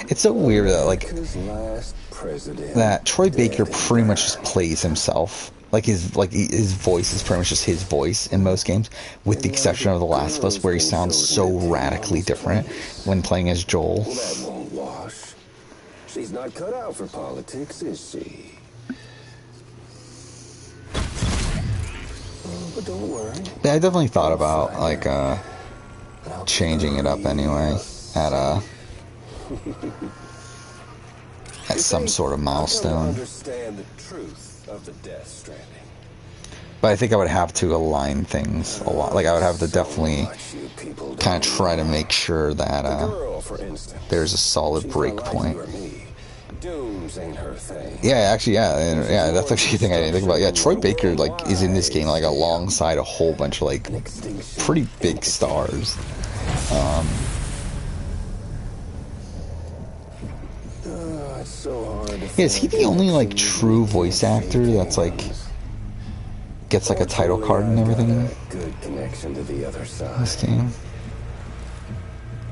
It's so weird that like Last president that Troy Baker pretty much just plays himself. Like his voice is pretty much just his voice in most games, with the exception of The Last of Us, where he sounds so radically different when playing as Joel. Well, that won't wash. She's not cut out for politics, is she? But don't worry. Yeah, I definitely thought about like changing it up anyway at some sort of milestone. Understand the truth of the Death Stranding. But I think I would have to align things a lot. Like I would have to definitely kind of try to make sure that there's a solid break point. Dooms ain't her thing. Yeah, actually, yeah, that's actually the thing I didn't think about. Yeah, Troy Baker like is in this game like alongside a whole bunch of like pretty big stars. It's so hard to Yeah, is he the only like true voice actor that's like gets like a title card and everything in good connection to the other side. this game?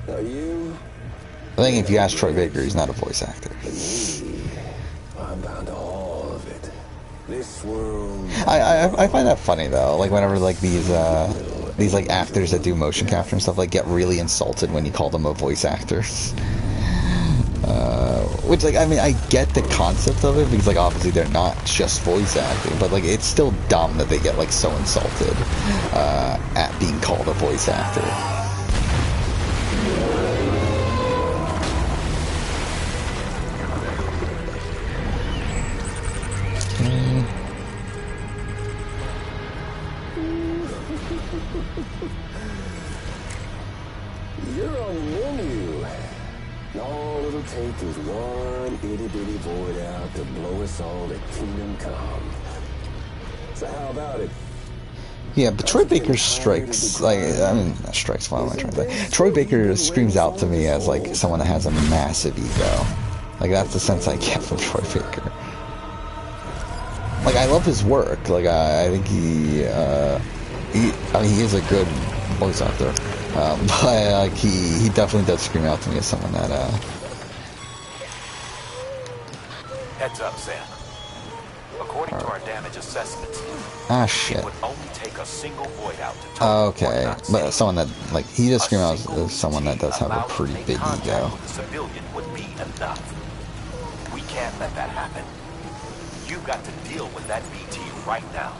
Now you, I think if you ask Troy Baker, he's not a voice actor. I'm bound to all of it. This world. I find that funny though. Like whenever like these like actors that do motion capture and stuff like get really insulted when you call them a voice actor. Which like I mean I get the concept of it, because like obviously they're not just voice acting, but like it's still dumb that they get like so insulted at being called a voice actor. You're on the menu. All it'll take is one itty-bitty void out to blow us all to kingdom come. So how about it? Yeah, but Troy Baker strikes, like, I mean, strikes, what am I trying to say? Troy Baker screams out to me as, like, someone that has a massive ego. Like, that's the sense I get from Troy Baker. Like, I love his work. Like, I think he is a good voice actor. But, like, he definitely does scream out to me as someone that, Heads up, Sam. According to our damage assessments, ah, shit. it would only take a single void out to total Okay, but someone that, like, he does scream out as someone that does have a pretty big ego. The civilian would be enough. We can't let that happen. You've got to deal with that BT right now.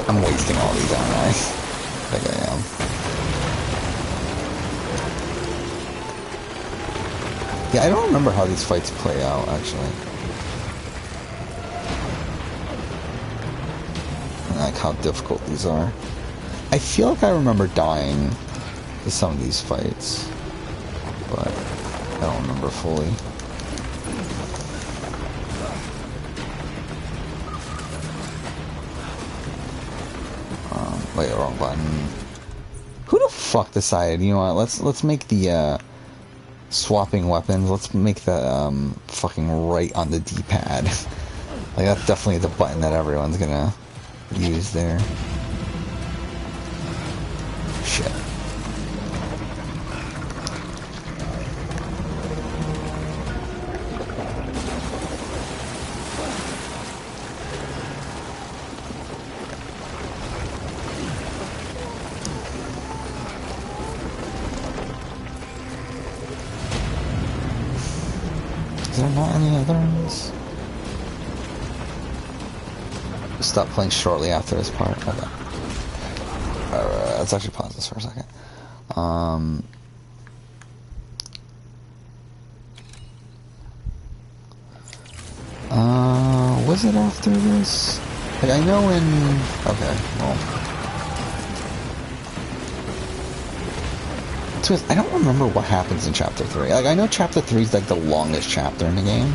I'm wasting all these, aren't I? I think I am. Yeah, I don't remember how these fights play out, actually. Like, how difficult these are. I feel like I remember dying in some of these fights, but I don't remember fully. Wait, wrong button. Who the fuck decided? You know what? Let's make the swapping weapons. Let's make the fucking right on the D-pad. Like that's definitely the button that everyone's gonna use there. Shit. Is there not any others? Stop playing shortly after this part. Okay. Let's actually pause this for a second. Was it after this? Like, I know in... Okay, well... So I don't remember what happens in Chapter 3. Like, I know Chapter 3 is, like, the longest chapter in the game.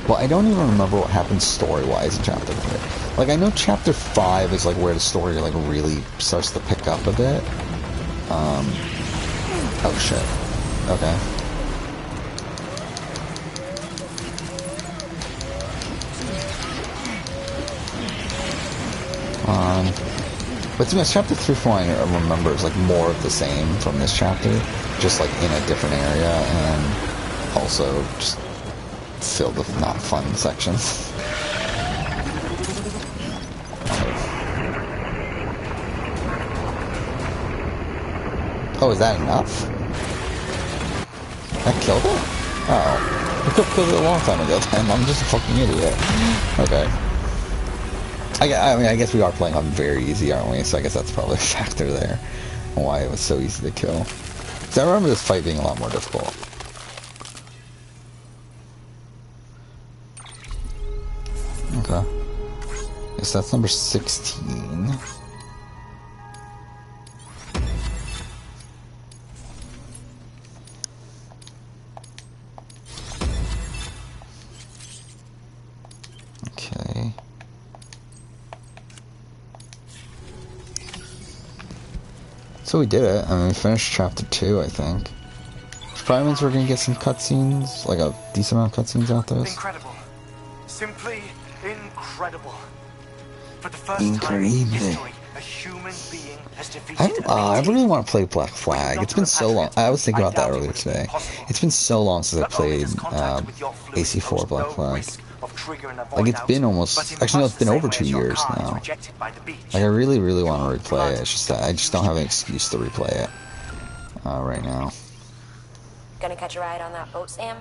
Well, I don't even remember what happens story-wise in Chapter 3. Like, I know Chapter 5 is, like, where the story, like, really starts to pick up a bit. Oh, shit. Okay. But to be honest, Chapter 3 from what I remember is, like, more of the same from this chapter. Just, like, in a different area, and also just filled with not fun sections. Oh, is that enough? That killed it? Oh. I could have killed it a long time ago then. I'm just a fucking idiot. Okay. I mean, I guess we are playing on very easy, aren't we? So I guess that's probably a factor there. Why it was so easy to kill. Because I remember this fight being a lot more difficult. Okay. Guess that's number 16. Okay. So we did it. I mean, we finished chapter 2, I think. Which probably means we're gonna get some cutscenes, like a decent amount of cutscenes out there. Incredible. Simply incredible. For the first time in history, a human being has defeated I really want to play Black Flag. It's been so long. I was thinking about that earlier today. It's been so long since I played AC4 Black Flag. Like, it's been almost... Actually, no, it's been over 2 years now. Like, I really, really want to replay it. It's just that I just don't have an excuse to replay it right now. Gonna catch a ride on that boat, Sam?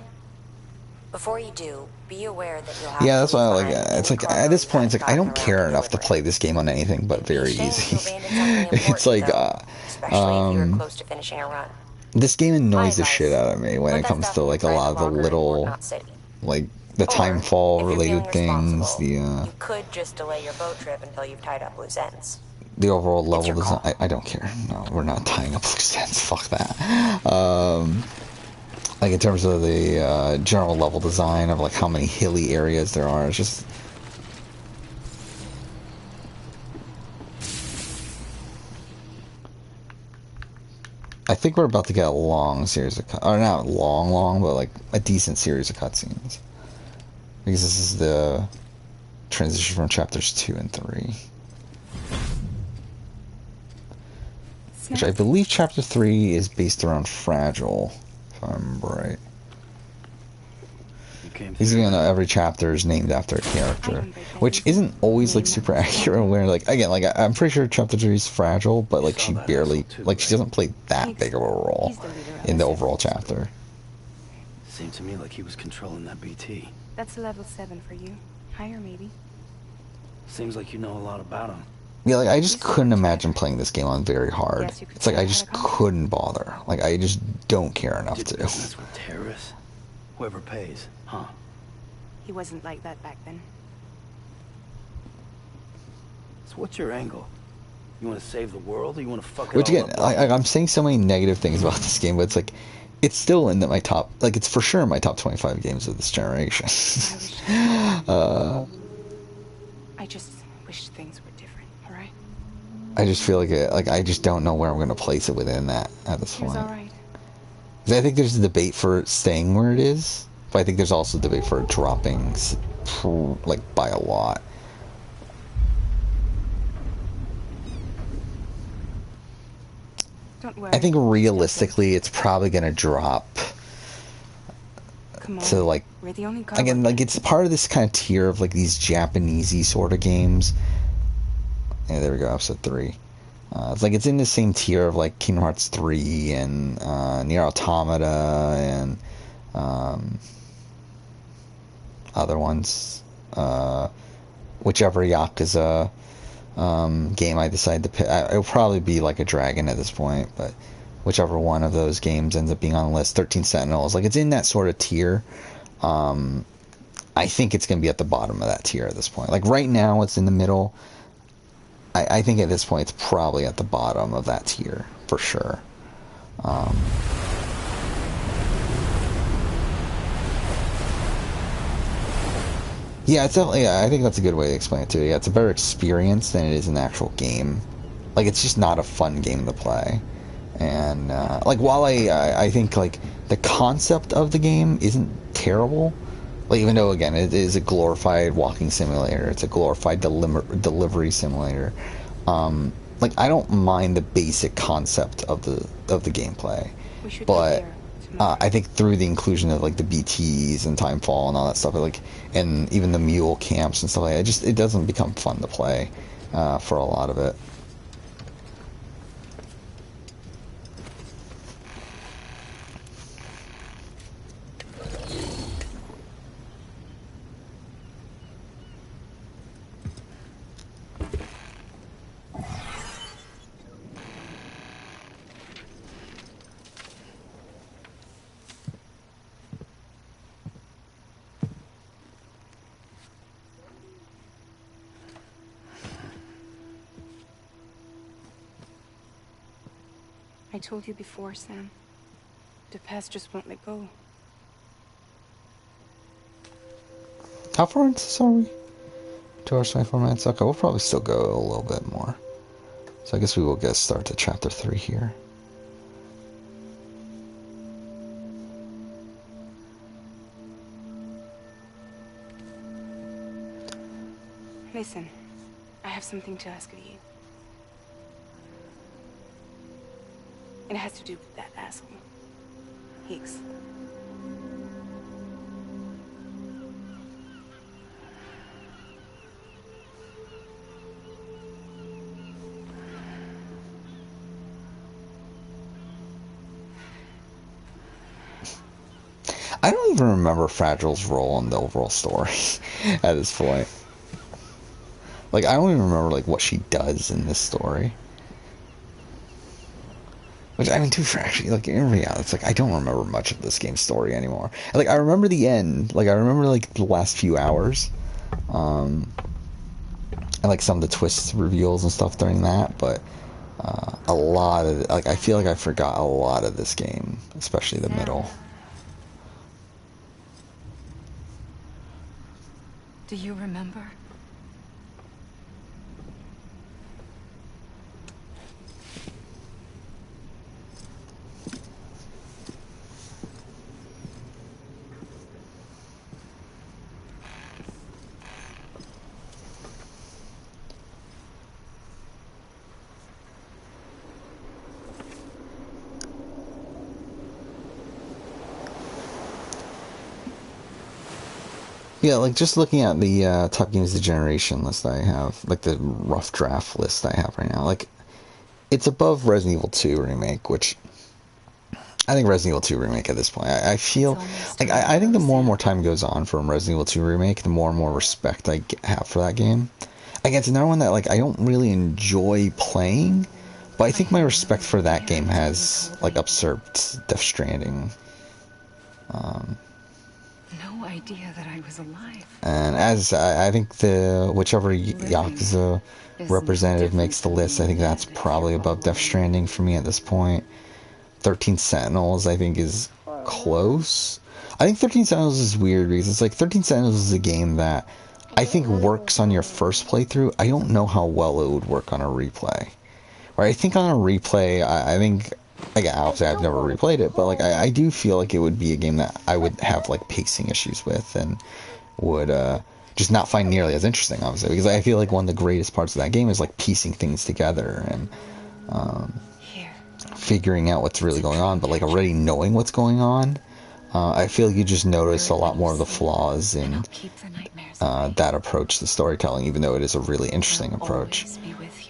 Before you do, be aware that you'll have Yeah, that's why I like it. It's like, at this point, it's like, I don't care enough to play this game on anything but very easy. It's like, close to finishing a run. this game annoys the shit out of me when it comes to, like, a lot of the little, like, the timefall related things, You could just delay your boat trip until you've tied up loose ends. the overall level design. I don't care. No, we're not tying up loose ends. Fuck that. Like, in terms of the general level design of, like, how many hilly areas there are, it's just... I think we're about to get a long series of or not long, but, like, a decent series of cutscenes. Because this is the transition from chapters 2 and 3. Which I believe chapter 3 is based around Fragile. I'm right. Because, you know, every chapter is named after a character, which isn't always, like, super accurate. Where, like, again, like, I'm pretty sure chapter 3 is Fragile, but, like, she barely, like, she doesn't play that big of a role in the overall chapter. Seemed to me like he was controlling that BT. That's a level 7 for you. Higher, maybe. Seems like you know a lot about him. Yeah, like, I just couldn't imagine playing this game on very hard. It's like, I just couldn't bother. Like, I just don't care enough to. Business with terrorists? Whoever pays, huh? He wasn't like that back then. So what's your angle? You want to save the world, or you want to fuck it Which, all again, up? I'm saying so many negative things about this game, but it's like, it's still in my top, like, it's for sure in my top 25 games of this generation. I just wish things were different, alright? I just feel like I just don't know where I'm gonna place it within that at this point. All right. 'Cause I think there's a debate for it staying where it is, but I think there's also a debate for it dropping, like, by a lot. Don't worry. I think realistically, it's probably gonna drop Come on. to, like, We're the only again, like, it's part of this kind of tier of, like, these Japanesey sort of games. Yeah, there we go, episode 3. It's like, it's in the same tier of, like, Kingdom Hearts 3 and Nier Automata and other ones. Whichever Yakuza game I decide to pick. It'll probably be like a Dragon at this point, but whichever one of those games ends up being on the list. 13 Sentinels, like, it's in that sort of tier. I think it's going to be at the bottom of that tier at this point. Like, right now it's in the middle. I think at this point it's probably at the bottom of that tier for sure. Yeah, it's definitely, I think that's a good way to explain it too. Yeah, it's a better experience than it is an actual game. Like, it's just not a fun game to play. And like, while I think, like, the concept of the game isn't terrible, like, even though, again, it is a glorified walking simulator, it's a glorified delivery simulator. Like, I don't mind the basic concept of the gameplay, but I think through the inclusion of, like, the BTs and Timefall and all that stuff, like, and even the mule camps and stuff like that, it doesn't become fun to play for a lot of it. I told you before, Sam. The past just won't let go. How far into this are we? 2 hours, 24 minutes? Okay, we'll probably still go a little bit more. So I guess we will get started to chapter 3 here. Listen, I have something to ask of you. It has to do with that asshole, Higgs. I don't even remember Fragile's role in the overall story at this point. Like, I don't even remember, like, what she does in this story. Which, I mean, too, for actually, like, in reality, it's like, I don't remember much of this game's story anymore. Like, I remember the end. Like, I remember, like, the last few hours. And, like, some of the twists, reveals, and stuff during that. But a lot of, like, I feel like I forgot a lot of this game. Especially the middle. Do you remember? Yeah, like, just looking at the top games of the generation list I have, like, the rough draft list I have right now, like, it's above Resident Evil 2 Remake, which I think Resident Evil 2 Remake at this point, I feel, like, I think the more and more time goes on from Resident Evil 2 Remake, the more and more respect I have for that game. Like, it's another one that, like, I don't really enjoy playing, but I think my respect for that game has, like, usurped Death Stranding. No idea that I was alive. And as I think whichever Yakuza representative makes the list, I think that's probably above Death Stranding for me at this point. 13 Sentinels, I think, is close. I think 13 Sentinels is weird because it's like 13 Sentinels is a game that I think works on your first playthrough. I don't know how well it would work on a replay. Or I think on a replay, I think, again, obviously I've never replayed it, but like I do feel like it would be a game that I would have like pacing issues with and would just not find nearly as interesting, obviously, because I feel like one of the greatest parts of that game is like piecing things together and figuring out what's really going on, but like already knowing what's going on. I feel like you just notice a lot more of the flaws in that approach to storytelling, even though it is a really interesting approach.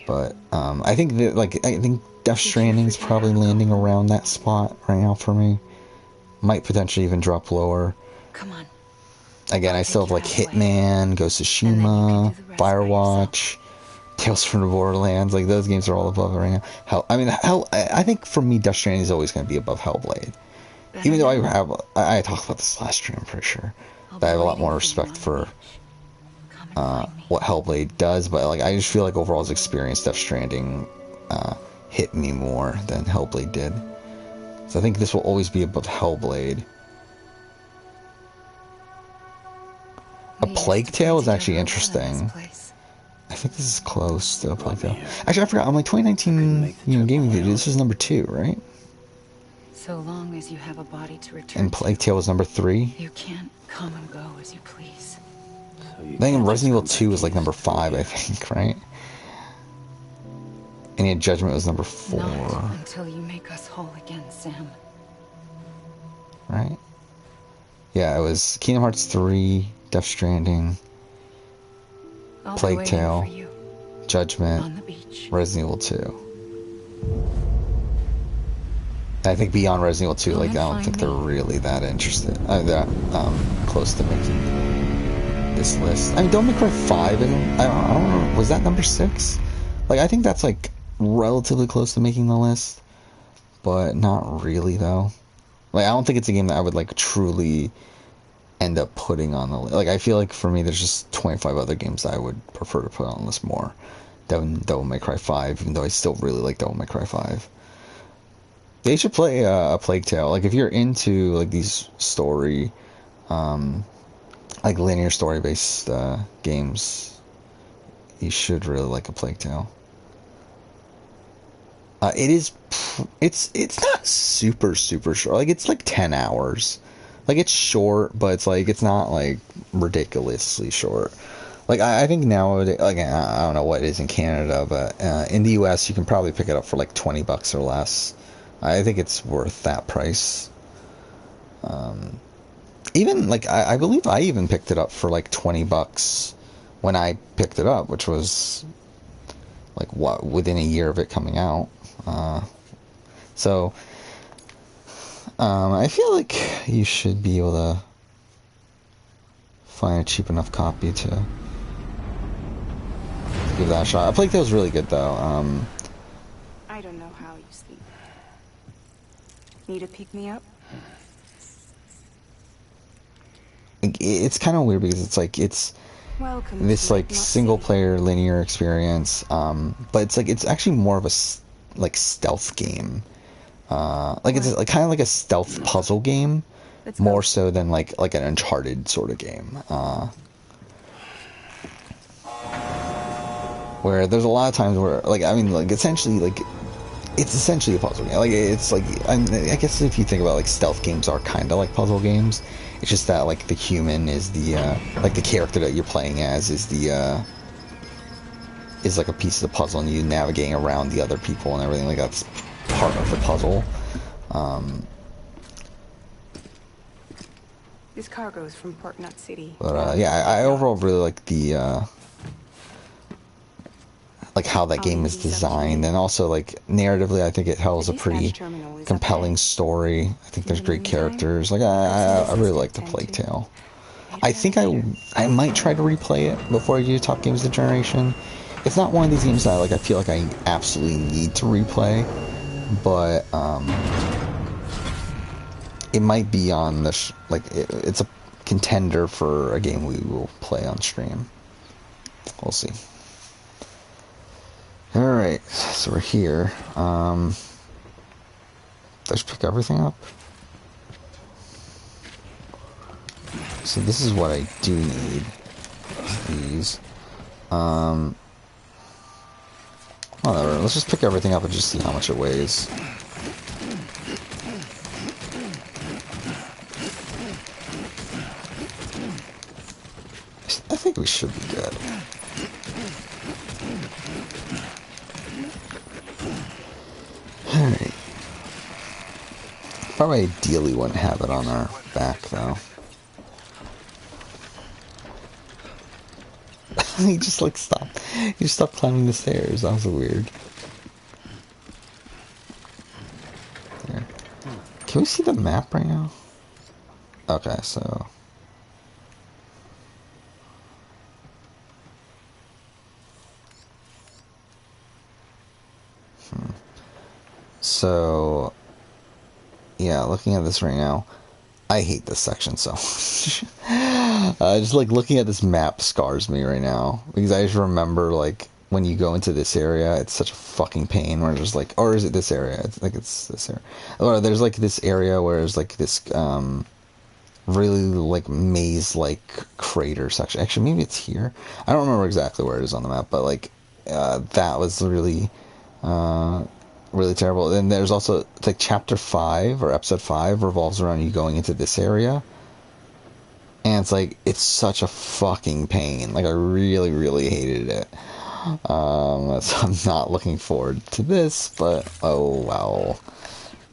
But I think that, like, I think Death Stranding's probably landing around that spot right now for me. Might potentially even drop lower. Come on. Again, I still have like Hitman, Ghost of Tsushima, Firewatch, Tales from the Borderlands. Like those games are all above it right now. I think for me, Death Stranding is always going to be above Hellblade. Even though I talked about this last stream, I'm pretty sure. That I have a lot more respect for what Hellblade does, but like I just feel like overall as experience, Death Stranding hit me more than Hellblade did. So I think this will always be above Hellblade. A Plague Tale is actually interesting. I think this is close to a Plague Tale. Actually, I forgot. I'm like 2019 gaming video. This was number 2, right? So long as you have a body to return and Plague Tale was number 3. You can't come and go as you please. I think Resident Evil 2 was like number 5, I think, right? And yet Judgment was number 4. Not until you make us whole again, Sam. Right? Yeah, it was Kingdom Hearts 3, Death Stranding, Plague Tale, Judgment, Resident Evil 2. I think beyond Resident Evil 2, like, I don't think they're really that interested, that close to making this list. I mean, Devil May Cry 5, I don't know, was that number 6? Like, I think that's, like, relatively close to making the list, but not really, though. Like, I don't think it's a game that I would, like, truly end up putting on the list. Like, I feel like, for me, there's just 25 other games that I would prefer to put on the list more than Devil May Cry 5, even though I still really like Devil May Cry 5. They should play a Plague Tale. Like, if you're into, like, these story, like, linear story-based games, you should really like a Plague Tale. It's not super short. Like, it's like 10 hours. Like, it's short, but it's like, it's not like ridiculously short. Like, I think nowadays, like, I don't know what it is in Canada, but in the US you can probably pick it up for like $20 or less. I think it's worth that price. Even like, I believe I even picked it up for like $20 when I picked it up, which was like within a year of it coming out. So I feel like you should be able to find a cheap enough copy to give that a shot. Plague Tale's really good though. I don't know how you sleep. Need to pick me up? It's kind of weird because it's like it's this like single player linear experience, but it's like it's actually more of a like stealth game. Like it's like kind of like a stealth puzzle game, more so than like an Uncharted sort of game. Where there's a lot of times where, like, I mean, like, essentially, like, it's essentially a puzzle game. Like, it's like, I guess if you think about, like, stealth games are kind of like puzzle games. It's just that, like, the human is the, like, the character that you're playing as is the, is like a piece of the puzzle, and you navigating around the other people and everything. Like, that's part of the puzzle. This cargo is from Port Knot City. But, yeah, I overall really like the, like how that game is designed, and also like narratively I think it tells a pretty compelling story. I think there's great characters. Like I really like the Plague Tale. I think I might try to replay it before I do Top Games of the Generation. It's not one of these games that I feel like I absolutely need to replay, but it might be on this, like it's a contender for a game we will play on stream. We'll see. Alright, so we're here. Let's pick everything up. So this is what I do need. These. Whatever, let's just pick everything up and just see how much it weighs. I think we should be good. Alright. Probably ideally wouldn't have it on our back, though. He just, like, stopped. He just stopped climbing the stairs. That was weird. There. Can we see the map right now? Okay, so... So... Yeah, looking at this right now, I hate this section so much. Just like looking at this map scars me right now, because I just remember like when you go into this area, it's such a fucking pain where there's like, or is it this area? It's like it's this area. Or there's like this area where there's like this really like maze-like crater section. Actually, maybe it's here. I don't remember exactly where it is on the map, but like that was really really terrible. And there's also like chapter 5 or episode 5 revolves around you going into this area, and it's like it's such a fucking pain. Like I really really hated it. So I'm not looking forward to this, but oh wow,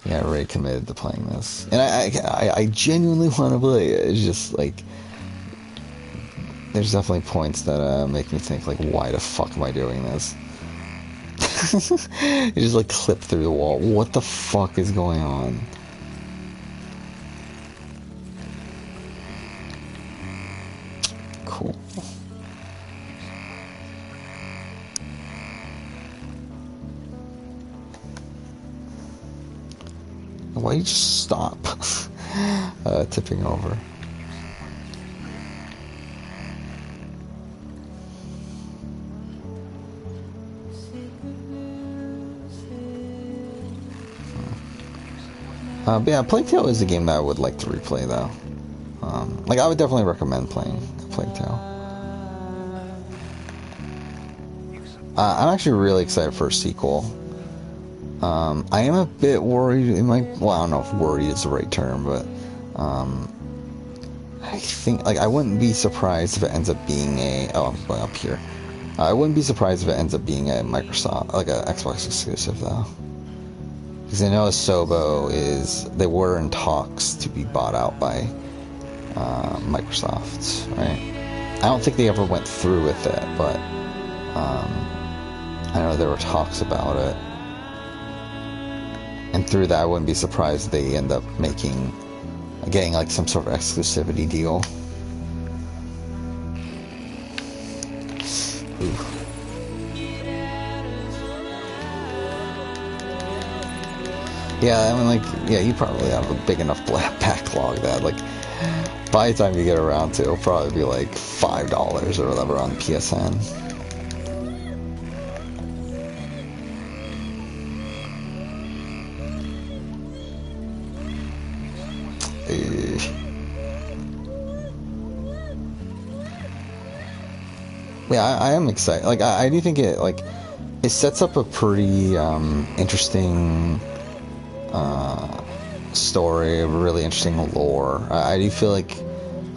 yeah, already committed to playing this, and I genuinely want to play it. It's just like there's definitely points that make me think like, why the fuck am I doing this? You just like clip through the wall. What the fuck is going on? Cool. Why you just stop? Tipping over. But yeah, Plague Tale is a game that I would like to replay, though. Like, I would definitely recommend playing Plague Tale. I'm actually really excited for a sequel. I am a bit worried. It might, well, I don't know if worried is the right term, but I think, like, I wouldn't be surprised if it ends up being a. Oh, I'm going up here. I wouldn't be surprised if it ends up being a Microsoft, like a Xbox exclusive, though. Because I know Asobo they were in talks to be bought out by Microsoft, right? I don't think they ever went through with it, but I know there were talks about it. And through that, I wouldn't be surprised if they end up getting like some sort of exclusivity deal. Ooh. Yeah, I mean, like, yeah, you probably have a big enough backlog that, like, by the time you get around to, it'll probably be like $5 or whatever on PSN. Yeah, I am excited. Like, I do think it sets up a pretty interesting story, a really interesting lore. I do feel like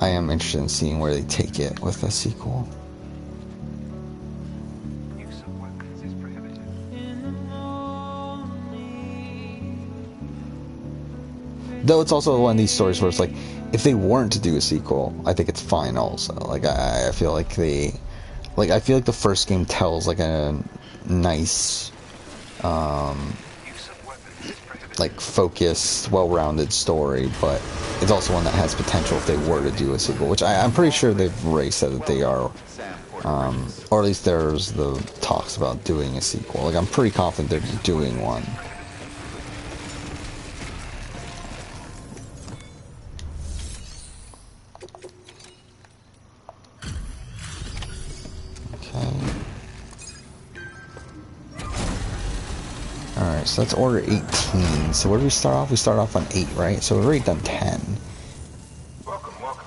I am interested in seeing where they take it with a sequel. Though it's also one of these stories where it's like, if they weren't to do a sequel, I think it's fine also. Like, I feel like I feel like the first game tells like a nice like focused, well-rounded story, but it's also one that has potential if they were to do a sequel, which I'm pretty sure they've already said that they are, or at least there's the talks about doing a sequel. Like, I'm pretty confident they're doing one. Alright, so that's order 18. So where do we start off? We start off on 8, right? So we've already done 10. Welcome, welcome.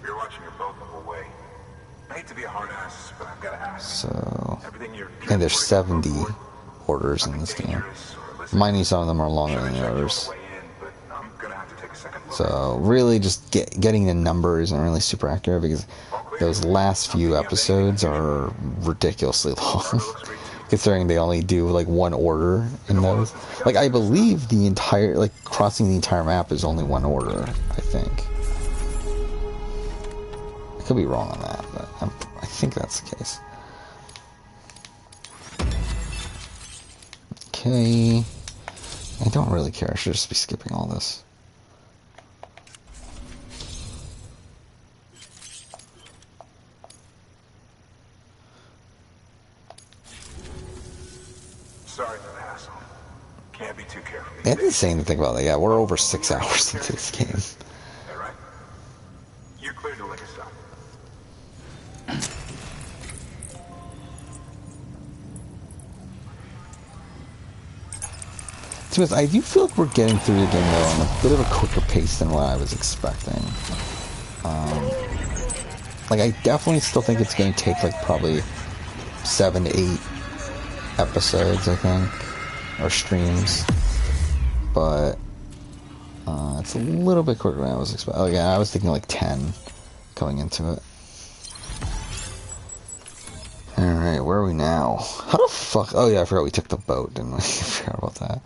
You're watching your boat the whole way. I hate to be a hard ass, but I've got to ask. So... Everything you're And there's 70 orders in this game. Mind you, some of them are longer than the others. So really just getting the number isn't really super accurate because those last few episodes are ridiculously long. Considering they only do like one order in those. Like I believe the entire, like crossing the entire map is only one order, I think. I could be wrong on that, but I think that's the case. Okay. I don't really care. I should just be skipping all this. Sorry for the hassle. Can't be too careful. I didn't say anything about that. Yeah, we're over 6 hours into this game. All right. You're clear to lick us up. I do feel like we're getting through the game though on a bit of a quicker pace than what I was expecting. Like I definitely still think it's going to take like probably 7 to 8 episodes, I think, or streams, but it's a little bit quicker than I was expecting. Oh yeah, I was thinking like 10 going into it. Alright, where are we now? How the fuck? Oh yeah, I forgot we took the boat, didn't we? I forgot about that.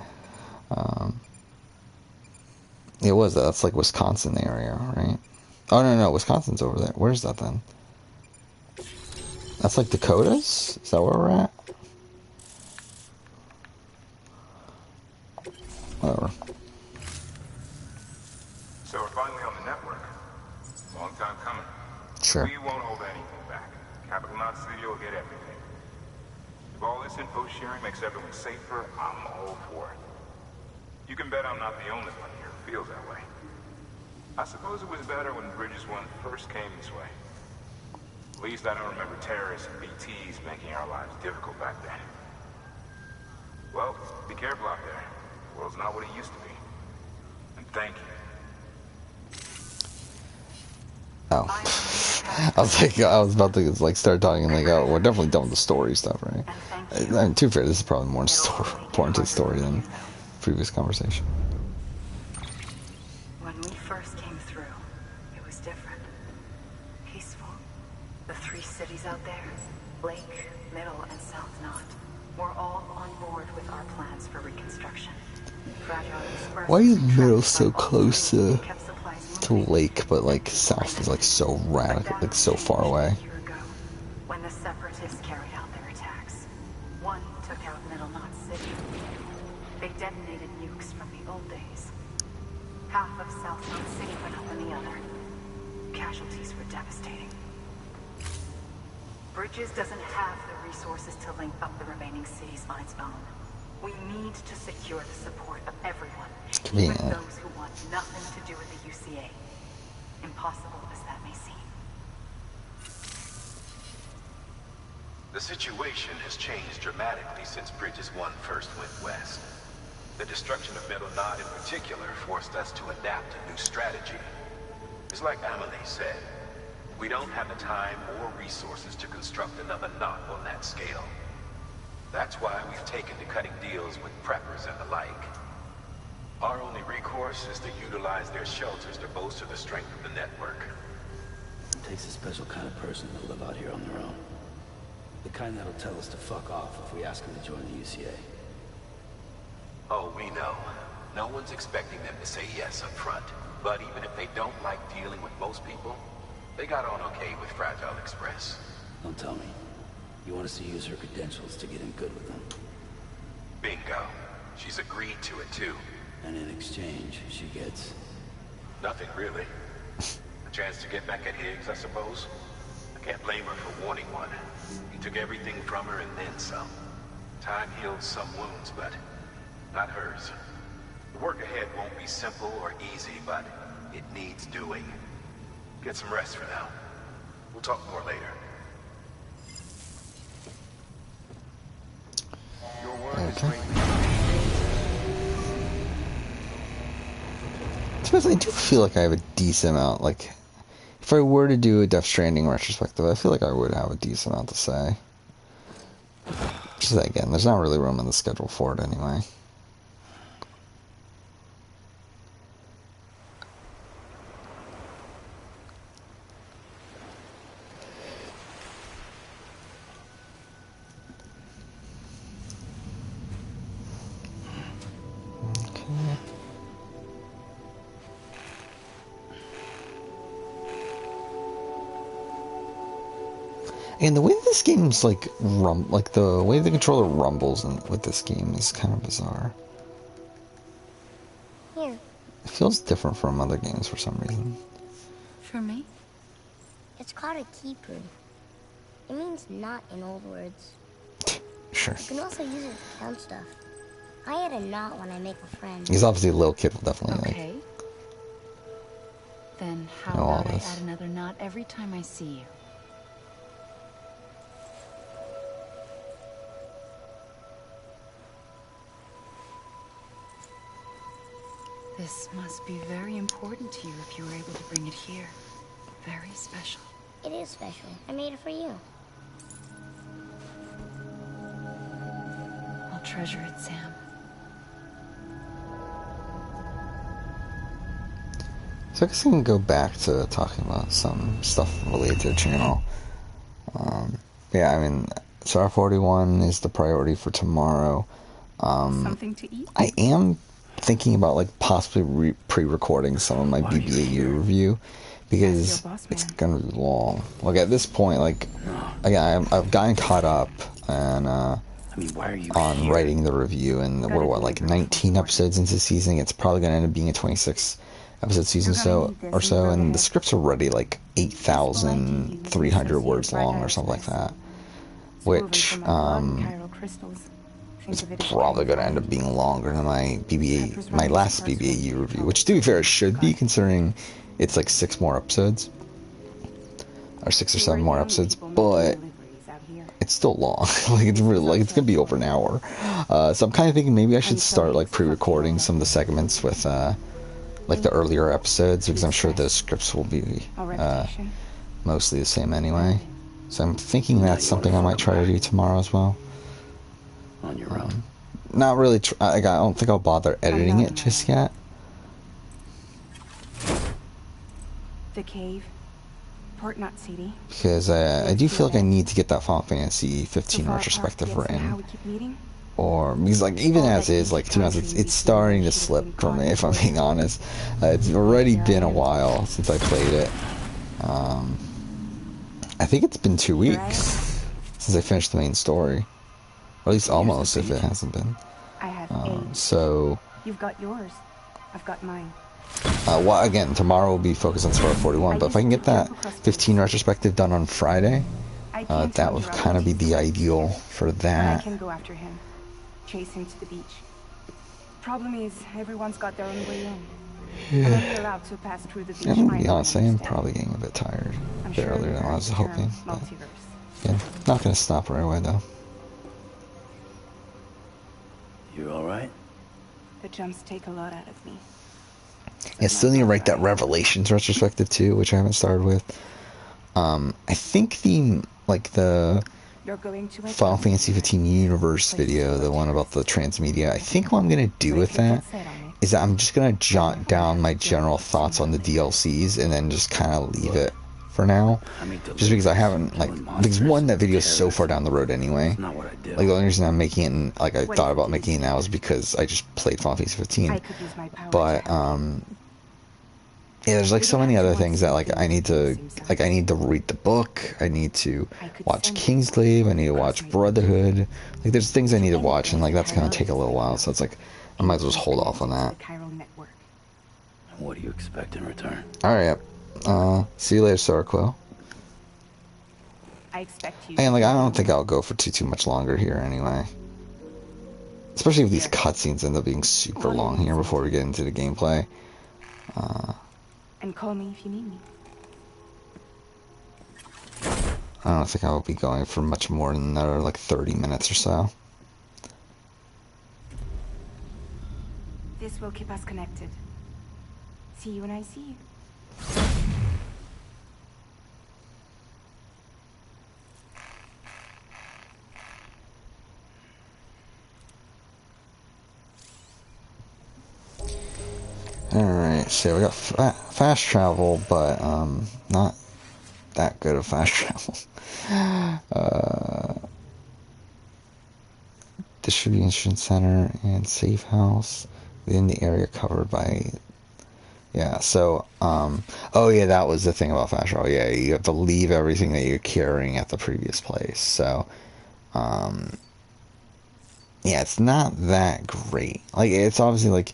It was, that's like Wisconsin area, right? Oh no, Wisconsin's over there. Where's that then? That's like Dakotas? Is that where we're at? Whatever. So we're finally on the network. Long time coming. Sure. We won't hold anything back. Capital Knot Studio will get everything. If all this info sharing makes everyone safer, I'm all for it. You can bet I'm not the only one here who feels that way. I suppose it was better when Bridges 1 first came this way. At least I don't remember terrorists and BTs making our lives difficult back then. Well, be careful out there. The world's not what it used to be. And thank you. Oh. I was about to like start talking like, oh, we're definitely done with the story stuff, right? To be fair, this is probably more important to the story than previous conversation. When we first came through, it was different. Peaceful. The 3 cities out there, Lake, Middle, and South Knot, were all on board with our plans for reconstruction. Why is Middle so close to Lake, but like South is like so radical, like so far away? When the Separatists carried out their attacks, one took out Middle Knot City. They detonated nukes from the old days. Half of South Knot City went up in the other. Casualties were devastating. Bridges doesn't have the resources to link up the remaining cities on its own. We need to secure the support of everyone, even those who want nothing to do with the UCA. Impossible as that may seem. The situation has changed dramatically since Bridges 1 first went west. The destruction of Middle Knot in particular forced us to adapt a new strategy. It's like Amelie said, we don't have the time or resources to construct another knot on that scale. That's why we've taken to cutting deals with preppers and the like. Our only recourse is to utilize their shelters to bolster the strength of the network. It takes a special kind of person to live out here on their own. The kind that'll tell us to fuck off if we ask them to join the UCA. Oh, we know. No one's expecting them to say yes up front. But even if they don't like dealing with most people, they got on okay with Fragile Express. Don't tell me. You want us to use her credentials to get in good with them? Bingo. She's agreed to it too. And in exchange, she gets... nothing really. A chance to get back at Higgs, I suppose. I can't blame her for wanting one. He took everything from her and then some. Time healed some wounds, but not hers. The work ahead won't be simple or easy, but it needs doing. Get some rest for now. We'll talk more later. Your work is great. I do feel like I have a decent amount, like, if I were to do a Death Stranding retrospective, I feel like I would have a decent amount to say. Just again, there's not really room in the schedule for it anyway. And the way this game's like the way the controller rumbles with this game is kind of bizarre. Here. It feels different from other games for some reason. For me? It's called a keeper. It means knot in old words. Sure. You can also use it to count stuff. I add a knot when I make a friend. He's obviously a little kid will definitely Okay. Then how know all about I this. add another knot every time I see you? This must be very important to you if you were able to bring it here. Very special. It is special. I made it for you. I'll treasure it, Sam. So I guess I can go back to talking about some stuff related to the channel. Yeah, I mean, Star 41 is the priority for tomorrow. Something to eat? I am thinking about like possibly pre-recording some of my BBAU review because it's gonna be long. Like at this point, like again, I've gotten caught up and on writing the review, and we're what, like 19 episodes into the season. It's probably gonna end up being a 26 episode season or so, and the script's already like 8,300 words long or something like that, which it's probably going to end up being longer than my last BBAU review, which to be fair, it should be, considering it's like 6 more episodes, or 6 or 7 more episodes, but it's still long. Like it's really, like it's gonna be over an hour. So I'm kind of thinking maybe I should start like pre-recording some of the segments with like the earlier episodes, because I'm sure those scripts will be mostly the same anyway. So I'm thinking that's something I might try to do tomorrow as well. On your own. Not really. I don't think I'll bother editing it just yet. The cave. Port Knot City. Because I do feel like I need to get that Final Fantasy 15 retrospective written. Or, because like, even as is, like, to be honest, it's starting to slip from me, if I'm being honest. It's already been a while since I played it. I think it's been 2 weeks since I finished the main story. Or at least almost, if it hasn't been. I have so... You've got yours. I've got mine. Well, again, tomorrow will be focused on Star 41, but if I can get that 15 retrospective done on Friday, that would kind of be the ideal for that. I can go after him. Chase him to the beach. Problem is, everyone's got their own way in. Yeah. I'm only allowed to pass through the beach. I'm gonna be honest, I am probably getting a bit tired. A bit earlier than I was hoping. But, yeah, not gonna stop right away though. You alright? The jumps take a lot out of me. I still need to write that Revelations retrospective too, which I haven't started with. I think the Final Fantasy 15 Universe video, the one about the transmedia, I think what I'm gonna do with that is that I'm just gonna jot down my general thoughts on the DLCs and then just kind of leave it for now. Just because I haven't, because one, that video is so far down the road anyway. Like the only reason I'm making it, like I thought about making it now, is because I just played Final Fantasy 15. But yeah, there's like so many other things that I need to read the book, I need to watch Kingsglaive, I need to watch Brotherhood. Like there's things I need to watch, and like that's gonna take a little while, so it's like I might as well just hold off on that. What do you expect in return? Alright, see you later, Sorquel. I expect you. And like I don't think I'll go for too much longer here anyway. Especially if these cutscenes end up being super long here before we get into the gameplay. And call me if you need me. I don't think I'll be going for much more than another like 30 minutes or so. This will keep us connected. See you when I see you. so we got fast travel, but not that good of fast travel. Distribution center and safe house within the area covered by. Yeah, so, oh yeah, that was the thing about fast travel. Yeah, you have to leave everything that you're carrying at the previous place. So, yeah, it's not that great. Like, it's obviously, like,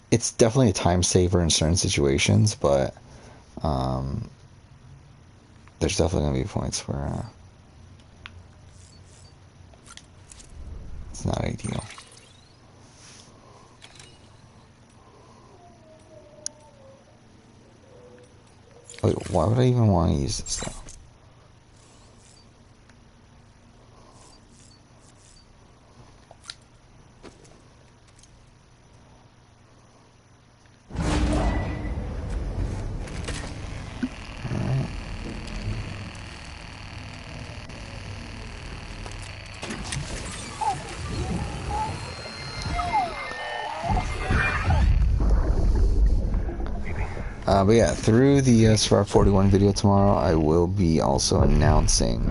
it's definitely a time saver in certain situations, but, there's definitely going to be points where, it's not ideal. Wait, why would I even want to use this, though? But yeah, through the Survivor 41 video tomorrow, I will be also announcing,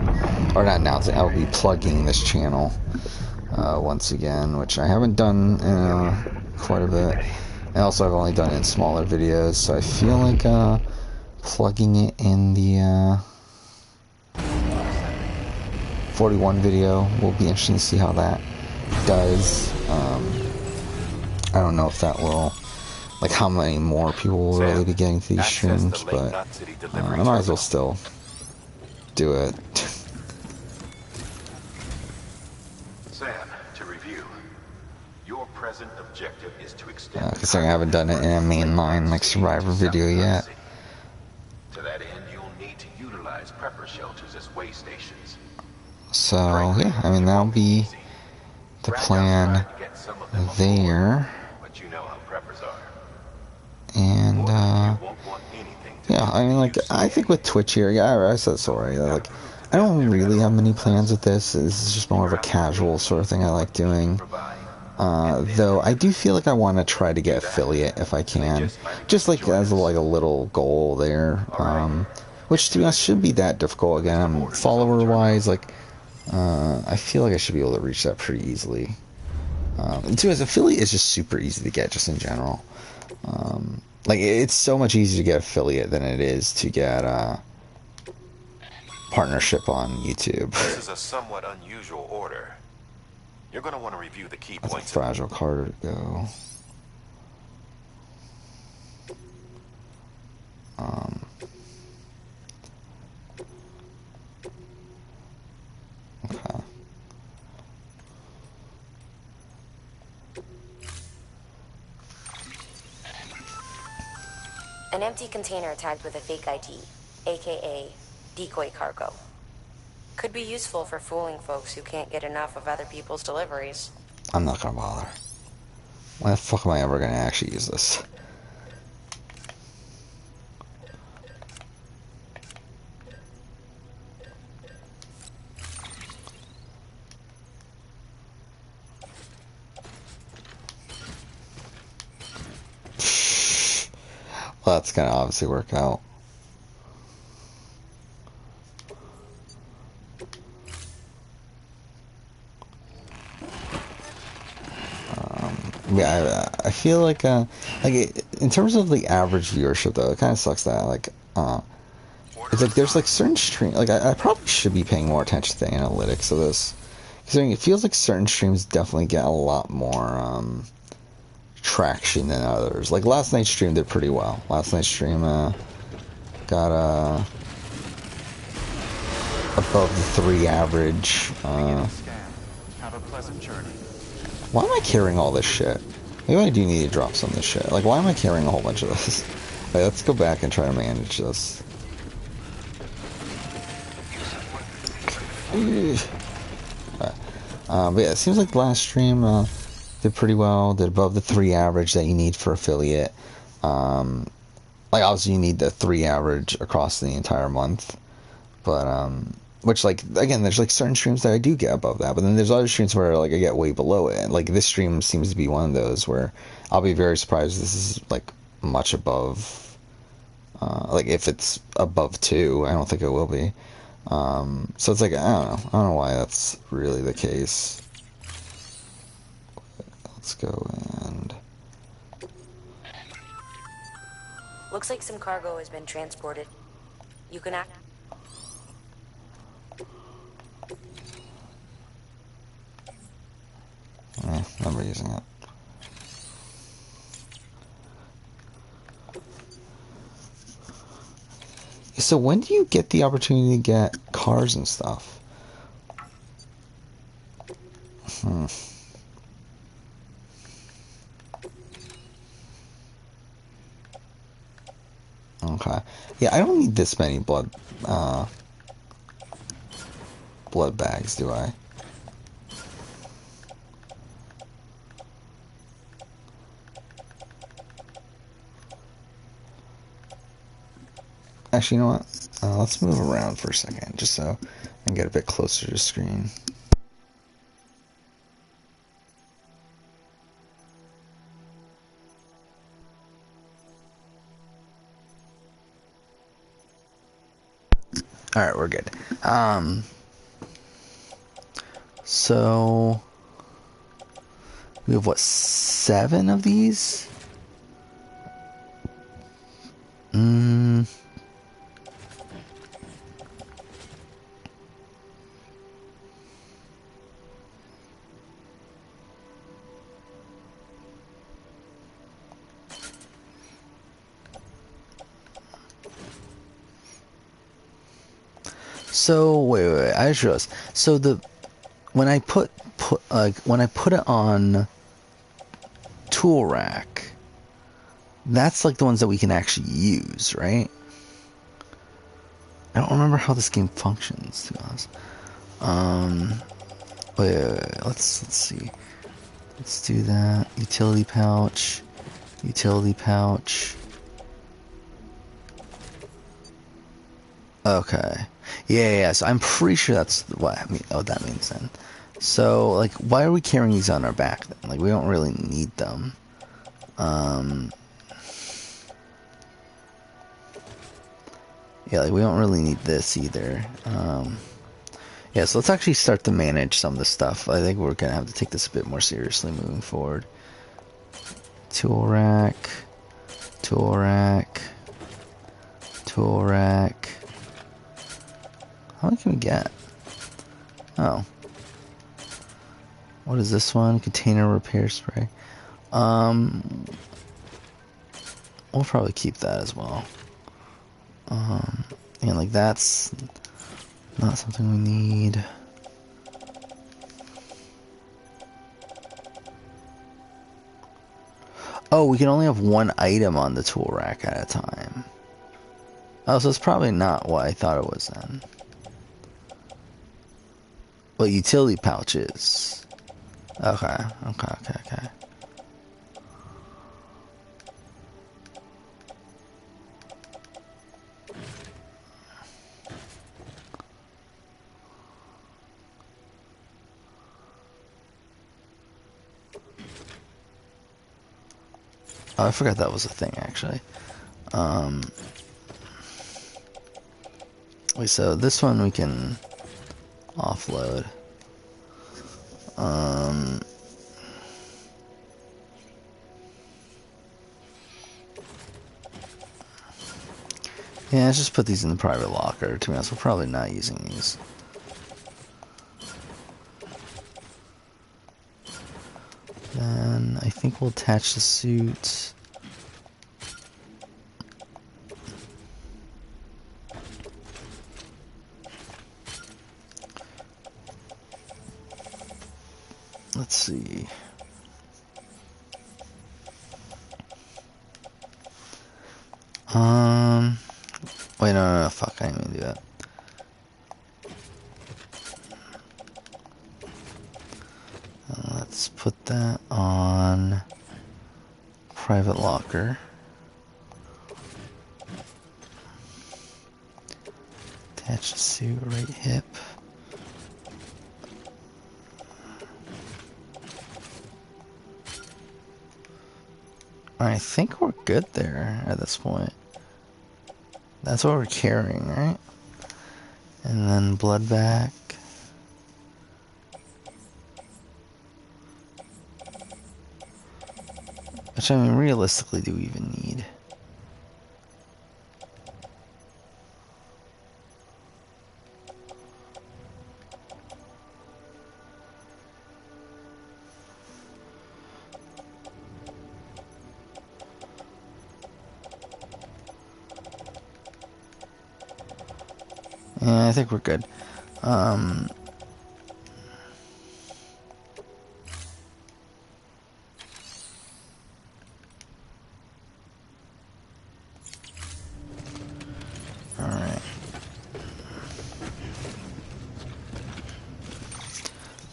or not announcing, I will be plugging this channel once again, which I haven't done quite a bit. And also I've only done it in smaller videos, so I feel like plugging it in the 41 video will be interesting to see how that does. I don't know if that will, like, how many more people will really be getting to these streams, but I might as well still do it. Sam, to review, your present objective is to extend. Considering I haven't done it in a mainline like Survivor video yet. To that end, you'll need to utilize prepper shelters as way stations. So yeah, I mean that'll be the plan there. But you know how preppers are. And yeah, I mean, like, I think with Twitch here, yeah, I said this already, like, I don't really have many plans with this. This is just more of a casual sort of thing I like doing. Though I do feel like I want to try to get affiliate if I can, just like as like a little goal there. Which to be honest shouldn't be that difficult. Again, follower wise, like, I feel like I should be able to reach that pretty easily. And too, as affiliate is just super easy to get, just in general. Like, it's so much easier to get affiliate than it is to get partnership on YouTube. This is a somewhat unusual order. You're going to want to review the key That's points. a fragile card to go. Okay. An empty container tagged with a fake ID, aka decoy cargo. Could be useful for fooling folks who can't get enough of other people's deliveries. I'm not gonna bother. When the fuck am I ever gonna actually use this? Well, that's gonna obviously work out. Yeah, I feel like in terms of the average viewership, though, it kind of sucks that, like, it's like there's, like, certain streams, like, I probably should be paying more attention to the analytics of this. Considering it feels like certain streams definitely get a lot more, traction than others. Like, last night's stream did pretty well. Last night's stream, got, above the 3 average, Have a pleasant journey. Why am I carrying all this shit? Maybe I do need to drop some of this shit. Like, why am I carrying a whole bunch of this? Alright, let's go back and try to manage this. But yeah, it seems like the last stream did pretty well. Did above the 3 average that you need for affiliate. Like, obviously you need the 3 average across the entire month. But, which, like, again, there's, like, certain streams that I do get above that, but then there's other streams where, like, I get way below it. And, like, this stream seems to be one of those where I'll be very surprised if this is, like, much above. Like if it's above 2, I don't think it will be. So it's like I don't know why that's really the case. Let's go and Looks like some cargo has been transported. You can act. never using it. So when do you get the opportunity to get cars and stuff? Okay. Yeah, I don't need this many blood bags, do I? Actually, you know what? Let's move around for a second, just so I can get a bit closer to the screen. Alright, we're good. So we have what, 7 of these? So wait, I just realized. So when I put it on tool rack, that's like the ones that we can actually use, right? I don't remember how this game functions, to be honest. Wait, let's see. Let's do that. Utility pouch. Okay. Yeah. So I'm pretty sure that's what I mean. Oh, that means then. So, like, why are we carrying these on our back then? Like, we don't really need them. Yeah, like, we don't really need this either. Yeah, so let's actually start to manage some of this stuff. I think we're gonna have to take this a bit more seriously moving forward. Tool rack. How many can we get? Oh. What is this one? Container repair spray. We'll probably keep that as well. And like that's not something we need. Oh, we can only have one item on the tool rack at a time. Oh, so it's probably not what I thought it was then. Well, utility pouches. Okay. Oh, I forgot that was a thing, actually. Wait, so this one we can offload. Yeah, let's just put these in the private locker. To be honest, we're probably not using these. Then I think we'll attach the suit. Let's see. Wait, no, fuck, I didn't even do that. Let's put that on private locker. Attach the suit right hip. I think we're good there at this point. That's what we're carrying, right? And then blood back. Which, I mean, realistically, do we even need? Yeah, I think we're good. Alright.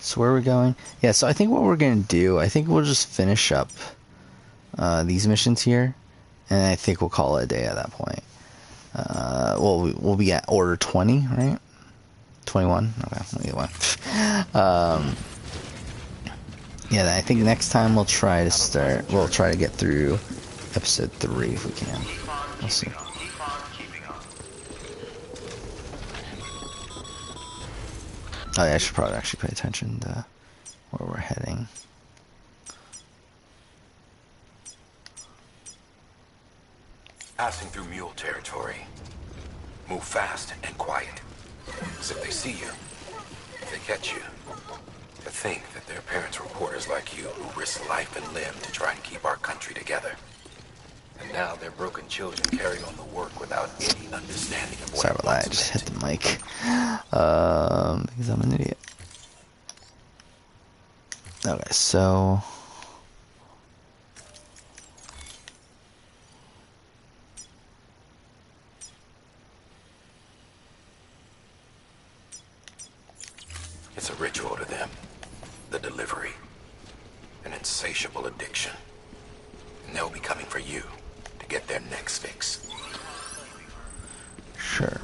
So where are we going? Yeah, so I think what we're going to do, I think we'll just finish up these missions here. And I think we'll call it a day at that point. Well, we'll be at order 20, right? 21? Okay, either way. Yeah, I think next time we'll try to get through episode 3 if we can. We'll see. Oh yeah, I should probably actually pay attention to where we're heading. Passing through mule territory. Move fast and quiet. Because if they see you, if they catch you, to think that their parents were reporters like you who risked life and limb to try and keep our country together. And now their broken children carry on the work without any understanding of what Sorry about that, I just hit the mic. Because I'm an idiot. Okay, so... It's a ritual to them. The delivery. An insatiable addiction. And they'll be coming for you to get their next fix. Sure.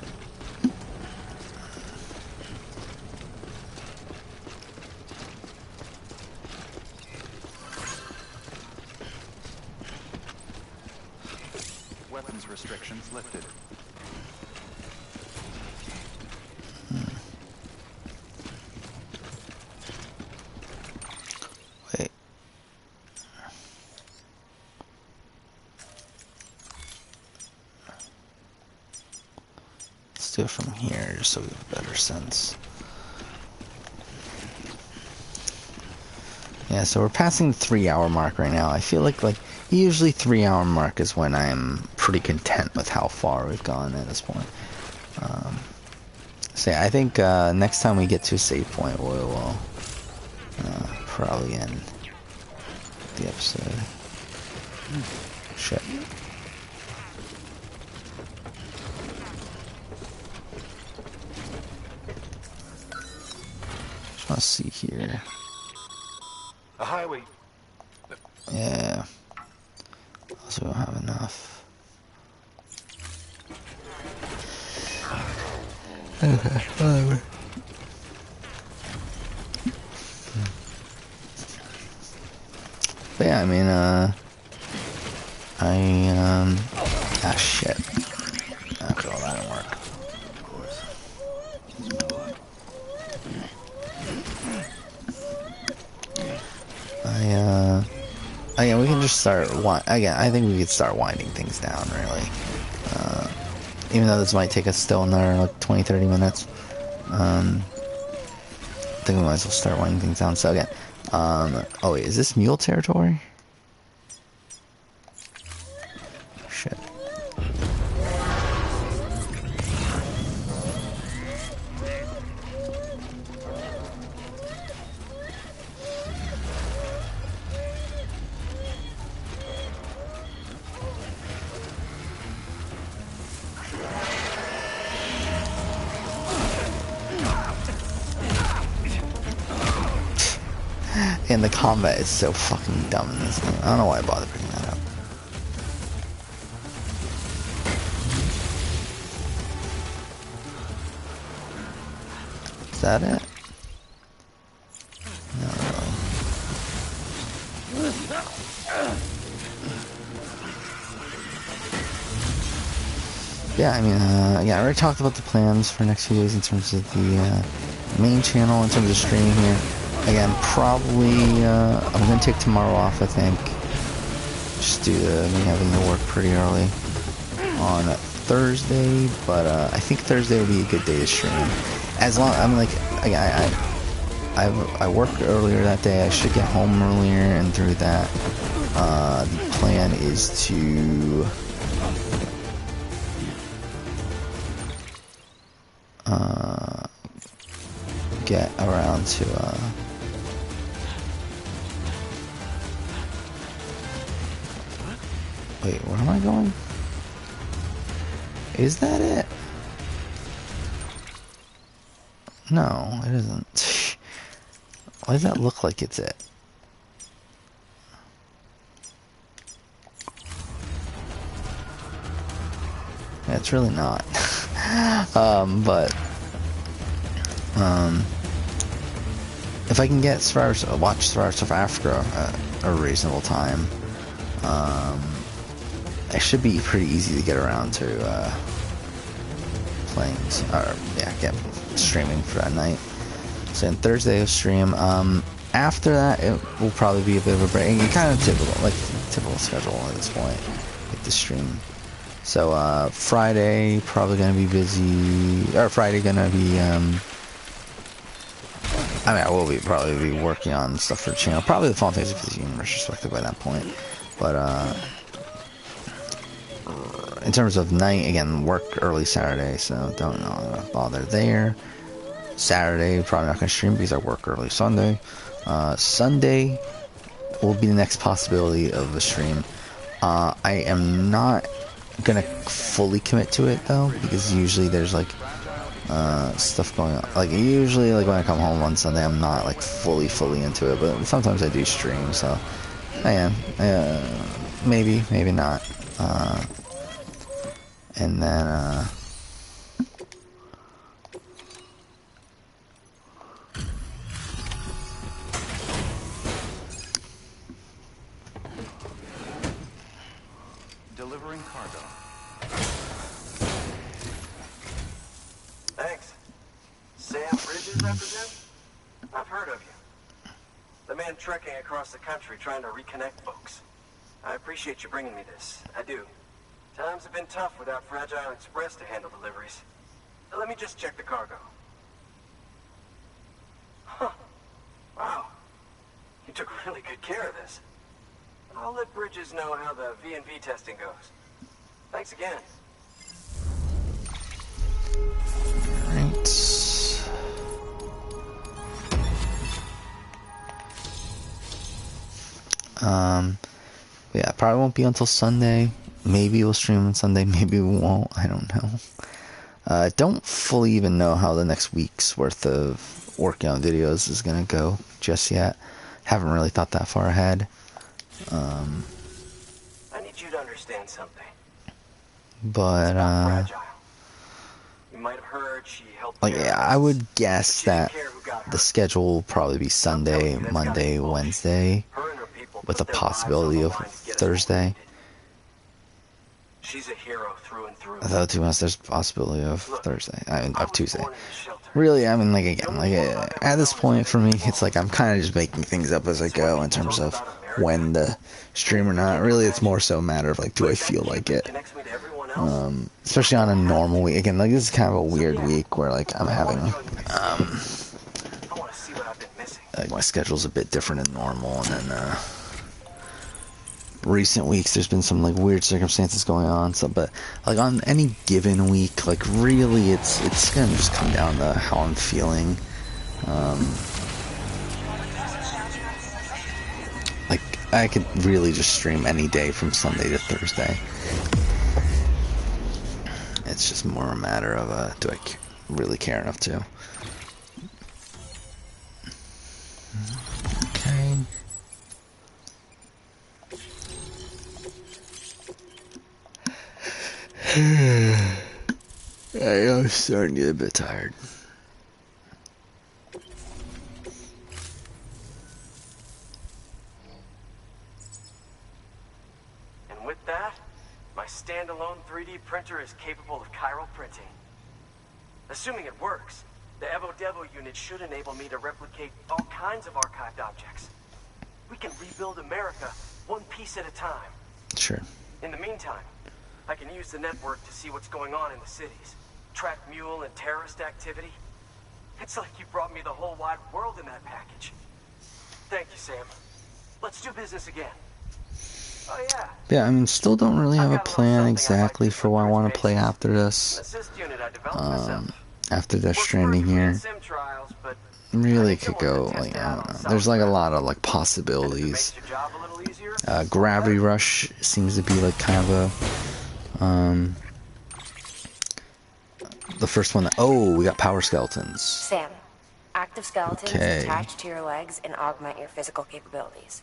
Weapons restrictions lifted. Wait. Let's do it from here just so we have a better sense. Yeah, so we're passing the 3-hour mark right now. I feel like usually 3-hour mark is when I'm pretty content with how far we've gone at this point. So yeah, I think next time we get to a save point, we'll probably end the episode. Shit. Just want to see here. A highway. Yeah. Also, we don't have enough. Okay, whatever. But yeah, I mean, ah, shit. Okay, well, that didn't work. Of course. Again, we can just start, again, I think we could start winding things down, really. Even though this might take us still another, like, 20-30 minutes. I think we might as well start winding things down. So again, oh wait, is this mule territory? Shit. And the combat is so fucking dumb in this game. I don't know why I bothered bringing that up. Is that it? No, really. Yeah, I mean, yeah, I already talked about the plans for next few days in terms of the main channel, in terms of streaming here. Again, probably, I'm going to take tomorrow off, I think. Just due to me having to work pretty early on Thursday, but I think Thursday will be a good day to stream. As long, I mean, like, I worked earlier that day. I should get home earlier, and through that, the plan is to get around to wait, where am I going? Is that it? No, it isn't. Why does that look like it's it? Yeah, it's really not. If I can get watch Survivors of Africa at a reasonable time, it should be pretty easy to get around to playing, or yeah, get streaming for that night. So on Thursday I'll stream. After that, it will probably be a bit of a break. Kind of typical schedule at this point, like the stream. So Friday probably gonna be busy, or Friday gonna be. I mean, I will probably be working on stuff for the channel. Probably the Final Fantasy 15 retrospective by that point. But in terms of night, again, work early Saturday, so don't bother there. Saturday, probably not going to stream because I work early Sunday. Sunday will be the next possibility of a stream. I am not going to fully commit to it, though, because usually there's, like, stuff going on. Like, usually, like, when I come home on Sunday, I'm not, like, fully into it, but sometimes I do stream, so, yeah, maybe not. And then, Delivering cargo. Thanks. Sam Bridges, I presume? I've heard of you. The man trekking across the country trying to reconnect folks. I appreciate you bringing me this. I do. Times have been tough without Fragile Express to handle deliveries. Let me just check the cargo. Huh. Wow. You took really good care of this. I'll let Bridges know how the V&V testing goes. Thanks again. right. Yeah, probably won't be until Sunday. Maybe we'll stream on Sunday, maybe we won't. I don't know. Don't fully even know how the next week's worth of working on videos is gonna go just yet. Haven't really thought that far ahead. I need you to understand something. But Fragile. You might have heard she helped. like, yeah, I would guess that the schedule will probably be Sunday, Monday, Wednesday, with a possibility of Thursday. She's a hero through and through. Though, to be honest, there's a possibility of Thursday, of Tuesday. Really, I mean, like, again, like, at this point for me, it's like I'm kind of just making things up as I go in terms of when to stream or not. Really, it's more so a matter of, like, do I feel like it? Especially on a normal week. Again, like, this is kind of a weird week where, like, I'm having, like, my schedule's a bit different than normal, and then, recent weeks there's been some, like, weird circumstances going on, so, but, like, on any given week, like, really it's gonna just come down to how I'm feeling. Like, I could really just stream any day from Sunday to Thursday. It's just more a matter of, do I really care enough to? Okay. I'm starting to get a bit tired. And with that, my stand standalone 3D printer is capable of chiral printing. Assuming it works, the Evo Devo unit should enable me to replicate all kinds of archived objects. We can rebuild America one piece at a time. Sure. In the meantime, I can use the network to see what's going on in the cities. Track mule and terrorist activity. It's like you brought me the whole wide world in that package. Thank you, Sam. Let's do business again. Oh yeah. Yeah, I mean, still don't really have a plan exactly for what I want to play after this. After Death Stranding here. Really could go, like, I don't know. There's like a lot of like possibilities. Gravity Rush seems to be like kind of a the first one that, oh, we got power skeletons. Sam, active skeletons attach to your legs and augment your physical capabilities.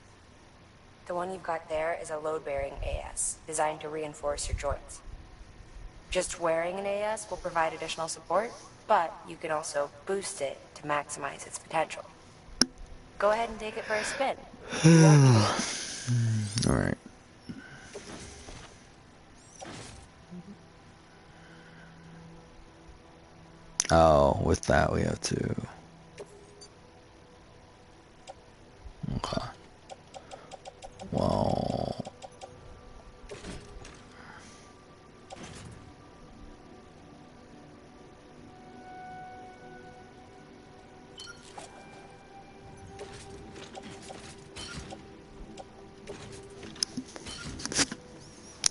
The one you've got there is a load-bearing AS, designed to reinforce your joints. Just wearing an AS will provide additional support, but you can also boost it to maximize its potential. Go ahead and take it for a spin. Alright. Oh, with that we have to... Okay. Well...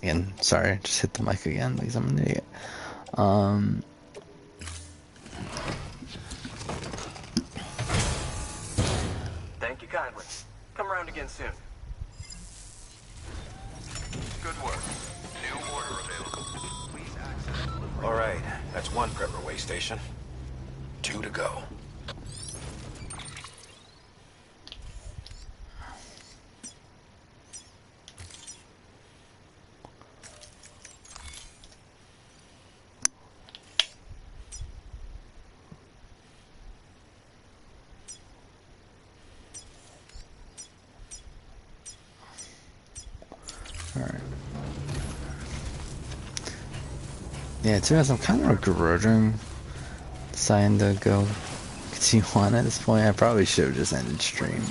Again, sorry, I just hit the mic again because I'm an idiot. Thank you kindly. Come around again soon. Good work. New order available. Please access delivery. All right, that's one prepper way station. 2 to go. Yeah, to be honest, I'm kind of begrudging deciding to go continue on at this point. I probably should have just ended stream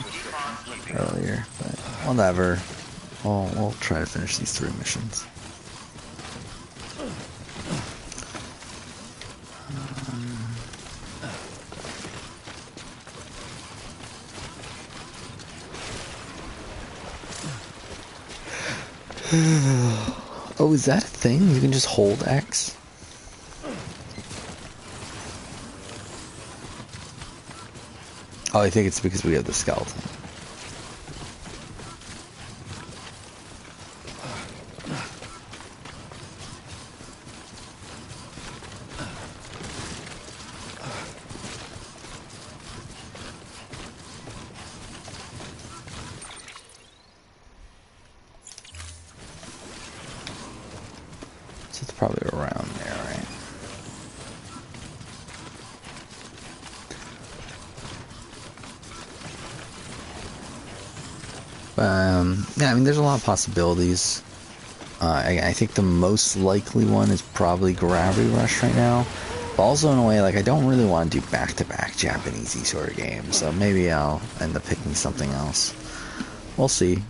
earlier, but whatever. We'll try to finish these 3 missions. Oh, is that a thing? You can just hold X? Oh, I think it's because we have the skeleton. So it's probably around there, right? Yeah, I mean, there's a lot of possibilities. I think the most likely one is probably Gravity Rush right now. But also, in a way, like, I don't really want to do back-to-back Japanesey sort of games, so maybe I'll end up picking something else. We'll see.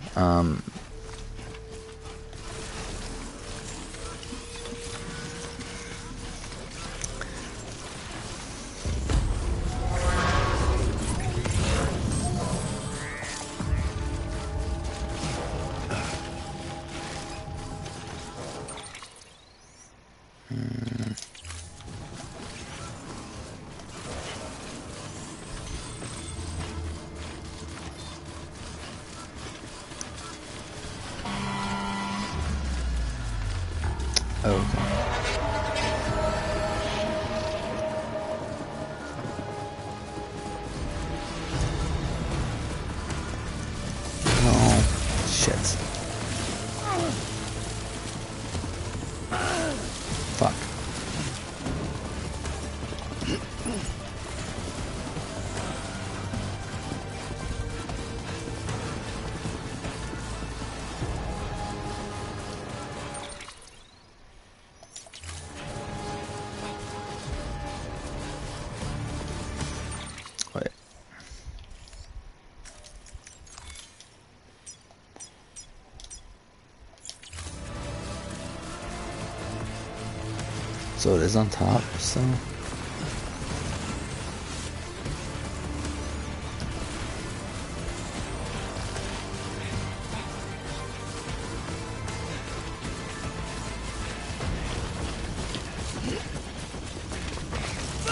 So it is on top, so...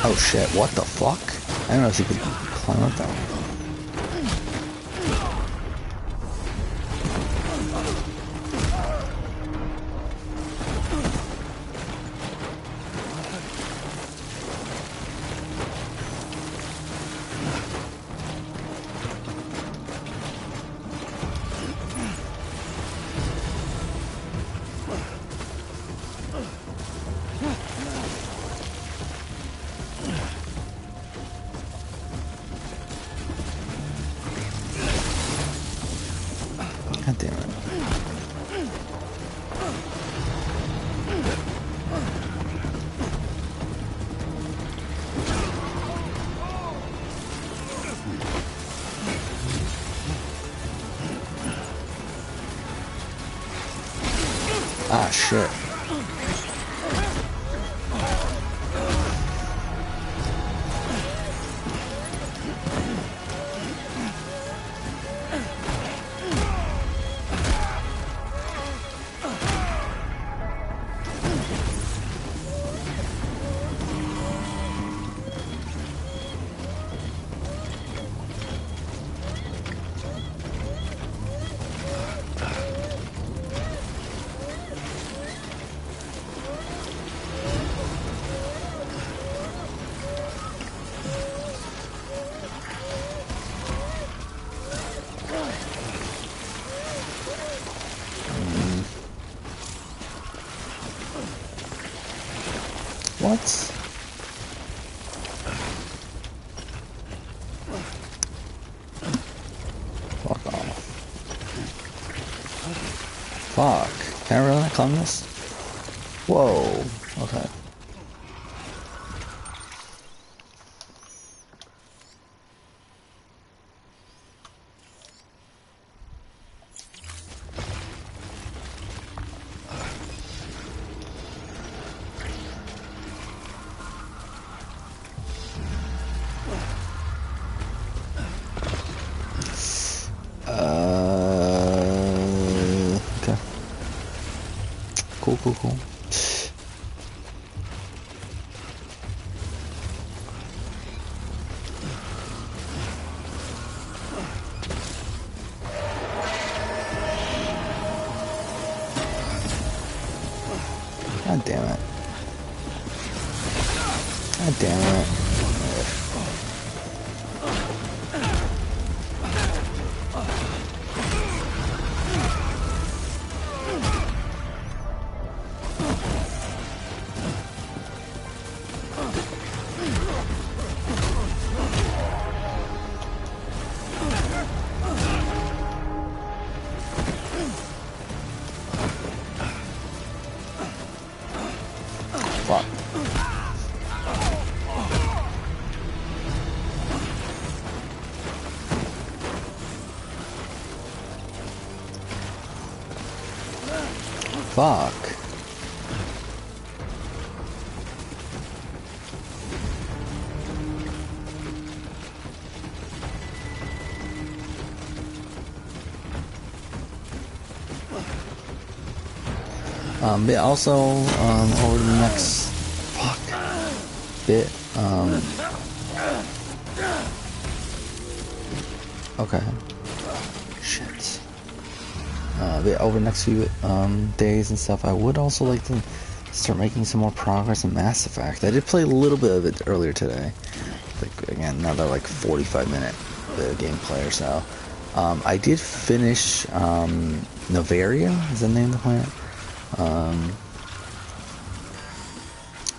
Oh shit, what the fuck? I don't know if you could climb up that one. God damn it. Ah, shit. What? Fuck off. Fuck. Can I really not climb this? Whoa. Okay. Okay. Cool. God damn it. God damn it. Fuck. Fuck. But also, over the next bit, okay. Shit. But over the next few, days and stuff, I would also like to start making some more progress in Mass Effect. I did play a little bit of it earlier today. Like, again, another, like, 45-minute bit of gameplay or so. I did finish, Novaria, is that the name of the planet?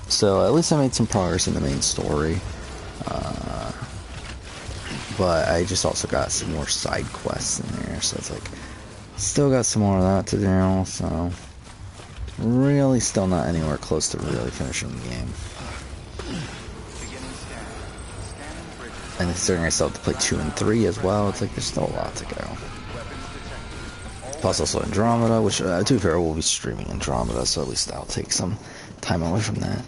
So at least I made some progress in the main story, but I just also got some more side quests in there, so it's like, still got some more of that to do, so really still not anywhere close to really finishing the game. And considering I still have to play 2 and 3 as well, it's like there's still a lot to go. Plus also Andromeda, which, to be fair, we'll be streaming Andromeda, so at least that'll take some time away from that.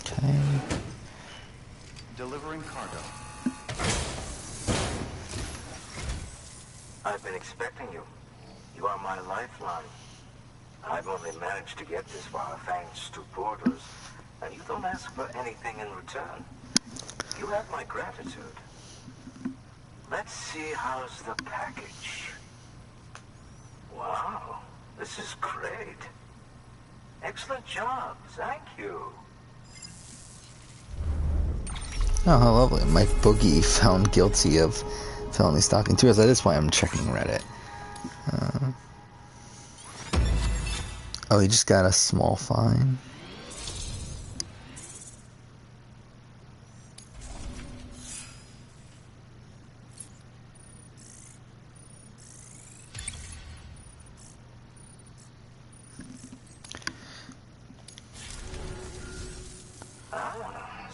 Okay. Delivering cargo. I've been expecting you. You are my lifeline. I've only managed to get this far thanks to porters, and you don't ask for anything in return. You have my gratitude. Let's see, how's the package? Wow, this is great. Excellent job, thank you. Oh, how lovely. Mike Boogie found guilty of felony stalking too. That is why I'm checking Reddit. Oh, he just got a small fine.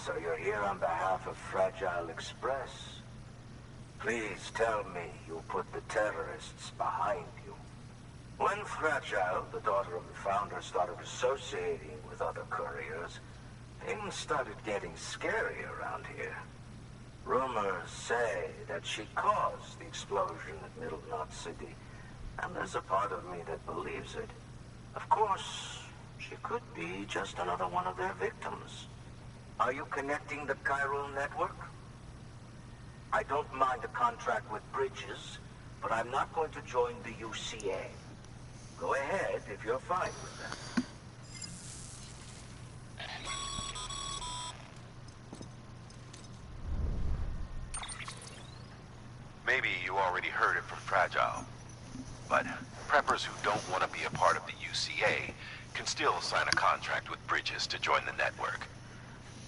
So you're here on behalf of Fragile Express. Please tell me you put the terrorists behind you. When Fragile, the daughter of the founder, started associating with other couriers, things started getting scary around here. Rumors say that she caused the explosion at Middle Knot City, and there's a part of me that believes it. Of course, she could be just another one of their victims. Are you connecting the chiral network? I don't mind a contract with Bridges, but I'm not going to join the UCA. Go ahead if you're fine with that. Maybe you already heard it from Fragile, but preppers who don't want to be a part of the UCA can still sign a contract with Bridges to join the network.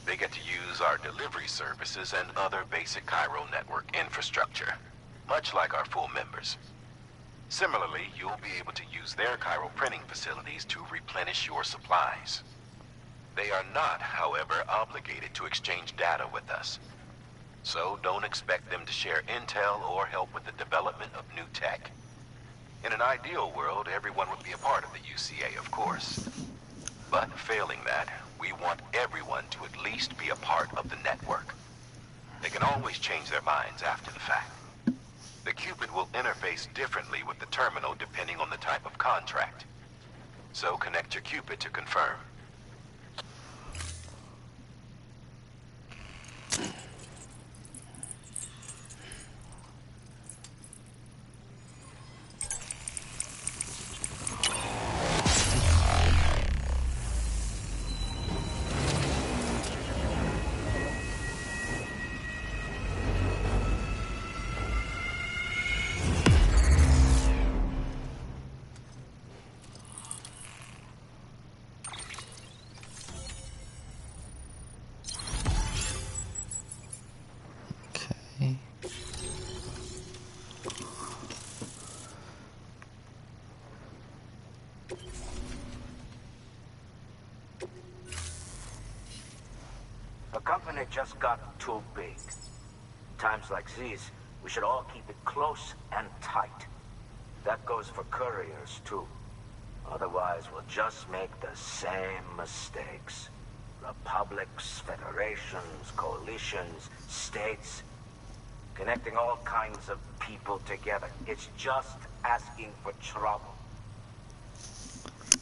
They get to use our delivery services and other basic chiral network infrastructure, much like our full members. Similarly, you'll be able to use their chiral printing facilities to replenish your supplies. They are not, however, obligated to exchange data with us. So don't expect them to share intel or help with the development of new tech. In an ideal world, everyone would be a part of the UCA, of course. But failing that, we want everyone to at least be a part of the network. They can always change their minds after the fact. The Cupid will interface differently with the terminal depending on the type of contract. So connect your Cupid to confirm. The company just got too big. Times like these, we should all keep it close and tight. That goes for couriers, too. Otherwise, we'll just make the same mistakes. Republics, federations, coalitions, states, connecting all kinds of people together. It's just asking for trouble.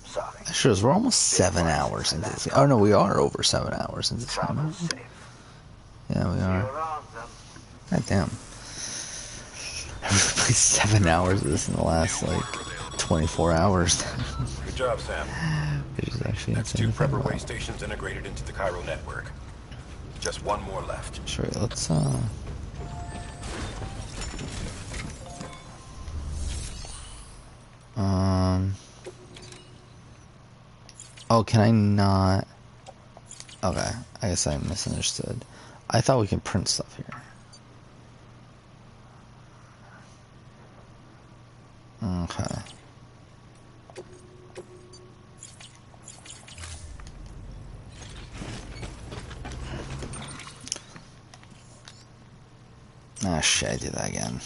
Sorry. That shows we're almost 7 hours into this. Oh no, we are over 7 hours into this. Travel safe. Yeah, we See you are. around then. God damn. I've played 7 hours of this in the last, like, 24 hours. Good job, Sam. Which is actually That's insane. 2 prepper way stations integrated into the chiral network. Just 1 more left. Sure, let's, oh, can I not? Okay, I guess I misunderstood. I thought we could print stuff here. Okay. Ah, shit, I did that again.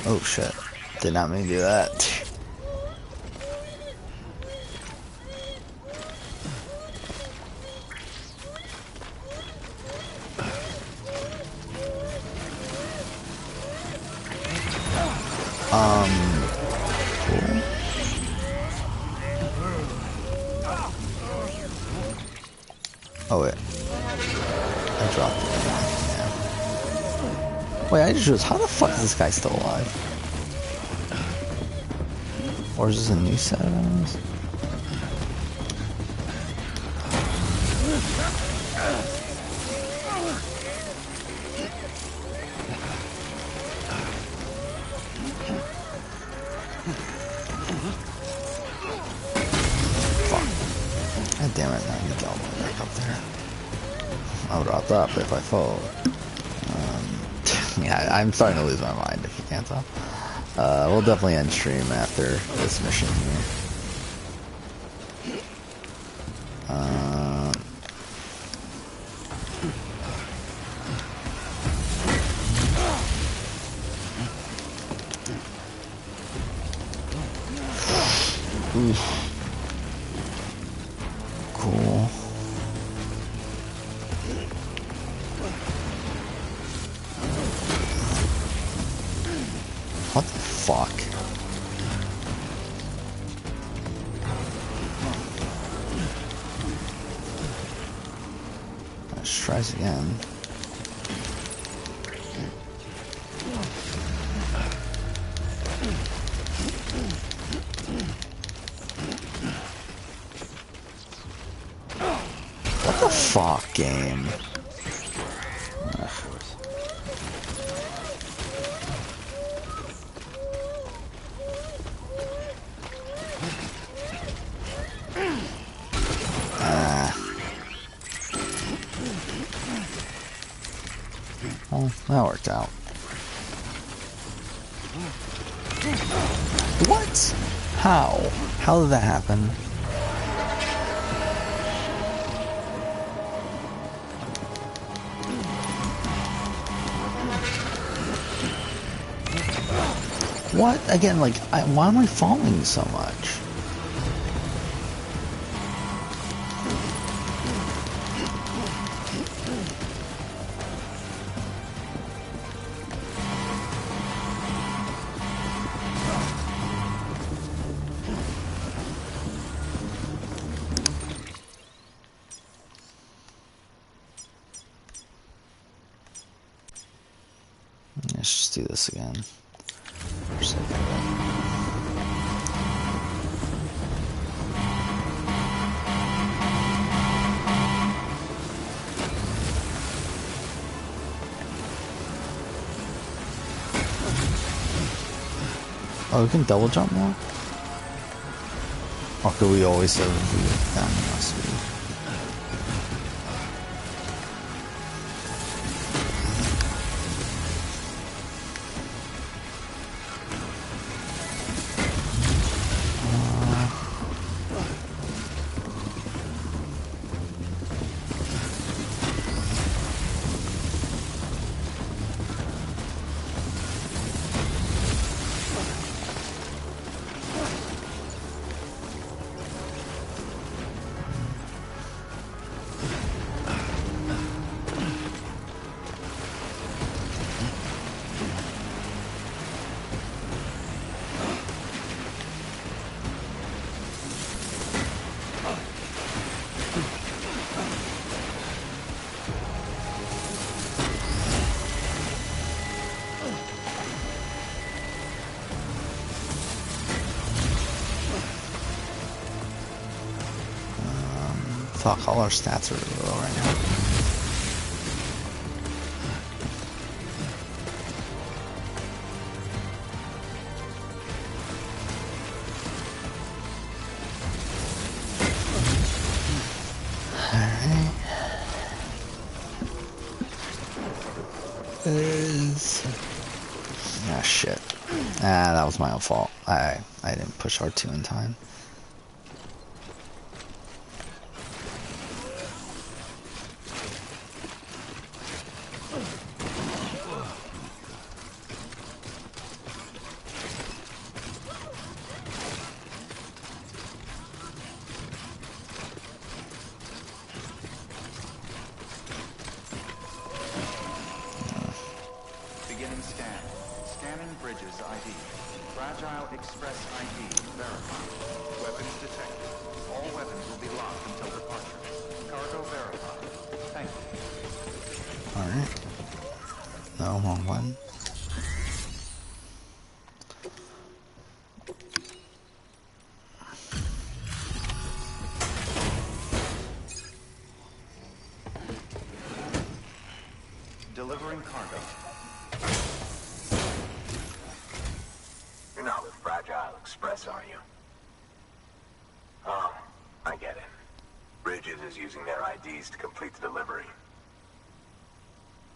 Oh shit. Did not mean to do that. Cool. Oh wait. I dropped it. Yeah. Wait, I just realized, how the fuck is this guy still alive? Or is this a new set of enemies? Fuck. God damn it, now I need to all the way back up there. I dropped up if I fall. Yeah, I'm starting to lose my mind if you can't tell. We'll definitely end stream after this mission here. Oof. Cool. What the fuck? Let's try this again. What the fuck, game? Well, that worked out. What? How? How did that happen? What? Again, like, why am I falling so much? Let's just do this again. For a second. Oh, we can double jump now? Or could we always have that must be? Fuck, all our stats are really low right now. Ah, shit. Ah, that was my own fault. I didn't push R2 in time. Beginning scan. Scanning bridges ID. Fragile Express ID verified. Weapons detected. All weapons will be locked until departure. Cargo verified. Thank you. Alright. No, wrong one. Delivering cargo. You're not with Fragile Express, are you? Oh, I get it. Bridges is using their IDs to complete the delivery.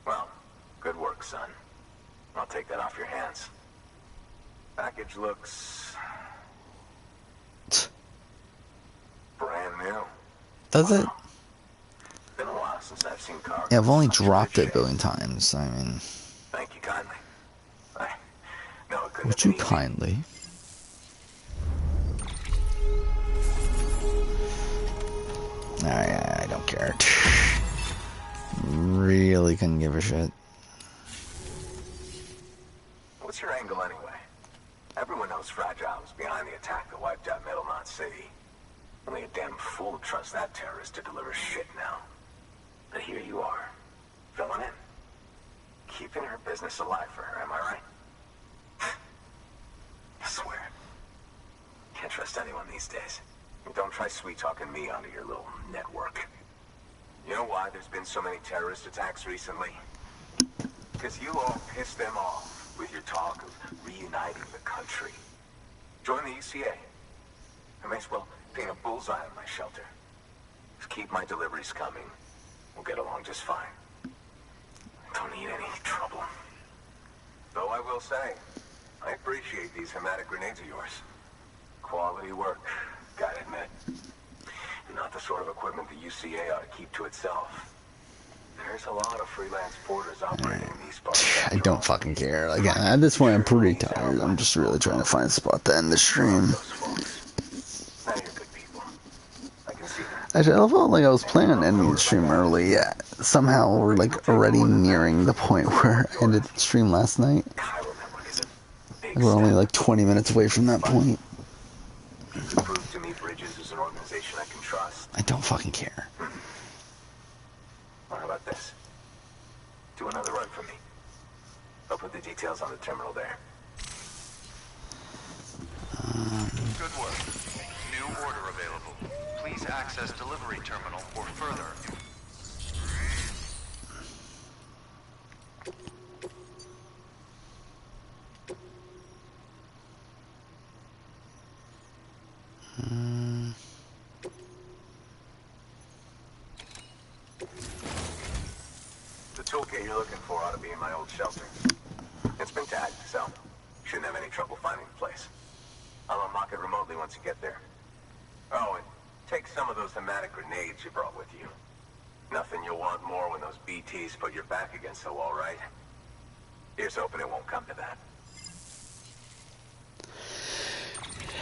Well, good work, son. I'll take that off your hands. Package looks... brand new. Does it? Been a while since I've seen cargo. Yeah, I've only dropped it a billion times. I mean... Thank you kindly. I know it couldn't Would have you been easy. kindly? I don't care. Really couldn't give a shit. What's your angle anyway? Everyone knows Fragile was behind the attack that wiped out Middle Knot City. Only a damn fool would trust that terrorist to deliver shit now. But here you are, filling in. Keeping her business alive for her, am I right? I swear. Can't trust anyone these days. And don't try sweet-talking me onto your little network. You know why there's been so many terrorist attacks recently? Because you all pissed them off with your talk of reuniting the country. Join the UCA. I may as well paint a bullseye on my shelter. Just keep my deliveries coming. We'll get along just fine. Don't need any trouble. Though I will say, I appreciate these hematic grenades of yours. Quality work, gotta admit. Not the sort of equipment the UCA ought to keep to itself. There's a lot of freelance porters operating in these parts. I don't fucking care. Like, at this point, I'm pretty tired. I'm just really trying to find a spot to end the stream. Now you're good people. I can see that. Actually, I felt like I was planning on ending the stream early. Yeah, somehow we're like already nearing the point where I ended the stream last night. We're only like 20 minutes away from that point. Prove to me Bridges is an organization I can trust. I don't fucking care. How about this? Do another run for me. I'll put the details on the terminal there. Good work. New order available. Please access delivery terminal for further. The toolkit you're looking for ought to be in my old shelter. It's been tagged, so shouldn't have any trouble finding the place. I'll unlock it remotely once you get there. Oh, and take some of those hematic grenades you brought with you. Nothing you'll want more when those BTs put your back against the wall, right? Here's hoping it won't come to that.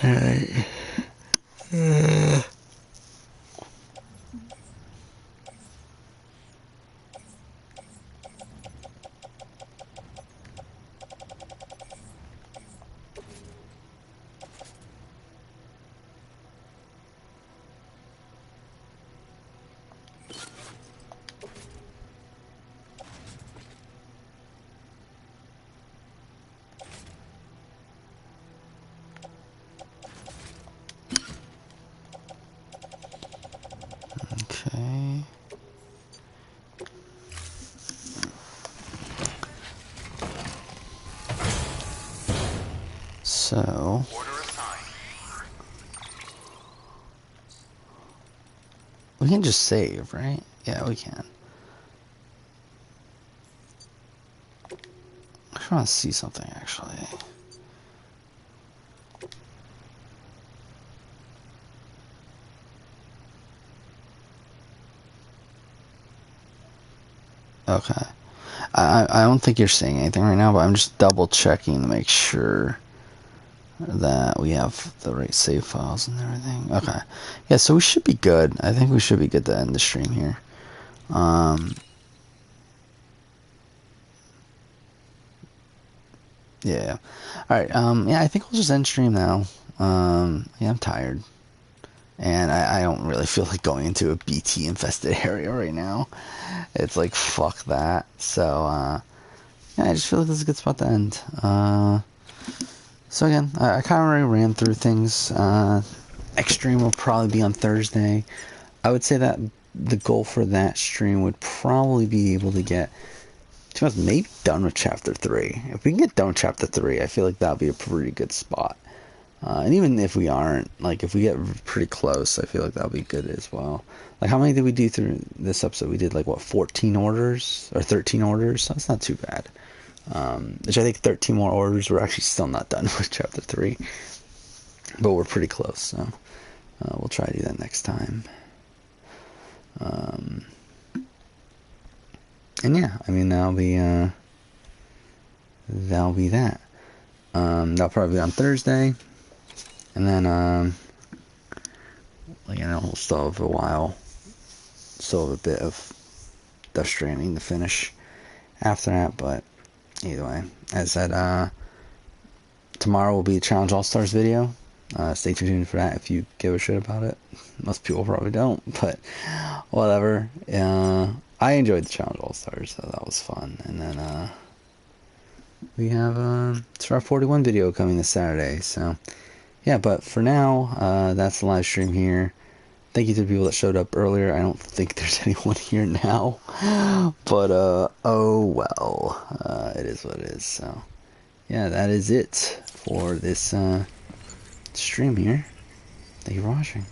Alright. So we can just save, right? Yeah, we can. I just want to see something, actually. Okay. I don't think you're saying anything right now, but I'm just double checking to make sure that we have the right save files and everything. Okay. Yeah, so we should be good. I think we should be good to end the stream here. Yeah. Alright, yeah, I think we'll just end stream now. Yeah, I'm tired. And I don't really feel like going into a BT infested area right now. It's like, fuck that. So, yeah, I just feel like this is a good spot to end. So again, I kind of already ran through things. Next stream will probably be on Thursday. I would say that the goal for that stream would probably be able to get maybe done with chapter 3. If we can get done with chapter 3, I feel like that'll be a pretty good spot. And even if we aren't, like, if we get pretty close, I feel like that'll be good as well. Like, how many did we do through this episode? We did, like, what, 14 orders? Or 13 orders? So that's not too bad. Which I think 13 more orders, we're actually still not done with chapter 3. But we're pretty close, so we'll try to do that next time. And yeah, I mean, that'll be that. That'll probably be on Thursday. And then, like, I know we'll still have a while. Still have a bit of Death Stranding to finish after that, but either way. As I said, tomorrow will be a Challenge All-Stars video. Stay tuned for that if you give a shit about it. Most people probably don't, but whatever. I enjoyed the Challenge All-Stars, so that was fun. And then we have Star 41 video coming this Saturday, so yeah, but for now, that's the live stream here. Thank you to the people that showed up earlier. I don't think there's anyone here now, but oh well, it is what it is. So yeah, that is it for this stream here. Thank you for watching.